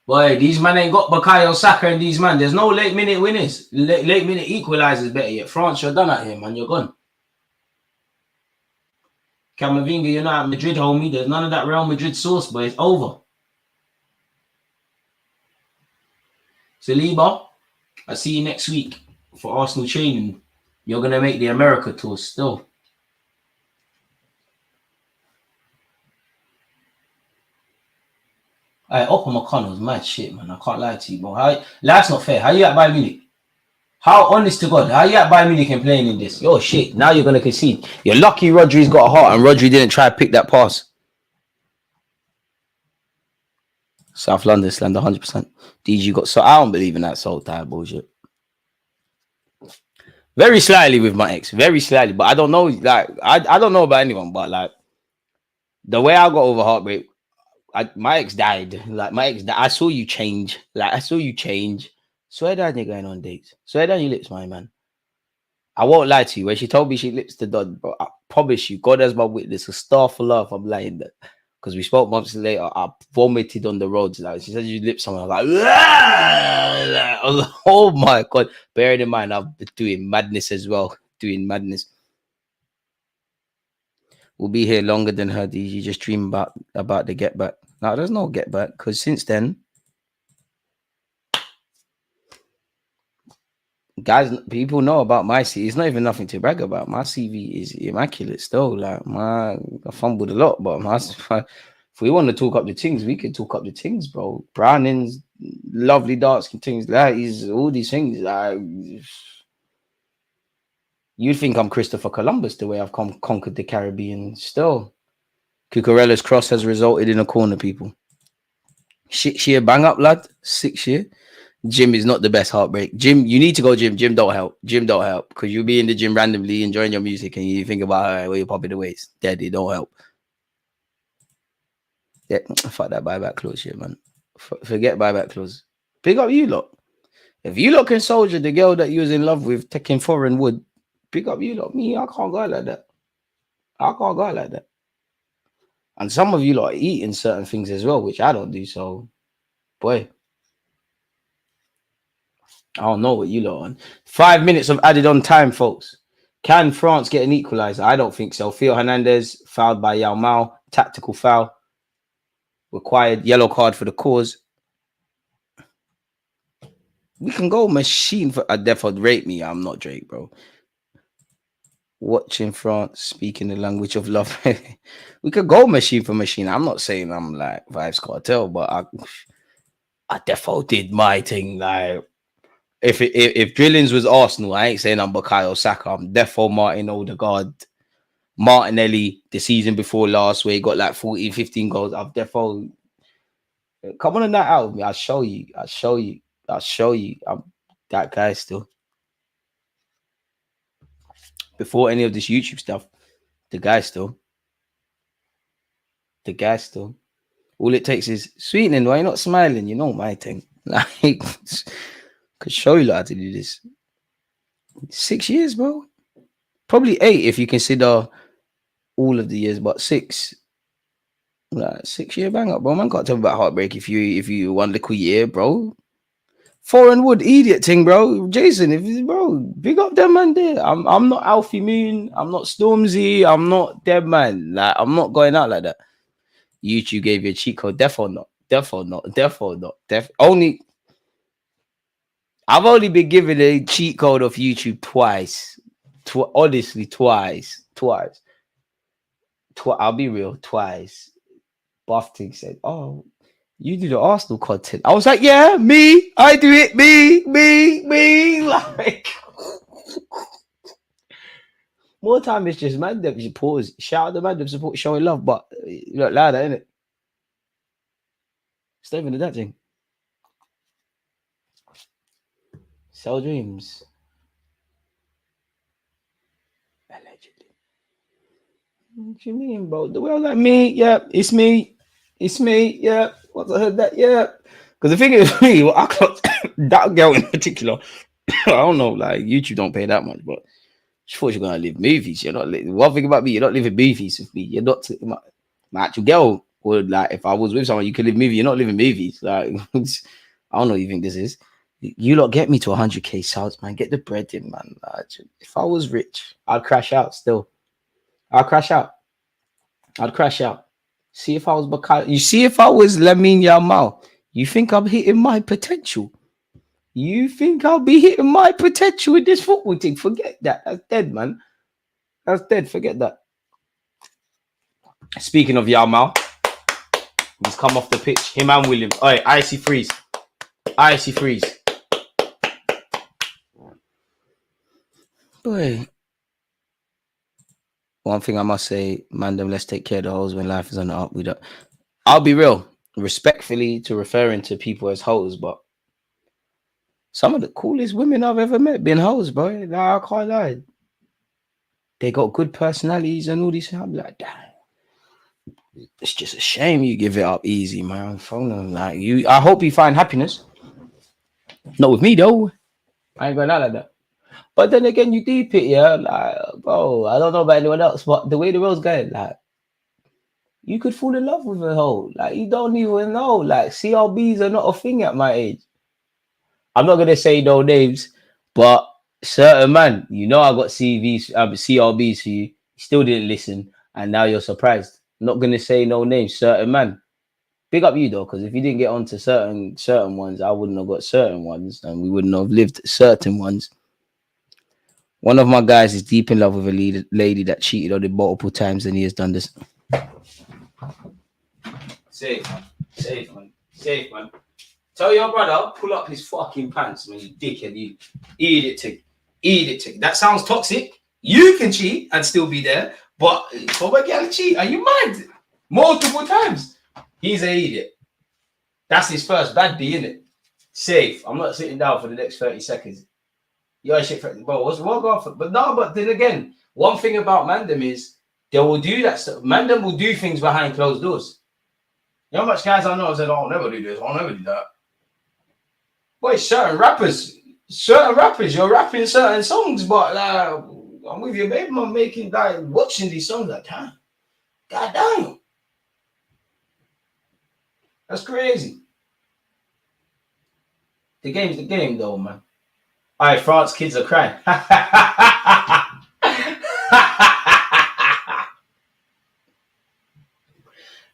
Boy, these man ain't got Bukayo Saka and these man. There's no late minute winners. Late minute equalizers better yet. France, you're done at here, man. You're gone. Camavinga, you're not at Madrid, homie. There's none of that Real Madrid sauce, but it's over. Saliba, I see you next week for Arsenal training. You're going to make the America tour still. Upper McConnell's mad shit, man. I can't lie to you, bro. That's not fair. How you at Bayern Munich? How, honest to God, how you at Bayern Munich and playing in this? Yo, shit, now you're going to concede. You're lucky Rodri's got a heart and Rodri didn't try to pick that pass. South London slammed 100%. DG got so I don't believe in that soul tie bullshit. Very slightly with my ex, very slightly, but I don't know. Like I don't know about anyone, but like the way I got over heartbreak, my ex died. Like my ex died. I saw you change. Like I saw you change. Swear down you're going on dates. Swear down your lips, my man. I won't lie to you. When she told me she lips to done, bro, I promise you, God as my witness, a star for love. I'm lying that. Because we spoke months later, I vomited on the roads. Like she said, you lip someone. I was like, oh my God. Bearing in mind, I've been doing madness as well. Doing madness. We'll be here longer than her. You just dream about the get back. Now there's no get back because since then, guys, people know about my CV. It's not even nothing to brag about. My CV is immaculate still. Like I fumbled a lot, but if we want to talk up the things, we can talk up the things, bro. Browning's lovely darts and things like that. All these things. Like, you'd think I'm Christopher Columbus the way I've conquered the Caribbean. Still, Cucurella's cross has resulted in a corner, people. 6 year bang up, lad. 6 year. Gym is not the best heartbreak. Gym, you need to go gym. Gym don't help. Gym don't help because you'll be in the gym randomly enjoying your music and you think about where you're popping the weights. Dead, it don't help. Yeah, fuck that buyback clause shit, man. Forget buyback clause. Big up you lot. If you lot can soldier the girl that you was in love with taking foreign wood, big up you lot. Me, I can't go like that. I can't go like that. And some of you lot are eating certain things as well, which I don't do. So, boy. I don't know what you lot on. 5 minutes of added on time, folks. Can France get an equalizer? I don't think so. Theo Hernandez fouled by Yao Mao. Tactical foul. Required yellow card for the cause. We can go machine for a Defod rate me. I'm not Drake, bro. Watching France, speaking the language of love. We could go machine for machine. I'm not saying I'm like Vibes Cartel, but I Defo did my thing. Like if Drillings was Arsenal, I ain't saying I'm Bukayo Saka. I'm Defo Martin Odegaard. Martinelli the season before last where he got like 14, 15 goals. I've Defo. Come on a night out with me. I'll show you. I'm that guy still. Before any of this YouTube stuff, the guy still. All it takes is sweetening. Why you not smiling? You know my thing. Like, could show you how to do this. 6 years, bro. Probably 8 if you consider all of the years, but 6. Like 6 year bang up, bro. Man can't tell me about heartbreak if you one little year, bro. Foreign wood idiot thing, bro. Jason, big up them man there. I'm not Alfie Moon, I'm not Stormzy, I'm not dead man. Like I'm not going out like that. YouTube gave you a cheat code. Def or not. I've only been given a cheat code of YouTube twice. Honestly, twice. I'll be real, twice. Buffing said, "Oh, you do the Arsenal content." I was like, "Yeah, me. I do it. Me." Like, more time it's just man them pause. Shout out the man them support, showing love, but you look louder, innit? It's not even that thing. Sell dreams. Allegedly. What you mean, bro? The world like me, yeah, it's me, yeah. Once I heard that, yeah. Because the thing is, me, I clocked that girl in particular. I don't know, like YouTube don't pay that much, but she thought you're gonna live movies. You're not. One thing about me, you're not living movies with me. You're not. My actual girl would like if I was with someone, you could live movies. You're not living movies. Like I don't know what you think this is. You lot get me to 100k subs, man. Get the bread in, man. If I was rich, I'd crash out still. I'd crash out. See if I was Bukayo. You see if I was Lamine Yamal. You think I'm hitting my potential? You think I'll be hitting my potential with this football thing? Forget that. That's dead, man. That's dead. Forget that. Speaking of Yamal, He's come off the pitch. Him and William. All right, icy freeze. Icy freeze. Boy. One thing I must say, man, let's take care of the hoes when life is on the up. We don't. I'll be real, respectfully to referring to people as hoes, but some of the coolest women I've ever met been hoes, boy. Like, I can't lie. They got good personalities and all these. I'm like, damn. It's just a shame you give it up easy, man. Like you, I hope you find happiness. Not with me though. I ain't going out like that. But then again, you deep it, yeah. Like, bro, I don't know about anyone else, but the way the world's going, like, you could fall in love with a hoe. Like, you don't even know. Like, CRBs are not a thing at my age. I'm not gonna say no names, but certain man, you know, I got CRBs for you. You still didn't listen, and now you're surprised. I'm not gonna say no names. Certain man, big up you though, because if you didn't get onto certain ones, I wouldn't have got certain ones, and we wouldn't have lived certain ones. One of my guys is deep in love with a lady that cheated on him multiple times, and he has done this. Safe, man. Safe, man. Safe, man. Tell your brother, pull up his fucking pants, man, you dickhead. You eat it, tick. Eat it, tick. That sounds toxic. You can cheat and still be there, but for a girl cheat, are you mad? Multiple times. He's an idiot. That's his first bad B, innit? Safe. I'm not sitting down for the next 30 seconds. You're a shit for bro. What's wrong with it? But no, but then again, one thing about Mandem is they will do that stuff. Mandem will do things behind closed doors. You know how much guys I know have said, "Oh, I'll never do this, I'll never do that." Boy, certain rappers, you're rapping certain songs, but I'm with you, babe. I'm making watching these songs like, damn, god damn, that's crazy. The game's the game, though, man. All right, France kids are crying.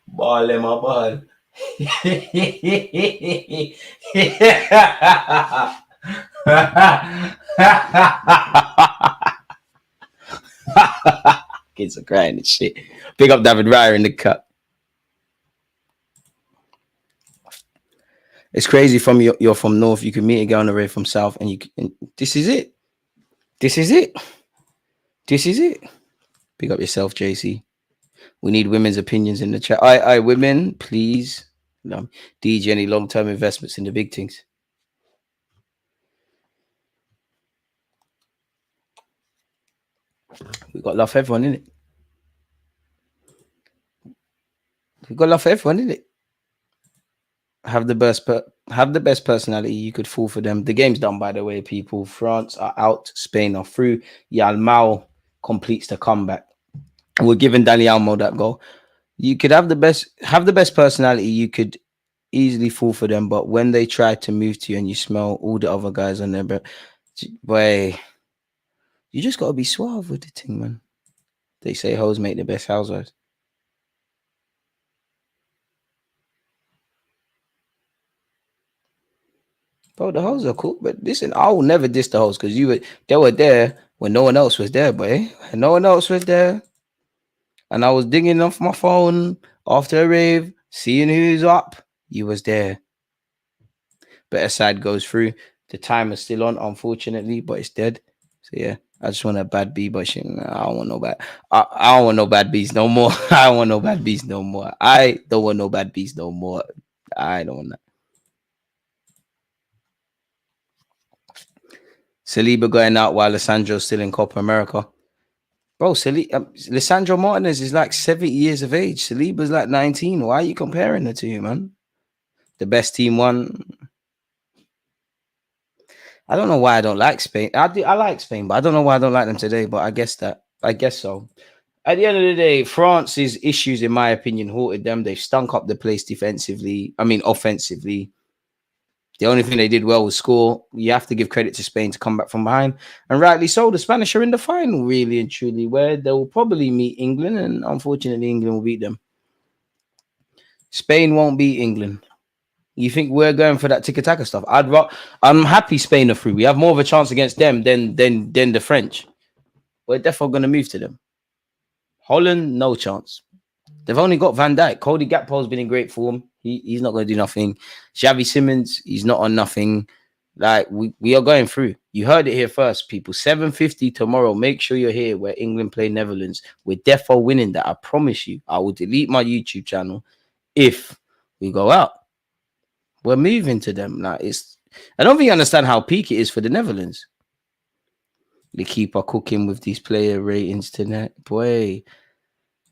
Ball, my ball. Kids are crying and shit. Big up David Ryer in the cut. It's crazy from you're from north. You can meet a girl on the road from south, and this is it. This is it. This is it. Pick up yourself, JC. We need women's opinions in the chat. I women, please. DJ any long-term investments in the big things. We got love for everyone, innit? We got love for everyone, innit? Have the best personality. You could fall for them. The game's done, by the way, people. France are out. Spain are through. Yalmao completes the comeback. We're giving Dani Almo that goal. You could have the best personality. You could easily fall for them, but when they try to move to you and you smell all the other guys on there, boy, you just gotta be suave with the thing, man. They say hoes make the best housewives. Bro, the hoes are cool, but listen, I will never diss the hoes because they were there when no one else was there, boy. And no one else was there. And I was digging off my phone after a rave, seeing who's up. You was there. Better side goes through. The timer's still on, unfortunately, but it's dead. So yeah, I just want a bad B, but shit, I don't want no bad. I don't want no bad B's no more. I don't want no bad B's no more. I don't want no bad B's no more. I don't want that. Saliba going out while Lissandro's still in Copa America. Bro, Lissandro Martinez is like 70 years of age. Saliba's like 19. Why are you comparing the two, man? The best team won. I don't know why I don't like Spain. I like Spain, but I don't know why I don't like them today. But I guess so. At the end of the day, France's issues, in my opinion, halted them. They've stunk up the place defensively. I mean, offensively. The only thing they did well was score. You have to give credit to Spain to come back from behind. And rightly so, the Spanish are in the final, really and truly, where they will probably meet England. And unfortunately, England will beat them. Spain won't beat England. You think we're going for that tiki-taka stuff? I'm happy Spain are through. We have more of a chance against them than the French. We're definitely going to move to them. Holland, no chance. They've only got Van Dijk. Cody Gakpo's been in great form. He's not going to do nothing. Xavi Simons, he's not on nothing. Like, we are going through. You heard it here first, people. 7:50 tomorrow. Make sure you're here where England play Netherlands. We're defo winning that. I promise you. I will delete my YouTube channel if we go out. We're moving to them. Like, I don't think you understand how peak it is for the Netherlands. The keeper cooking with these player ratings tonight. Boy,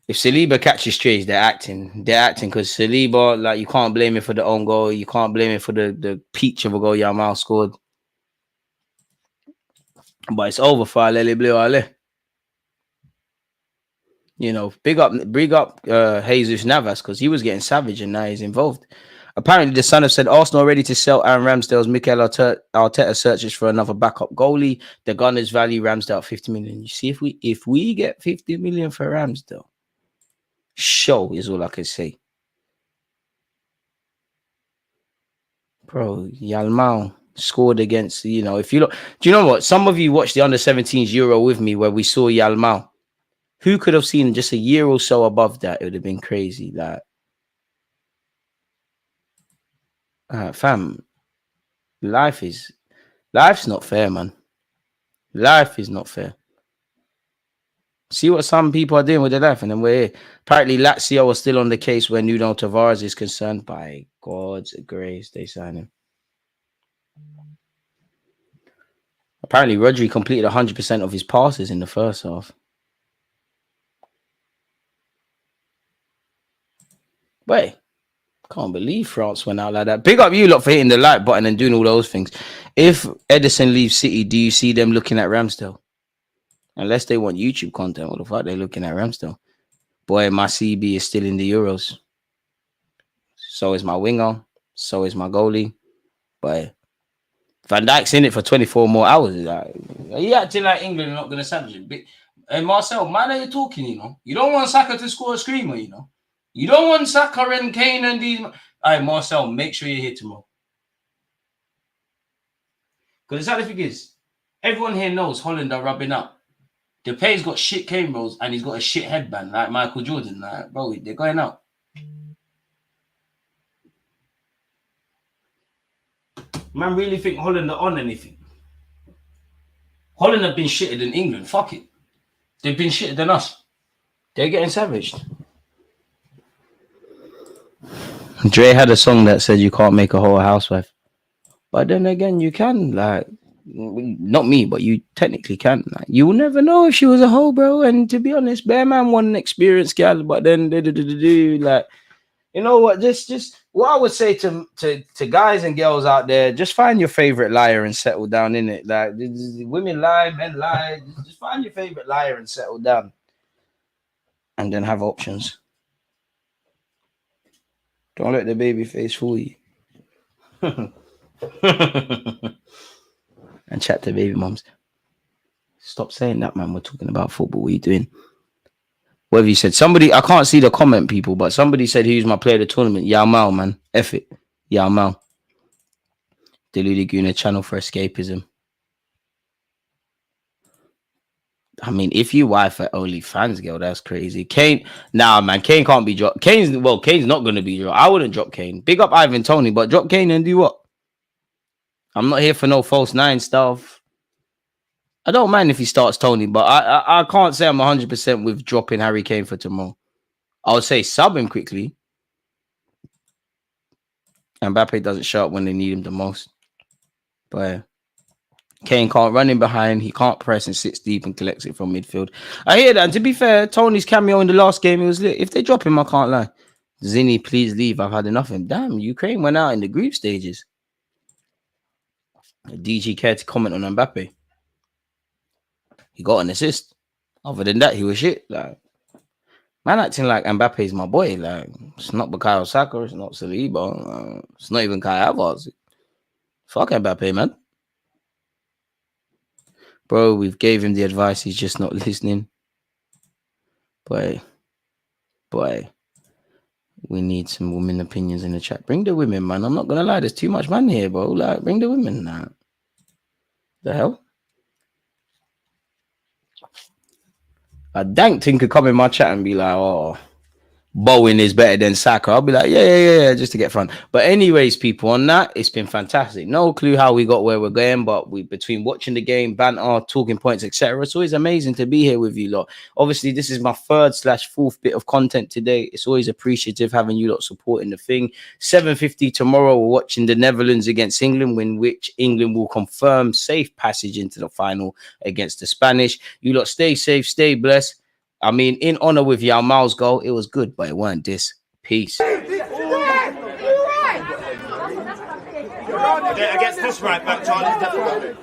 if Saliba catches strays, they're acting. They're acting because Saliba, like, you can't blame him for the own goal. You can't blame him for the peach of a goal Yamal scored. But it's over for Alele Blue Ale. You know, big up Jesus Navas because he was getting savage and now he's involved. Apparently, the Sun have said Arsenal are ready to sell Aaron Ramsdale's Mikel Arteta searches for another backup goalie. The Gunners value Ramsdale at 50 million. You see, if we get 50 million for Ramsdale, show is all I can say. Bro, Yalmao scored against, you know, if you look, do you know what? Some of you watched the under-17s Euro with me where we saw Yalmao. Who could have seen just a year or so above that? It would have been crazy. Like, fam, life's not fair, man. Life is not fair. See what some people are doing with their life, and then we're here. Apparently, Lazio was still on the case where Nuno Tavares is concerned. By God's grace, they sign him. Apparently, Rodri completed 100% of his passes in the first half. Wait, can't believe France went out like that. Big up you lot for hitting the like button and doing all those things. If Edison leaves City, do you see them looking at Ramsdale? Unless they want YouTube content, what the fuck they looking at Ramsdale? Boy, my CB is still in the Euros. So is my winger. So is my goalie. But Van Dijk's in it for 24 more hours. Like, are you acting like England are not going to savage it? Hey, Marcel, man, are you talking, you know? You don't want Saka to score a screamer, you know? You don't want Saka and Kane and these. All right, Marcel, make sure you're here tomorrow. Because the sad thing is, everyone here knows Holland are rubbing up. The player's got shit cane rolls and he's got a shit headband like Michael Jordan. Like, bro, they're going out. Man, really think Holland are on anything? Holland have been shitter than England. Fuck it. They've been shitter than us. They're getting savaged. Dre had a song that said you can't make a whole housewife. But then again, you can. Like, not me, but you technically can. Like, you will never know if she was a hoe, bro. And to be honest, Bear Man won an experienced gal, but then like, you know what? Just what I would say to guys and girls out there, just find your favorite liar and settle down in it. Like, women lie, men lie. Just find your favorite liar and settle down, and then have options. Don't let the baby face fool you. And chat to baby moms. Stop saying that, man. We're talking about football. What are you doing? What have you said? Somebody, I can't see the comment, people, but somebody said who's my player of the tournament. Yamal, man. F it. Yamal. Deluded Gooner channel for Escapism. I mean, if you wife at OnlyFans, girl, that's crazy. Kane, nah, man, Kane can't be dropped. Kane's not going to be dropped. I wouldn't drop Kane. Big up Ivan Toney, but drop Kane and do what? I'm not here for no false nine stuff. I don't mind if he starts Tony, but I can't say I'm 100% with dropping Harry Kane for tomorrow. I would say sub him quickly. Mbappe doesn't show up when they need him the most. But Kane can't run in behind. He can't press and sits deep and collects it from midfield. I hear that. And to be fair, Tony's cameo in the last game, it was lit. If they drop him, I can't lie. Zinni, please leave. I've had enough of him. Damn, Ukraine went out in the group stages. DG cared to comment on Mbappe. He got an assist. Other than that, he was shit. Like, man acting like Mbappe is my boy. Like, it's not Bukayo Saka. It's not Saliba. It's not even Kai Havertz. Fuck Mbappe, man. Bro, we've gave him the advice. He's just not listening. Boy. We need some women opinions in the chat. Bring the women, man. I'm not going to lie. There's too much man here, bro. Like, bring the women now. The hell? A dank thing could come in my chat and be like, oh, Bowen is better than Saka, I'll be like, yeah, just to get fun. But anyways, people, on that, it's been fantastic. No clue how we got where we're going, but we between watching the game, banter, talking points, etc. It's always amazing to be here with you lot. Obviously, this is my third/fourth bit of content today. It's always appreciative having you lot supporting the thing. 7:50 tomorrow, we're watching the Netherlands against England, in which England will confirm safe passage into the final against the Spanish. You lot stay safe, stay blessed. I mean, in honor with Yao Mao's goal, it was good, but it weren't this. Peace. Against this right back, Charlie.